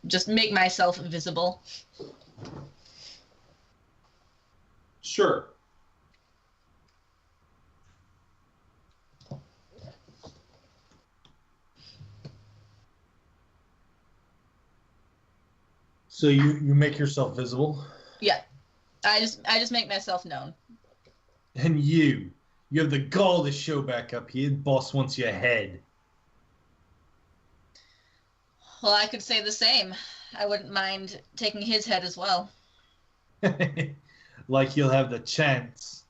just make myself visible? Sure. So you make yourself visible? Yeah. I just make myself known. And you have the gall to show back up here. The boss wants your head. Well, I could say the same. I wouldn't mind taking his head as well. Like you'll have the chance.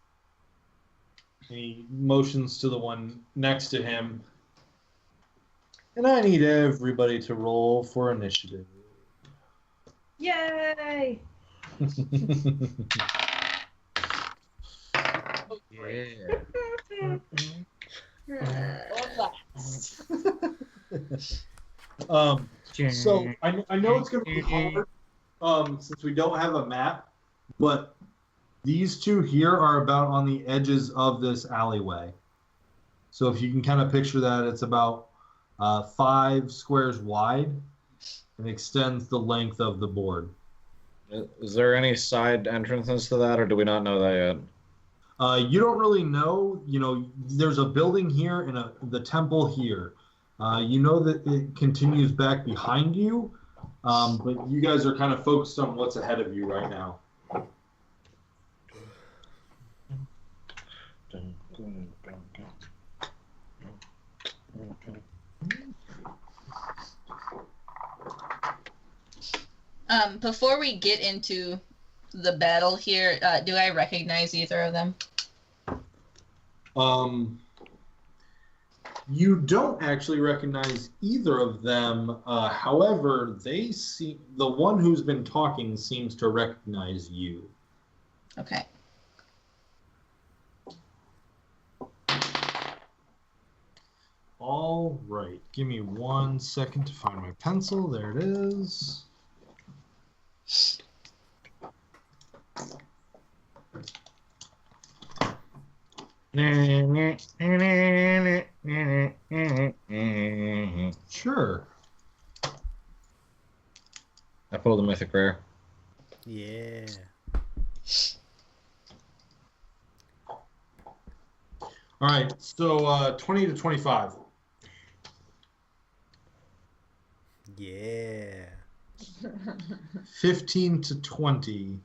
And he motions to the one next to him. And I need everybody to roll for initiative. Yay! So I know it's going to be hard since we don't have a map, but these two here are about on the edges of this alleyway. So if you can kind of picture that, it's about 5 squares wide and extends the length of the board. Is there any side entrances to that, or do we not know that yet? You don't really know. You know, there's a building here and the temple here. You know that it continues back behind you, but you guys are kind of focused on what's ahead of you right now. Before we get into the battle here, do I recognize either of them? You don't actually recognize either of them. However, the one who's been talking seems to recognize you. Okay. All right. Give me 1 second to find my pencil. There it is. Sure. I pulled a mythic rare. Yeah. All right. So 20 to 25. Yeah. 15 to 20.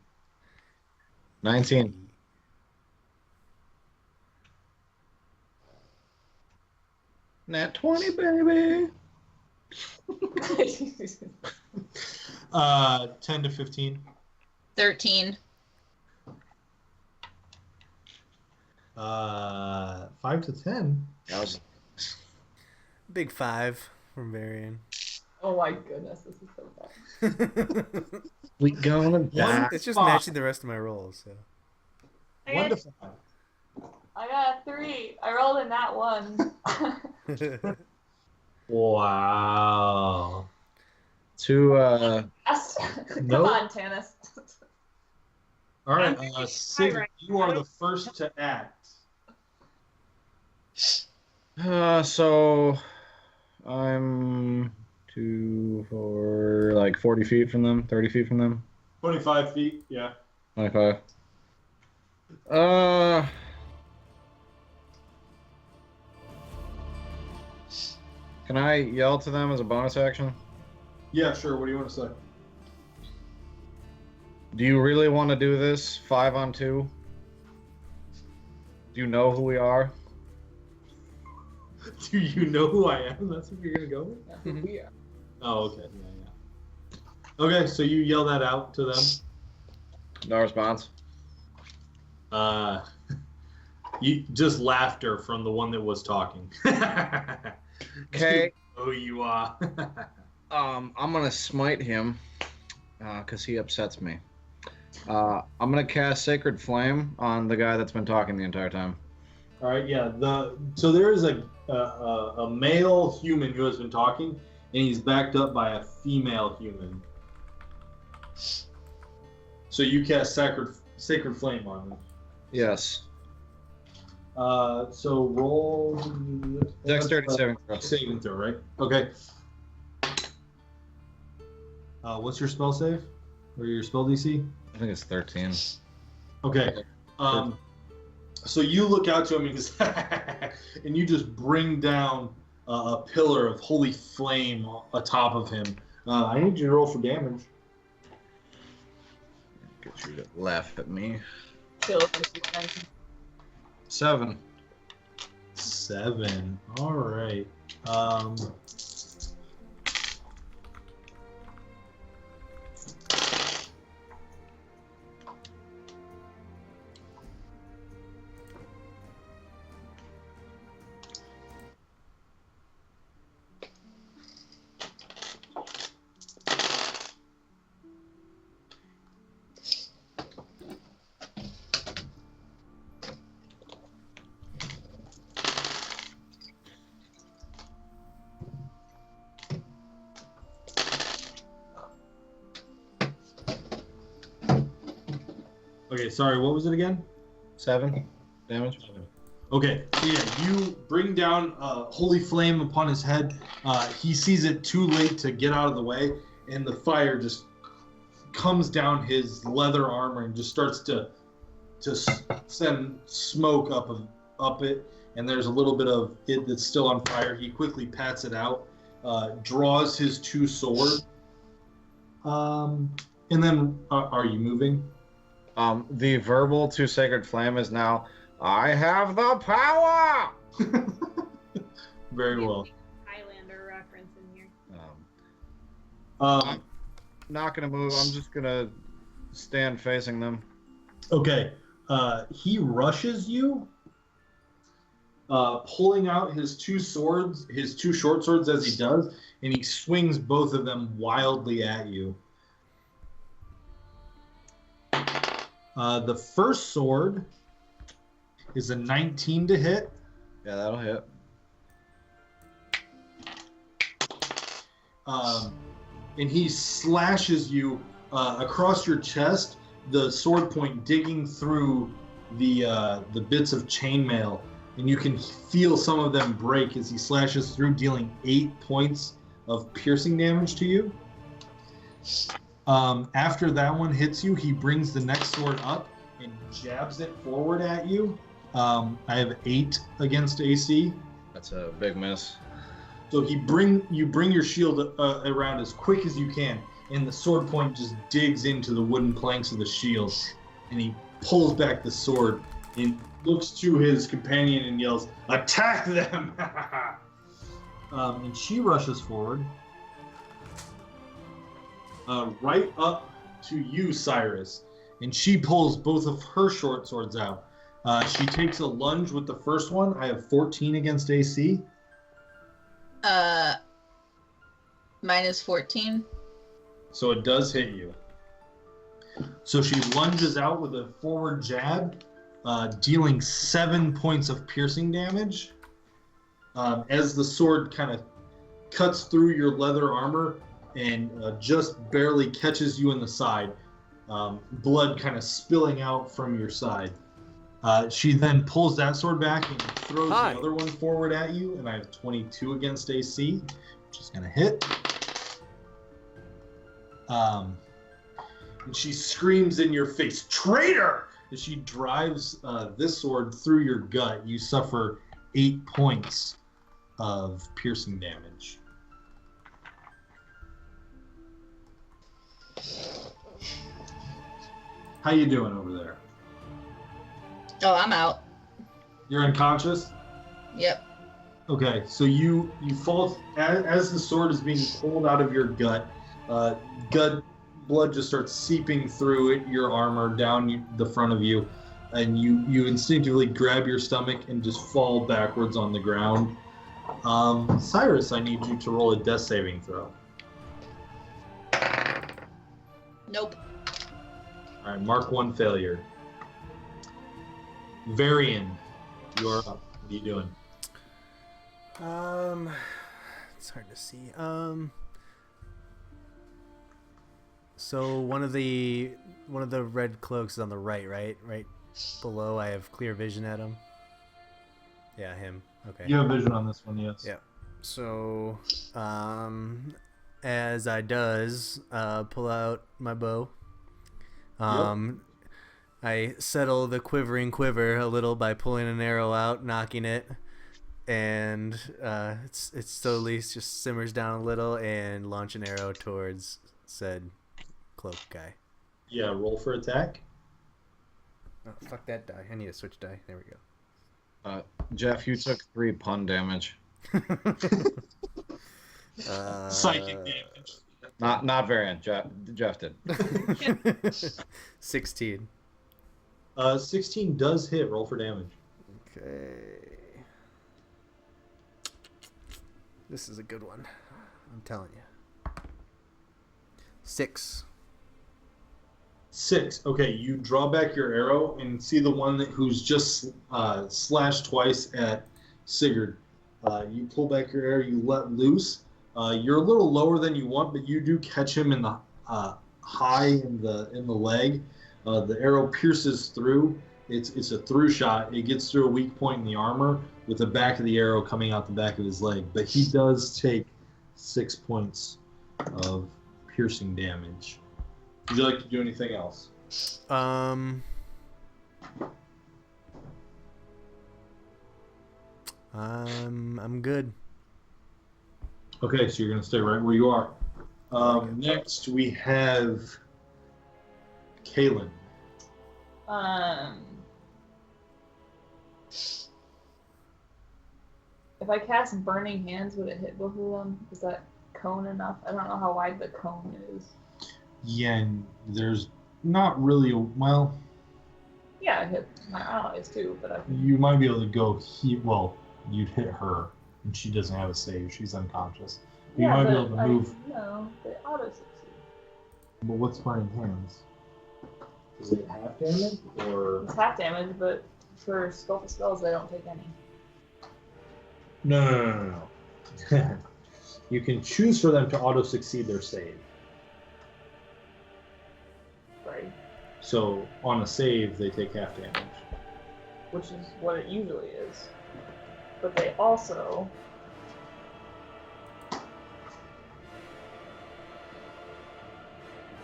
19. Nat 20, baby. 10 to 15. 13. 5 to 10. That was Big 5 from Varian. Oh my goodness, this is so bad. we gonna die. It's just matching the rest of my rolls. So. 1 to 5. I got a 3. I rolled in that one. Wow. Two, Yes. Come Nope. on, Tanis. All right, I'm Sig, right. you are the first to act. so I'm 2, 4, like 40 feet from them, 30 feet from them, 25 feet, yeah. 25. Can I yell to them as a bonus action? Yeah, sure. What do you want to say? Do you really want to do this 5-on-2? Do you know who we are? Do you know who I am? That's what you're gonna go with? Yeah. Oh, okay. Yeah. Okay, so you yell that out to them. No response. You just laughter from the one that was talking. Okay. Oh, you are. I'm gonna smite him because he upsets me. I'm gonna cast Sacred Flame on the guy that's been talking the entire time. All right, yeah. So there is a male human who has been talking, and he's backed up by a female human. So you cast Sacred Flame on him. Yes. So roll. Dexterity saving throw. Saving throw, right? Okay. What's your spell save? Or your spell DC? I think it's 13. Okay. So you look out to him and you just bring down a pillar of holy flame atop of him. I need you to roll for damage. Get you to laugh at me. Kill 7. 7. All right. Okay, sorry, what was it again? 7 damage. Okay, so yeah, you bring down holy flame upon his head. He sees it too late to get out of the way, and the fire just comes down his leather armor and just starts to send smoke up it. And there's a little bit of it that's still on fire. He quickly pats it out, draws his 2 swords, and then are you moving? The verbal to Sacred Flame is now, I have the power! Very well. Highlander reference in here. I'm not going to move. I'm just going to stand facing them. Okay. He rushes you, pulling out his 2 swords, his 2 short swords as he does, and he swings both of them wildly at you. The first sword is a 19 to hit. Yeah, that'll hit. And he slashes you across your chest, the sword point digging through the bits of chainmail, and you can feel some of them break as he slashes through, dealing 8 points of piercing damage to you. After that one hits you, he brings the next sword up and jabs it forward at you. I have 8 against AC. That's a big miss. So you bring your shield around as quick as you can, and the sword point just digs into the wooden planks of the shield, and he pulls back the sword and looks to his companion and yells, "Attack them!" And she rushes forward. Right up to you, Cyrus, and she pulls both of her short swords out. She takes a lunge with the first one. I have 14 against AC. Mine is 14. So it does hit you. So she lunges out with a forward jab, dealing 7 points of piercing damage. As the sword kind of cuts through your leather armor and just barely catches you in the side, blood kind of spilling out from your side. She then pulls that sword back and throws the other one forward at you, and I have 22 against AC, which is going to hit. And she screams in your face, "Traitor!" As she drives this sword through your gut. You suffer 8 points of piercing damage. How you doing over there? Oh, I'm out. You're unconscious? Yep. Okay, so you fall as the sword is being pulled out of your gut. Blood just starts seeping through your armor down the front of you, and you instinctively grab your stomach and just fall backwards on the ground. Cyrus, I need you to roll a death saving throw. Nope. All right, mark 1 failure. Varian, you're up. What are you doing? It's hard to see. So one of the red cloaks is on the right below. I have clear vision at him. Yeah, him. Okay. You have vision on this one, yes. Yeah. So, as I does, pull out my bow. I settle the quivering quiver a little by pulling an arrow out, knocking it, and it slowly just simmers down a little, and launch an arrow towards said cloak guy. Yeah, roll for attack. Oh, fuck that die. I need a switch die. There we go. Jeff, you took 3 pun damage. Psychic damage. Not variant. Jeff did. 16. 16 does hit. Roll for damage. Okay. This is a good one. I'm telling you. 6. 6. Okay, you draw back your arrow and see the one who's just slashed twice at Sigurd. You pull back your arrow, you let loose. You're a little lower than you want, but you do catch him in the high in the leg. The arrow pierces through. It's a through shot. It gets through a weak point in the armor with the back of the arrow coming out the back of his leg. But he does take 6 points of piercing damage. Would you like to do anything else? I'm good. Okay, so you're going to stay right where you are. Next, we have Kaylin. If I cast Burning Hands, would it hit both of them? Is that cone enough? I don't know how wide the cone is. Yeah, and there's not really well. Yeah, it hit my allies too, but You might be able to go well, you'd hit her, and she doesn't have a save. She's unconscious. You might be able to move. No, they auto succeed. But what's Burning Hands? Is it half damage or? It's half damage, but for skillful spells, they don't take any. No. You can choose for them to auto succeed their save. Right. So on a save, they take half damage. Which is what it usually is. But they also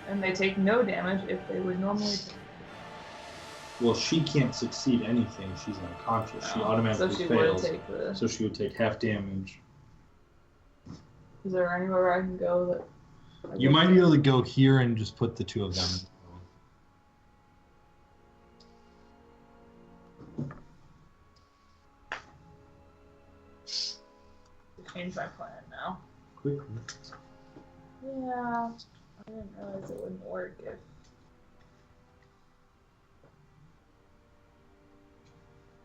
and they take no damage if they would normally take. Well, she can't succeed anything. She's unconscious. She automatically so she fails. Would take the... So she would take half damage. Is there anywhere I can go that... You might be able to go here and just put the two of them. Change my plan now. Quickly. Yeah, I didn't realize it wouldn't work if...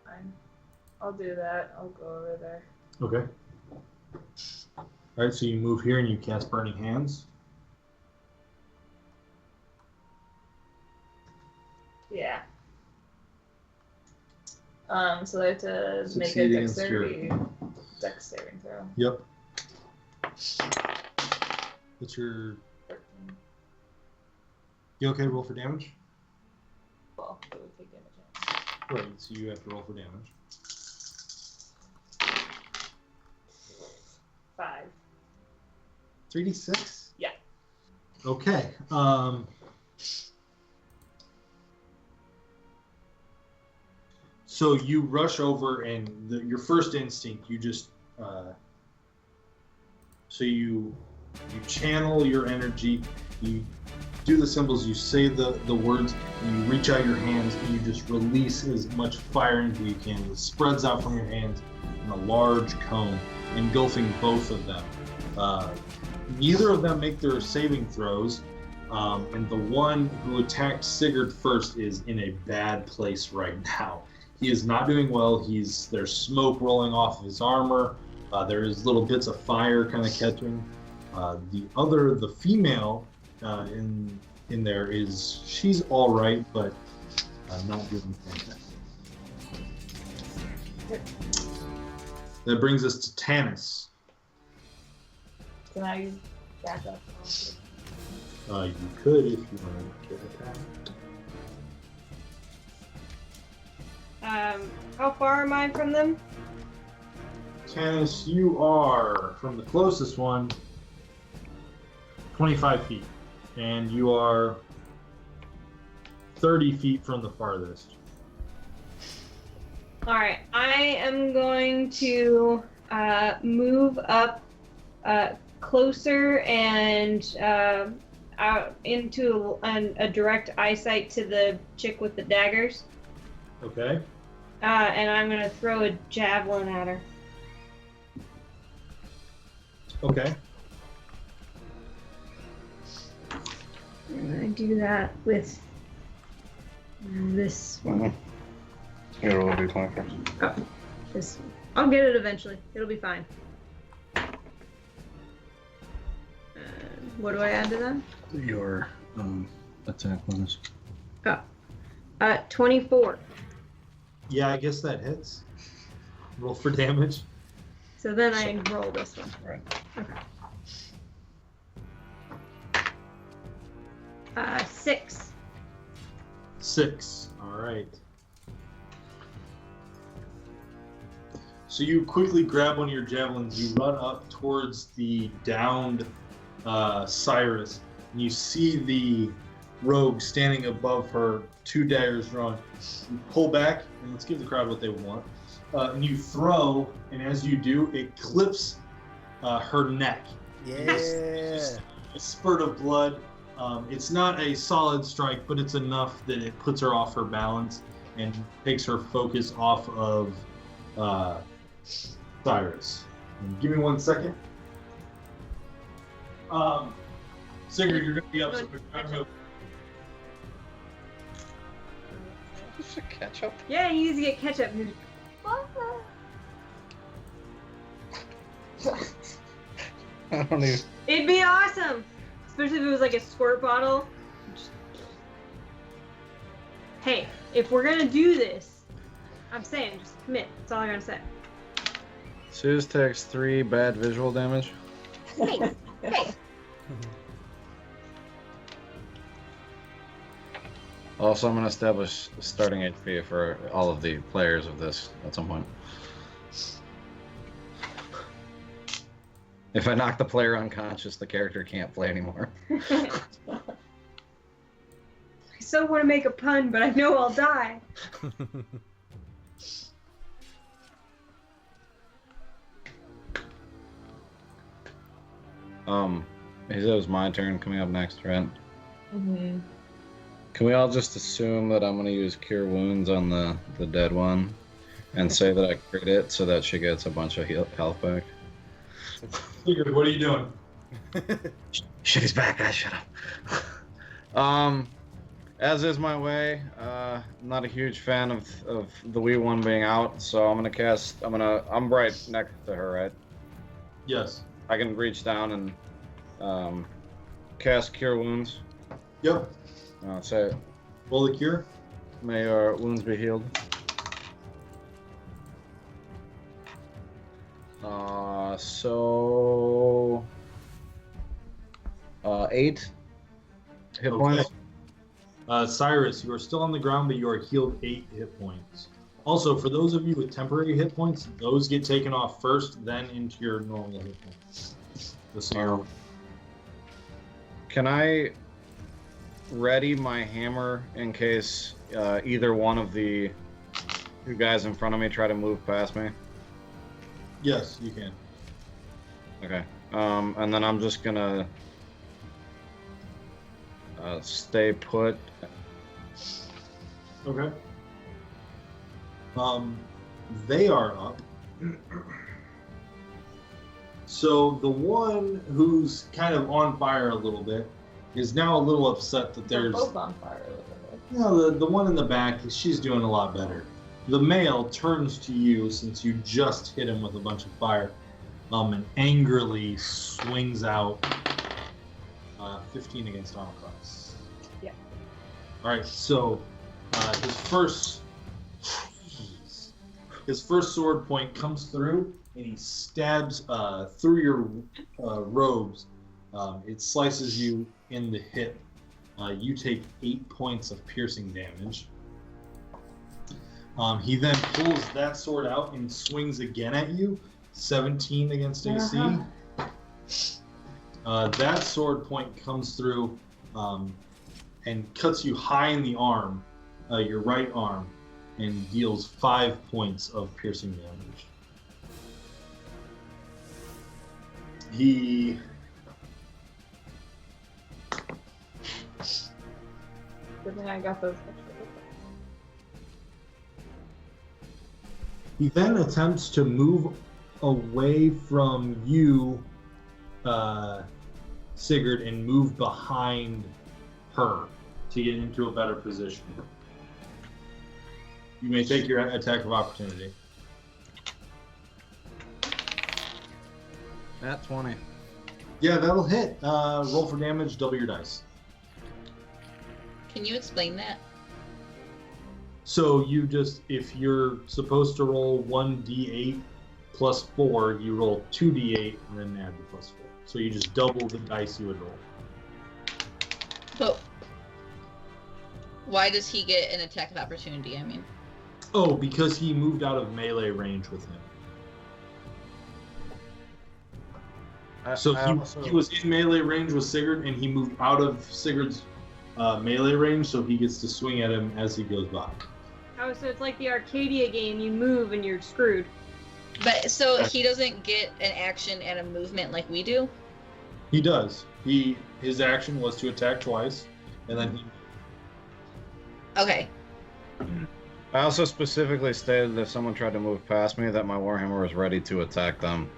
Fine. I'll do that. I'll go over there. Okay. Alright, so you move here and you cast Burning Hands. Yeah. So they have to make a Succeed against dex saving throw. Yep. What's your... 13. You okay to roll for damage? Well, it would take damage. Right, so you have to roll for damage. 5. 3d6? Yeah. Okay. So you rush over, and your first instinct, you just So you channel your energy, you do the symbols, you say the words, and you reach out your hands and you just release as much fire energy you can. It spreads out from your hands in a large cone, engulfing both of them. Neither of them make their saving throws, and the one who attacked Sigurd first is in a bad place right now. He is not doing well. There's smoke rolling off of his armor. There's little bits of fire kind of catching. The female in there she's all right, but not doing fantastic. That brings us to Tanis. Can I use backup? You could if you want to get attacked. How far am I from them? Tanis, you are from the closest one 25 feet, and you are 30 feet from the farthest. All right, I am going to move up closer and out into a direct eyesight to the chick with the daggers. Okay. And I'm gonna throw a javelin at her. Okay. I'm gonna do that with this one. You roll a d20 first. Oh, this one. I'll get it eventually. It'll be fine. What do I add to that? Your attack bonus. 24. Yeah, I guess that hits. Roll for damage. So then I roll this one. Right. Okay. 6. 6. All right. So you quickly grab one of your javelins. You run up towards the downed Cyrus, and you see the rogue standing above her, 2 daggers drawn. You pull back, and let's give the crowd what they want. And you throw, and as you do, it clips her neck. Yeah. A spurt of blood. It's not a solid strike, but it's enough that it puts her off her balance and takes her focus off of Cyrus. And give me 1 second. Sigurd, you're going to be up. So we're going Just a ketchup. Yeah, you need to get ketchup. I don't even. It'd be awesome, especially if it was like a squirt bottle. Hey, if we're gonna do this, I'm saying just commit. That's all I gotta say. Suze takes 3 bad visual damage. Hey, hey. Also, I'm going to establish starting HP for all of the players of this at some point. If I knock the player unconscious, the character can't play anymore. I so want to make a pun, but I know I'll die. It was my turn coming up next, right? Mm-hmm. Can we all just assume that I'm going to use Cure Wounds on the dead one and say that I crit it so that she gets a bunch of health back? Sigurd, what are you doing? Shit, he's back, guys, shut up. As is my way, I'm not a huge fan of the wee one being out, so I'm I'm right next to her, right? Yes. I can reach down and cast Cure Wounds. Yep. Say it. Roll the cure. May our wounds be healed. So 8 hit points. Cyrus, you are still on the ground, but you are healed 8 hit points. Also, for those of you with temporary hit points, those get taken off first, then into your normal hit points. Can I ready my hammer in case either one of the 2 guys in front of me try to move past me? Yes, you can. Okay. And then I'm just gonna stay put. Okay. They are up. So the one who's kind of on fire a little bit is now a little upset that They're there's. both on fire a little bit. No, the one in the back, she's doing a lot better. The male turns to you since you just hit him with a bunch of fire, and angrily swings out 15 against armor class. Yeah. All right, so his first sword point comes through, and he stabs through your robes. It slices you in the hip. You take 8 points of piercing damage. He then pulls that sword out and swings again at you. 17 against AC. That sword point comes through and cuts you high in the arm, your right arm, and deals 5 points of piercing damage. Good thing I got those. He then attempts to move away from you, Sigurd, and move behind her to get into a better position. You may take your attack of opportunity. That's 20. Yeah, that'll hit. Roll for damage, double your dice. Can you explain that? So you just, if you're supposed to roll 1d8 plus 4, you roll 2d8 and then add the plus 4. So you just double the dice you would roll. But why does he get an attack of opportunity? I mean. Oh, because he moved out of melee range with him. So he was in melee range with Sigurd, and he moved out of Sigurd's melee range, so he gets to swing at him as he goes by. Oh, so it's like the Arcadia game. You move and you're screwed. But so he doesn't get an action and a movement like we do? He does. His action was to attack twice, and then he... Okay. I also specifically stated that if someone tried to move past me, that my Warhammer was ready to attack them.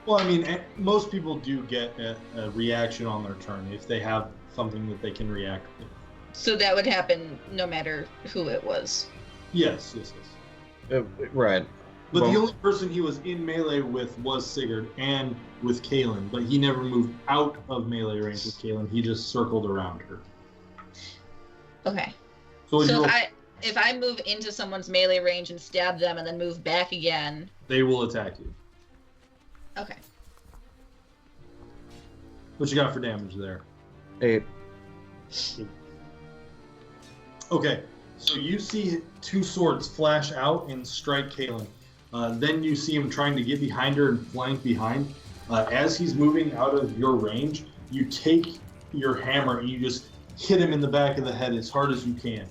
Well, I mean, most people do get a reaction on their turn if they have something that they can react with. So that would happen no matter who it was. Yes. Right. But the only person he was in melee with was Sigurd and with Kaylin, but he never moved out of melee range with Kaylin. He just circled around her. Okay. So if I move into someone's melee range and stab them and then move back again... They will attack you. Okay. What you got for damage there? 8. Okay, so you see 2 swords flash out and strike Kaylin. Then you see him trying to get behind her and flank behind. As he's moving out of your range, you take your hammer and you just hit him in the back of the head as hard as you can.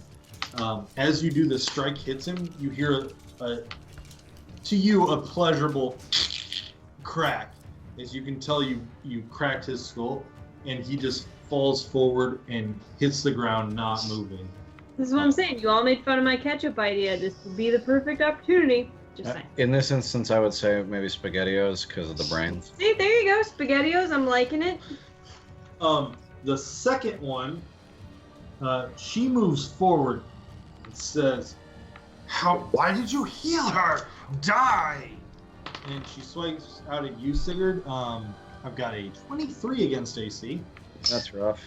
As you do, the strike hits him. You hear, to you, a pleasurable crack. As you can tell, you cracked his skull, and he just falls forward and hits the ground, not moving. This is what I'm saying. You all made fun of my ketchup idea. This would be the perfect opportunity. Just saying. In this instance, I would say maybe SpaghettiOs because of the brains. See, there you go. SpaghettiOs. I'm liking it. The second one, she moves forward and says, why did you heal her? Die! And she swings out at you, Sigurd. I've got a 23 against AC. That's rough.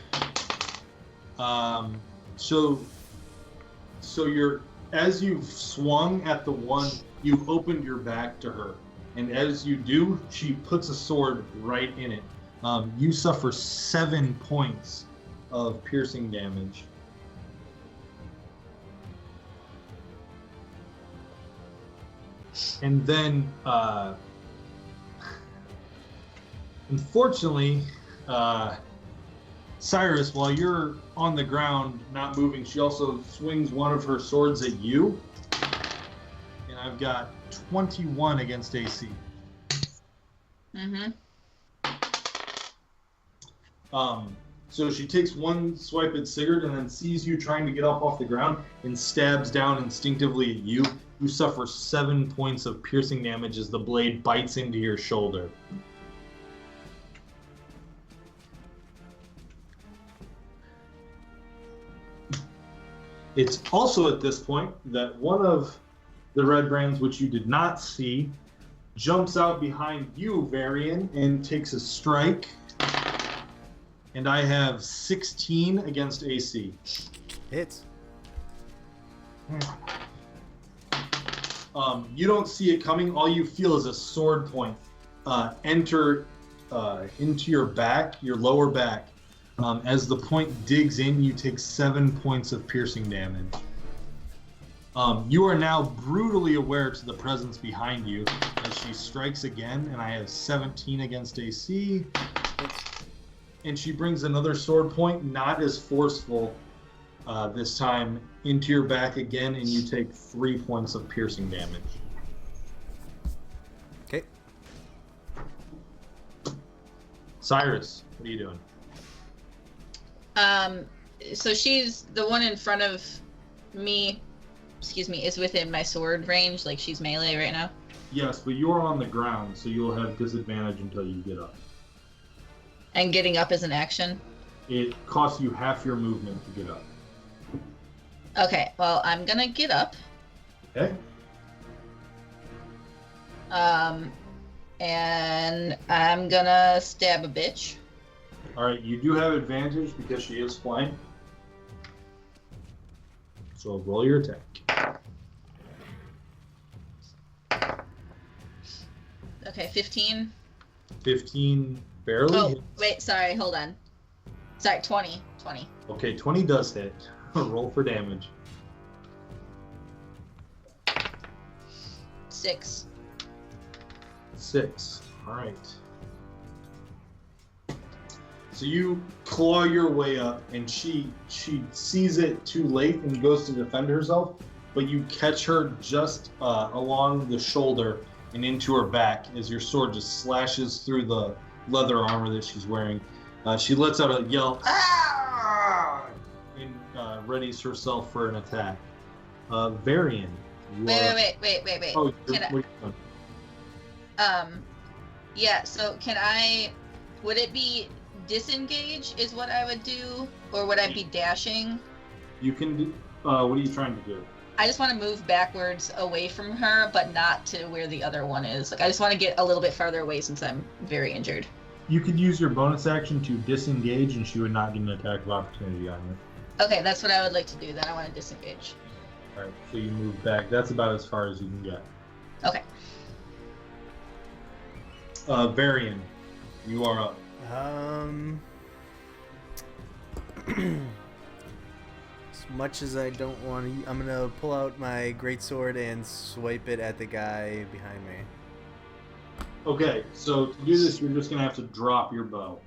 So you're, as you've swung at the one, you've opened your back to her. And as you do, she puts a sword right in it. You suffer 7 points of piercing damage. And then, unfortunately, Cyrus, while you're on the ground, not moving, she also swings one of her swords at you. And I've got 21 against AC. Mm-hmm. So she takes one swipe at Sigurd and then sees you trying to get up off the ground and stabs down instinctively at you. You suffer 7 points of piercing damage as the blade bites into your shoulder. It's also at this point that one of the red brands, which you did not see, jumps out behind you, Varian, and takes a strike. And I have 16 against AC. Hits. You don't see it coming. All you feel is a sword point enter into your back, your lower back. As the point digs in, you take 7 points of piercing damage. You are now brutally aware to the presence behind you as she strikes again, and I have 17 against AC. And she brings another sword point, not as forceful this time, into your back again, and you take 3 points of piercing damage. Okay. Cyrus, what are you doing? So she's the one in front of me, is within my sword range, like she's melee right now? Yes, but you're on the ground, so you'll have disadvantage until you get up. And getting up is an action? It costs you half your movement to get up. Okay, well, I'm gonna get up. Okay. And I'm gonna stab a bitch. Alright, you do have advantage because she is flying. So roll your attack. Okay, 15. 15 barely Oh, hits. wait, sorry, hold on. Sorry, 20. 20. Okay, 20 does hit. Roll for damage. 6. 6. Alright. So you claw your way up, and she sees it too late and goes to defend herself, but you catch her just along the shoulder and into her back as your sword just slashes through the leather armor that she's wearing. She lets out a yell, "Ah!" and readies herself for an attack. Varian. Wait. Oh, Can I- what are you doing? Yeah, so can I... Would it be disengage is what I would do? Or would I be dashing? You can do... what are you trying to do? I just want to move backwards away from her, but not to where the other one is. Like, I just want to get a little bit farther away since I'm very injured. You could use your bonus action to disengage, and she would not get an attack of opportunity on you. Okay, that's what I would like to do. Then I want to disengage. Alright, so you move back. That's about as far as you can get. Okay. Varian, you are up. As much as I don't want to, I'm gonna pull out my greatsword and swipe it at the guy behind me. Okay, so to do this, you're just going to have to drop your bow.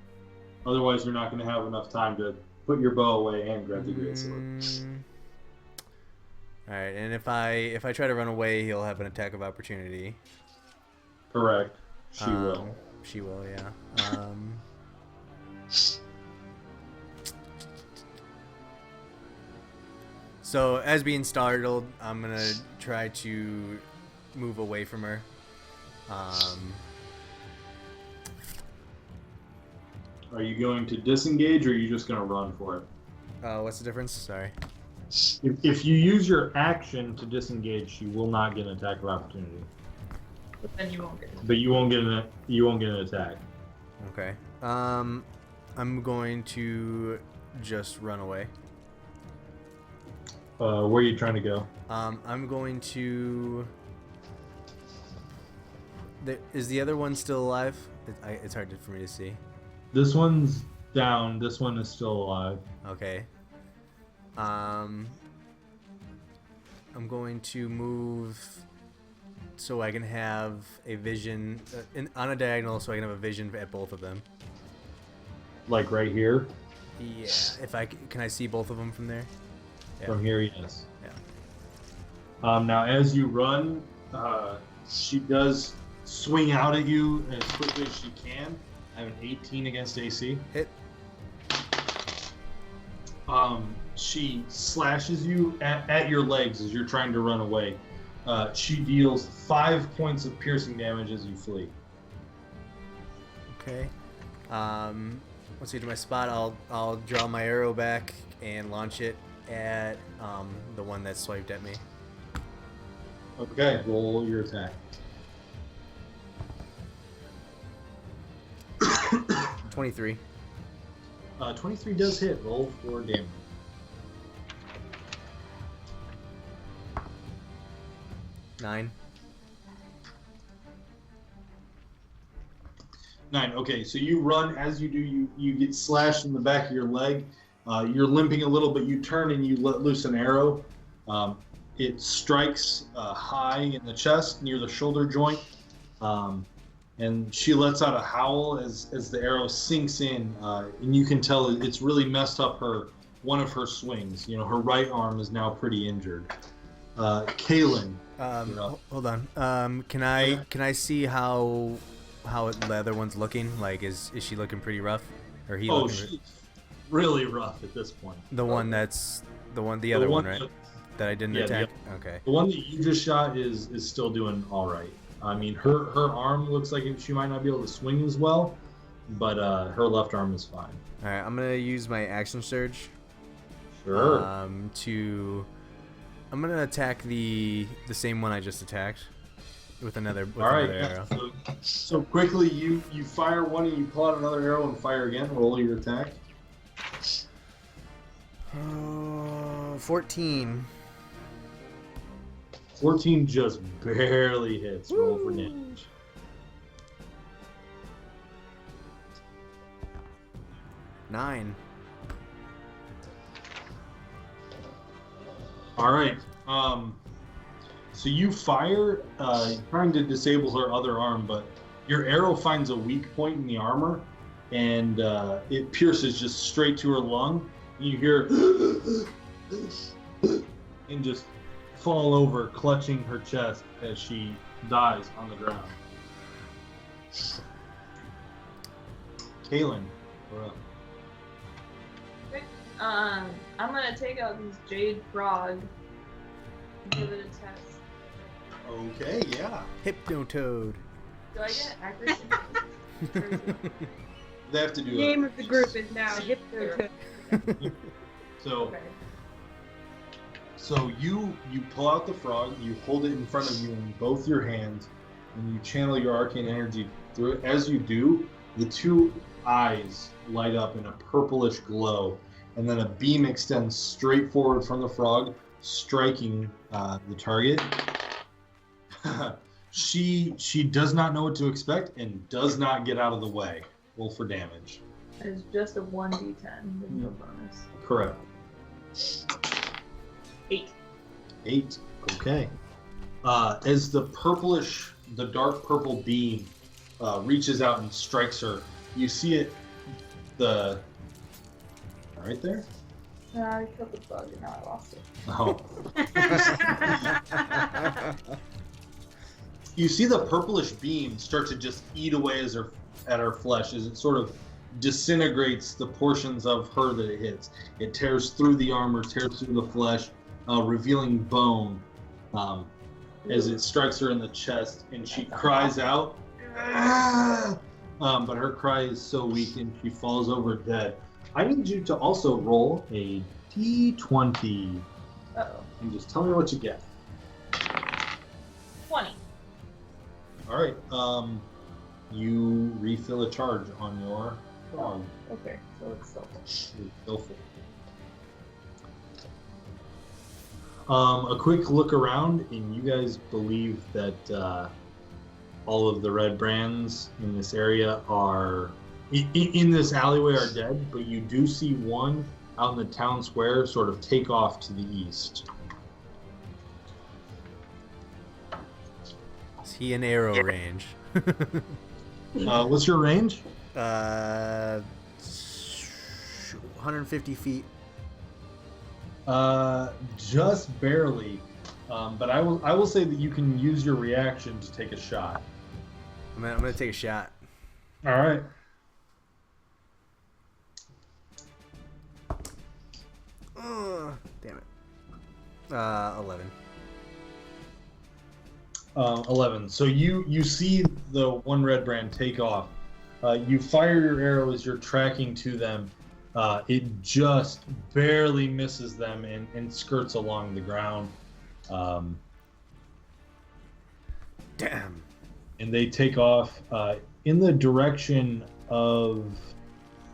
Otherwise, you're not going to have enough time to put your bow away and grab the greatsword. All right, and if I try to run away, he'll have an attack of opportunity. Correct. She will. She will, yeah. So, as being startled, I'm gonna try to move away from her. Are you going to disengage, or are you just going to run for it? What's the difference? Sorry. If you use your action to disengage, she will not get an attack of opportunity. But then you won't get it. But you won't get an attack. Okay. I'm going to just run away. Where are you trying to go? I'm going to... Is the other one still alive? It's hard for me to see. This one's down. This one is still alive. Okay. I'm going to move so I can have a vision on a diagonal, so I can have a vision at both of them. Like right here? Yeah. If can I see both of them from there? Yeah. From here, yes. Yeah. Now, as you run, she does swing out at you as quickly as she can. I have an 18 against AC. Hit. She slashes you at your legs as you're trying to run away. She deals 5 points of piercing damage as you flee. Okay. Once I get to my spot, I'll draw my arrow back and launch it at the one that swiped at me. Okay, roll your attack. 23. 23 does hit. Roll for damage. Nine. 9. Okay, so you run. As you do, you get slashed in the back of your leg. You're limping a little, but you turn and you let loose an arrow. It strikes high in the chest near the shoulder joint, and she lets out a howl as the arrow sinks in, and you can tell it's really messed up one of her swings. You know, her right arm is now pretty injured. Kaylin. Hold on. Can I see how the other one's looking? Like, is she looking pretty rough? Or he? Oh, looking she's really rough at this point. the other one, right? That I didn't attack. Okay. The one that you just shot is still doing all right. I mean, her arm looks like she might not be able to swing as well, but her left arm is fine. All right. I'm gonna use my action surge. Sure. I'm gonna attack the same one I just attacked with another arrow. So quickly, you fire one and you pull out another arrow and fire again. Roll your attack. 14. 14 just barely hits. Roll for damage. Nine. All right. So you fire, trying to disable her other arm, but your arrow finds a weak point in the armor, and it pierces just straight to her lung. You hear and just fall over, clutching her chest as she dies on the ground. Kaylin, we're up. Okay. I'm gonna take out this jade frog and give it a test. Okay, yeah. Hypnotoad. Do I get accuracy? They have to do The name of the group is now Hypnotoad. So, Okay. so you pull out the frog, you hold it in front of you in both your hands, and you channel your arcane energy through it. As you do, the two eyes light up in a purplish glow, and then a beam extends straight forward from the frog, striking the target. She does not know what to expect and does not get out of the way. Roll for damage. It's just a 1d10. There's no bonus. Correct. 8. 8. Okay. As the dark purple beam reaches out and strikes her, you see it. Right there. I killed the bug and now I lost it. Oh. You see the purplish beam start to just eat away at her flesh as it sort of disintegrates the portions of her that it hits. It tears through the armor, tears through the flesh, revealing bone as it strikes her in the chest, and she cries out. But her cry is so weak and she falls over dead. I need you to also roll a d20. Uh-oh. And just tell me what you get. 20. All right. You refill a charge on your frog. Okay, so it's still full. It's still full. A quick look around, and you guys believe that all of the red brands in this area are in this alleyway are dead, but you do see one out in the town square sort of take off to the east. Is he in arrow range? What's your range? 150 feet. Just barely. But I will say that you can use your reaction to take a shot. I'm gonna take a shot. All right. Damn it. 11. 11. So you see the one red brand take off. You fire your arrow as you're tracking to them. It just barely misses them and skirts along the ground. Damn. And they take off in the direction of,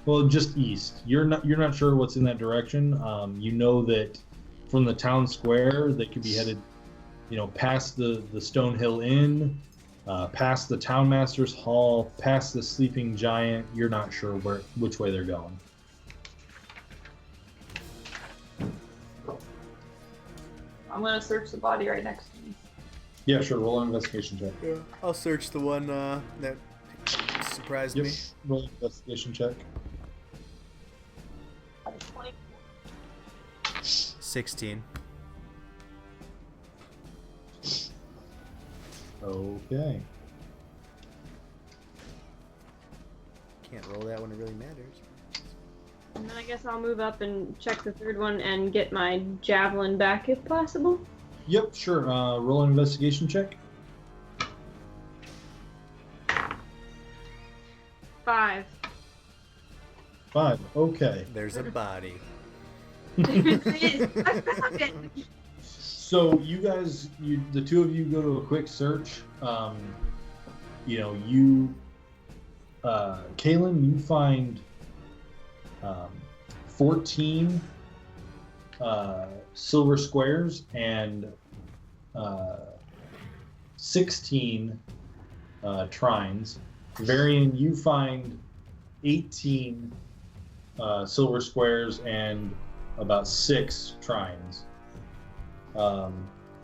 well, just east. You're not sure what's in that direction. You know that from the town square, they could be headed, past the Stonehill Inn, past the Townmaster's Hall, past the Sleeping Giant. You're not sure which way they're going. I'm gonna search the body right next to me. Yeah, sure. Roll an investigation check. Yeah, I'll search the one that surprised me. Roll an investigation check. 16. Okay. Can't roll that when it really matters. And then I guess I'll move up and check the third one and get my javelin back if possible. Yep, sure. Roll an investigation check. 5. 5. Okay. There's a body. I found it. So you guys, the two of you go to a quick search. Kaylin, you find 14 silver squares and 16 trines. Varian, you find 18 silver squares and about 6 trines.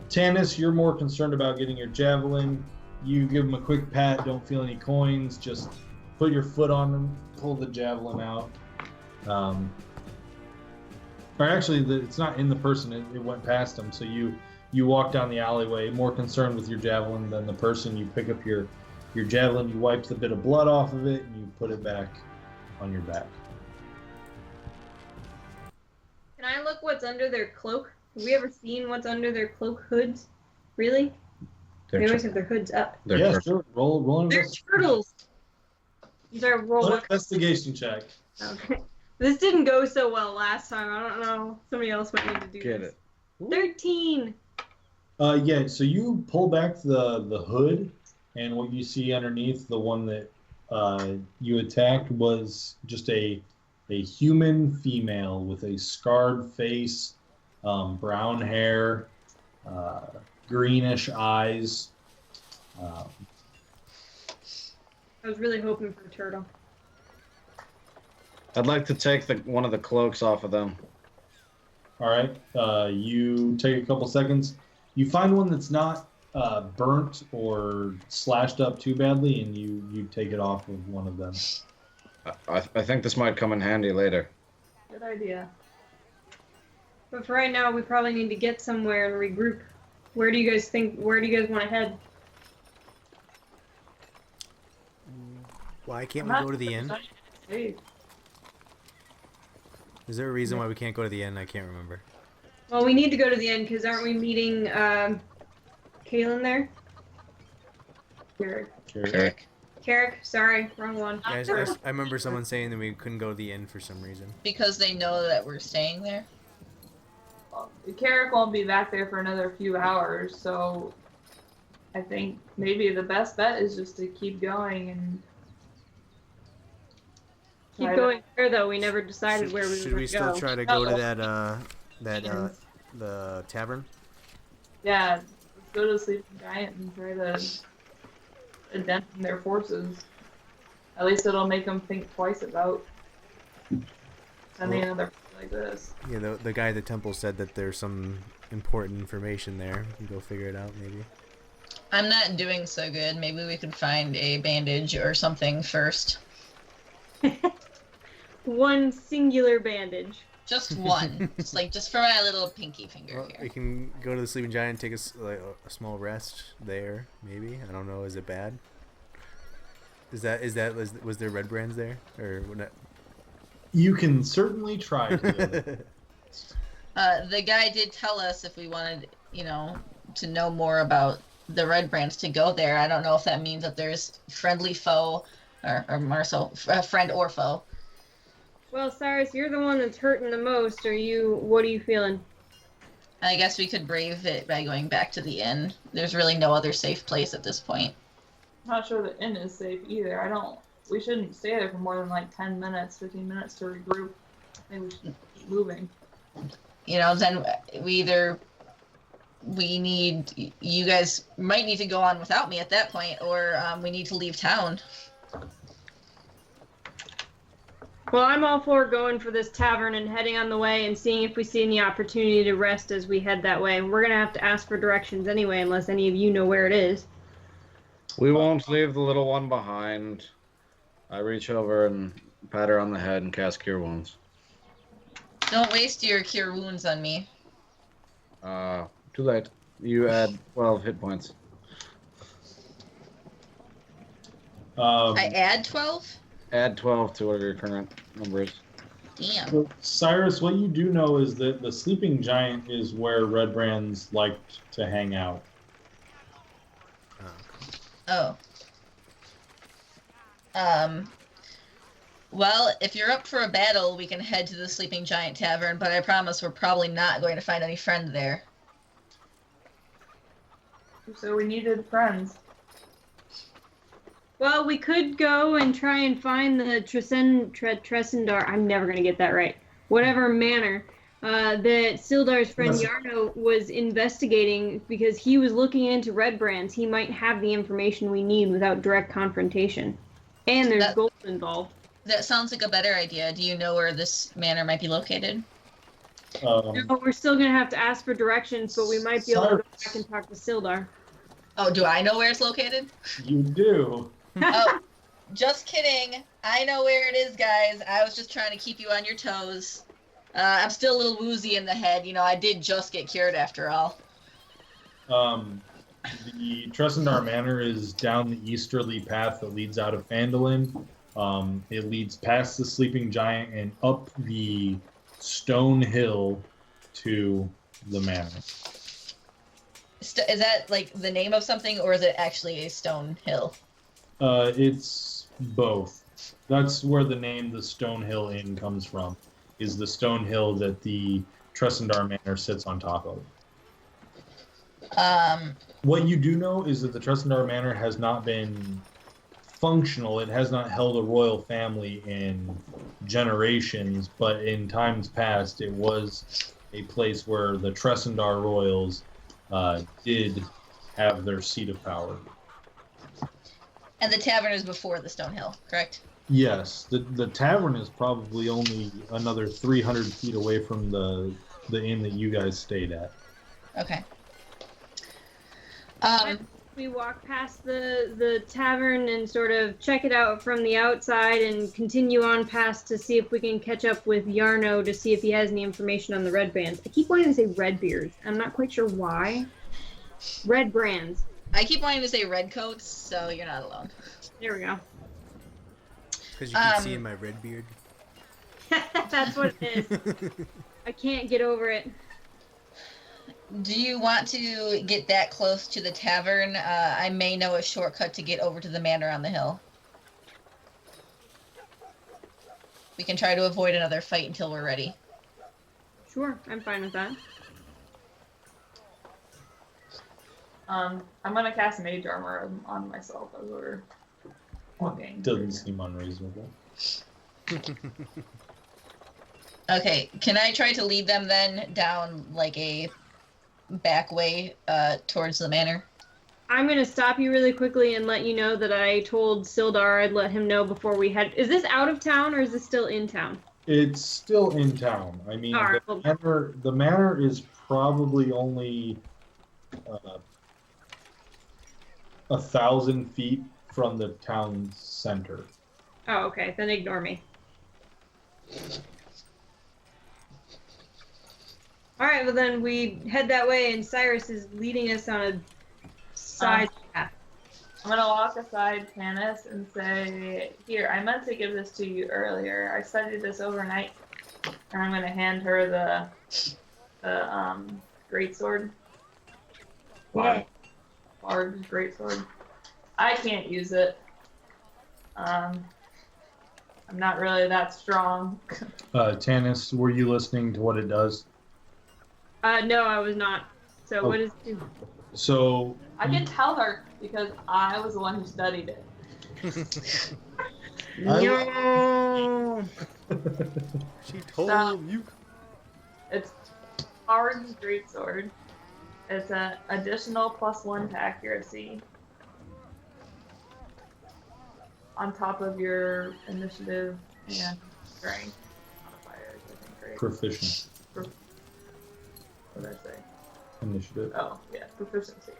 Tanis, you're more concerned about getting your javelin. You give him a quick pat, don't feel any coins, just put your foot on them, pull the javelin out. Or actually, it's not in the person, it went past him. So you walk down the alleyway, more concerned with your javelin than the person. You pick up your javelin, you wipe the bit of blood off of it, and you put it back on your back. Can I look what's under their cloak? Have we ever seen what's under their cloak hoods? Really? They always have their hoods up. Yeah, sure. Roll an They're investigation. turtles. These are roll. Roll an investigation check. Okay. This didn't go so well last time. I don't know. Somebody else might need to do Get this. it. 13. Yeah, so you pull back the hood, and what you see underneath, the one that you attacked, was just a human female with a scarred face, brown hair, greenish eyes. I was really hoping for a turtle. I'd like to take one of the cloaks off of them. All right, you take a couple seconds. You find one that's not burnt or slashed up too badly, and you take it off of one of them. I think this might come in handy later. Good idea. But for right now, we probably need to get somewhere and regroup. Where do you guys want to head? Why can't we go to the inn? Hey, Is there a reason why we can't go to the inn? I can't remember. Well, we need to go to the end because aren't we meeting Kaylin there? Carrick, sorry, wrong one. I remember someone saying that we couldn't go to the inn for some reason. Because they know that we're staying there. well, Carrick won't be back there for another few hours, so I think maybe the best bet is just to keep going and Keep try going there though. We never decided where we were Should going we to go. still try to go to the tavern? Yeah, let's go to the Sleeping Giant and try to dent their forces. At least it'll make them think twice about sending another person like this. Yeah, the guy at the temple said that there's some important information there. We can go figure it out, maybe. I'm not doing so good. Maybe we could find a bandage or something first. One singular bandage. Just one. just for my little pinky finger Well, here. we can go to the Sleeping Giant and take a small rest there, maybe. I don't know. Is it bad? Was there red brands there or what? You can certainly try to. The guy did tell us if we wanted, to know more about the red brands to go there. I don't know if that means that there's friendly foe or Marcel, friend or foe. Well, Cyrus, you're the one that's hurting the most. What are you feeling? I guess we could brave it by going back to the inn. There's really no other safe place at this point. I'm not sure the inn is safe either. We shouldn't stay there for more than like 10 minutes, 15 minutes to regroup. I think we should keep moving. Then you guys might need to go on without me at that point, or we need to leave town. Well, I'm all for going for this tavern and heading on the way and seeing if we see any opportunity to rest as we head that way. We're going to have to ask for directions anyway, unless any of you know where it is. We won't leave the little one behind. I reach over and pat her on the head and cast Cure Wounds. Don't waste your Cure Wounds on me. Too late. You add 12 hit points. I add 12? Add 12 to whatever your current number is. Damn. So, Cyrus, what you do know is that the Sleeping Giant is where red brands liked to hang out. Oh. Well, if you're up for a battle, we can head to the Sleeping Giant Tavern, but I promise we're probably not going to find any friend there. So we needed friends. Well, we could go and try and find the Tresendar. I'm never going to get that right. Whatever manor that Sildar's friend Yarno was investigating, because he was looking into red brands. He might have the information we need without direct confrontation. And there's gold involved. That sounds like a better idea. Do you know where this manor might be located? No, we're still going to have to ask for directions, but we might be able to go back and talk to Sildar. Oh, do I know where it's located? You do. Oh, just kidding. I know where it is, guys. I was just trying to keep you on your toes. I'm still a little woozy in the head. I did just get cured after all. The Tresendar Manor is down the easterly path that leads out of Phandalin. It leads past the Sleeping Giant and up the stone hill to the manor. Is that like the name of something, or is it actually a stone hill? It's both. That's where the name the Stone Hill Inn comes from, is the stone hill that the Tresendar Manor sits on top of. What you do know is that the Tresendar Manor has not been functional. It has not held a royal family in generations, but in times past, it was a place where the Tresendar royals did have their seat of power. And the tavern is before the stone hill, correct? Yes, the tavern is probably only another 300 feet away from the inn that you guys stayed at. Okay. We walk past the tavern and sort of check it out from the outside and continue on past to see if we can catch up with Yarno to see if he has any information on the red brands. I keep wanting to say red beards. I'm not quite sure why. Red brands. I keep wanting to say red coats, so you're not alone. There we go. Because you keep seeing my red beard. That's what it is. I can't get over it. Do you want to get that close to the tavern? I may know a shortcut to get over to the manor on the hill. We can try to avoid another fight until we're ready. Sure, I'm fine with that. I'm gonna cast Mage Armor on myself as we're walking. Doesn't seem unreasonable. Okay, can I try to lead them then down like a back way towards the manor? I'm going to stop you really quickly and let you know that I told Sildar I'd let him know before we head. Is this out of town or is this still in town? It's still in town. I mean, All right, the manor is probably only 1,000 feet from the town center. Oh, okay. Then ignore me. All right, well then we head that way, and Cyrus is leading us on a side path. I'm gonna walk aside Tanis and say, "Here, I meant to give this to you earlier. I studied this overnight." And I'm gonna hand her the greatsword. Yeah. Large greatsword. I can't use it. I'm not really that strong. Tanis, were you listening to what it does? No, I was not. So what is it? So I can tell her because I was the one who studied it. No. She told you. It's Howard's greatsword. It's an additional +1 to accuracy on top of your initiative and strength modifiers. I think, right? proficient What did I say? initiative. Oh, yeah, proficiency.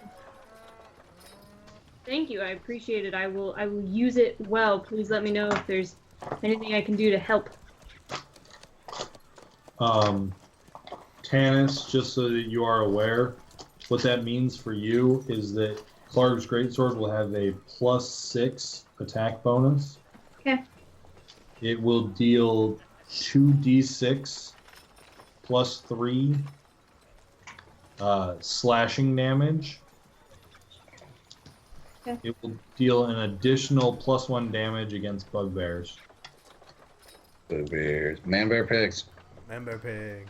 Thank you. I appreciate it. I will use it well. Please let me know if there's anything I can do to help. Tanis, just so that you are aware, what that means for you is that Clark's greatsword will have a +6 attack bonus. Okay. It will deal 2d6 +3 slashing damage. Okay. It will deal an additional +1 damage against bugbears. Bugbears. Man, bear, pigs. Member pig.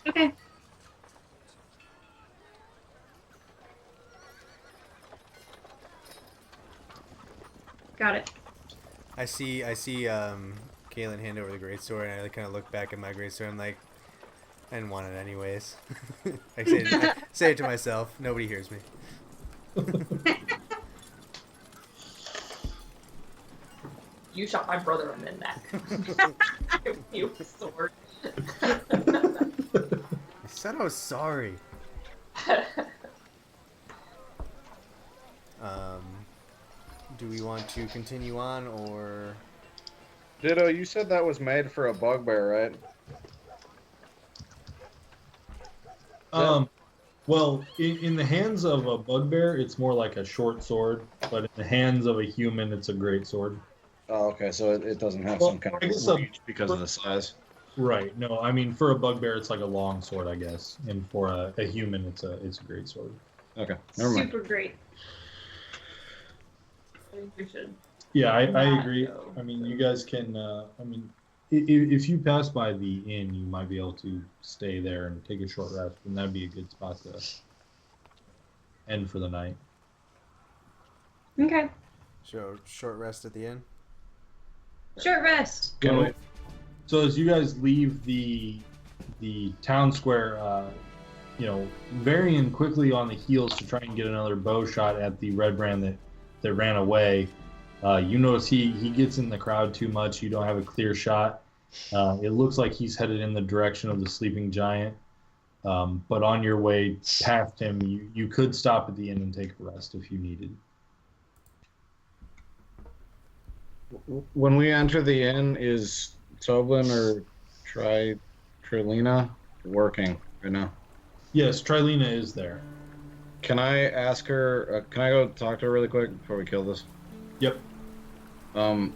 Okay. Got it. I see Kaylin hand over the greatsword, and I kind of look back at my greatsword. I'm like, I didn't want it anyways. I say it to myself. Nobody hears me. You shot my brother in the neck. You sword. I said I was sorry. Do we want to continue on, or? Ditto, you said that was made for a bugbear, right? Well, in the hands of a bugbear, it's more like a short sword, but in the hands of a human, it's a great sword. Oh, okay, so it doesn't have Well, some kind I of guess reach because of the size. Right. No, I mean for a bugbear, it's like a long sword, I guess, and for a human, it's a great sword. Okay, never mind. Super great. I think we should. Yeah, I not agree. go. I mean, you guys can. If you pass by the inn, you might be able to stay there and take a short rest, and that'd be a good spot to end for the night. Okay. So short rest at the end. Short rest. Can we? So as you guys leave the town square, varying quickly on the heels to try and get another bow shot at the red brand that ran away. You notice he gets in the crowd too much. You don't have a clear shot. It looks like he's headed in the direction of the sleeping giant. But on your way past him, you could stop at the inn and take a rest if you needed. When we enter the inn, is Toblin or Trilina working right now? Yes, Trilina is there. Can I ask her? Can I go talk to her really quick before we kill this? Yep. We're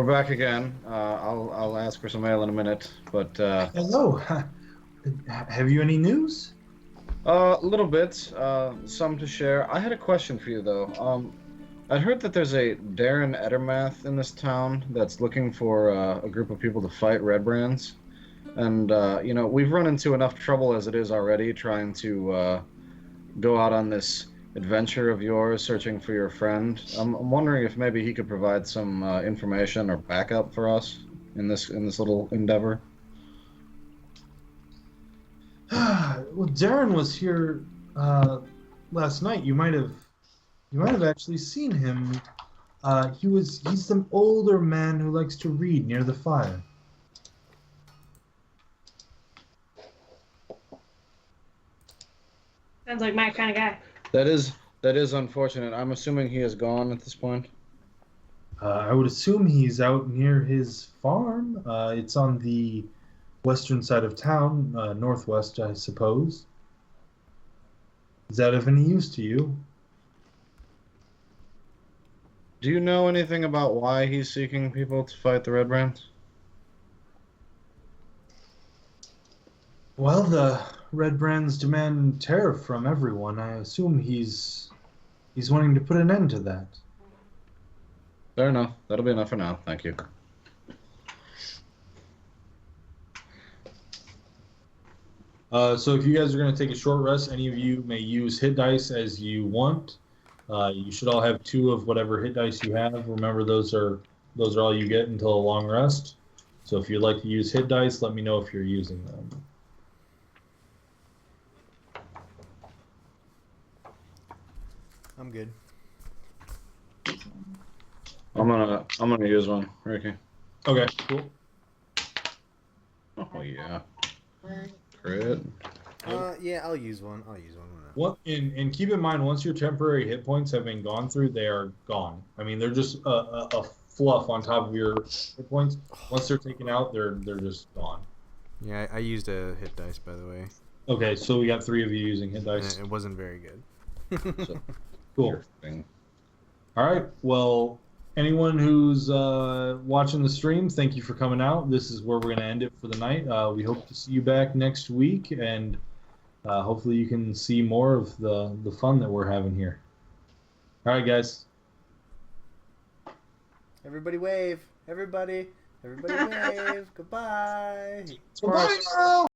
back again. I'll ask for some ale in a minute, but Hello. Have you any news? a little bit, some to share. I had a question for you though. I'd heard that there's a Darren Edermath in this town that's looking for a group of people to fight Red Brands, and we've run into enough trouble as it is already trying to go out on this adventure of yours searching for your friend. I'm wondering if maybe he could provide some information or backup for us in this little endeavor. Well, Darren was here last night. You might have actually seen him. He's some older man who likes to read near the fire. Sounds like my kind of guy. That is unfortunate. I'm assuming he is gone at this point. I would assume he's out near his farm. It's on the western side of town, northwest, I suppose. Is that of any use to you? Do you know anything about why he's seeking people to fight the Red Brands? Well, the Red Brands demand tariff from everyone. I assume he's wanting to put an end to that. Fair enough. That'll be enough for now. Thank you. So if you guys are going to take a short rest, any of you may use hit dice as you want. You should all have 2 of whatever hit dice you have. Remember, those are all you get until a long rest. So if you'd like to use hit dice, let me know if you're using them. I'm good. I'm gonna use one, Ricky. Okay, cool. Oh yeah. Crit. Yeah, I'll use one. What and keep in mind, once your temporary hit points have been gone through, they are gone. I mean, they're just a fluff on top of your hit points. Once they're taken out, they're just gone. Yeah, I used a hit dice, by the way. Okay, so we got 3 of you using hit dice. And it wasn't very good. So, Cool. All right. Well, anyone who's watching the stream, thank you for coming out. This is where we're going to end it for the night. We hope to see you back next week, and hopefully you can see more of the fun that we're having here. All right, guys. Everybody wave. Everybody wave. Goodbye. Goodbye now.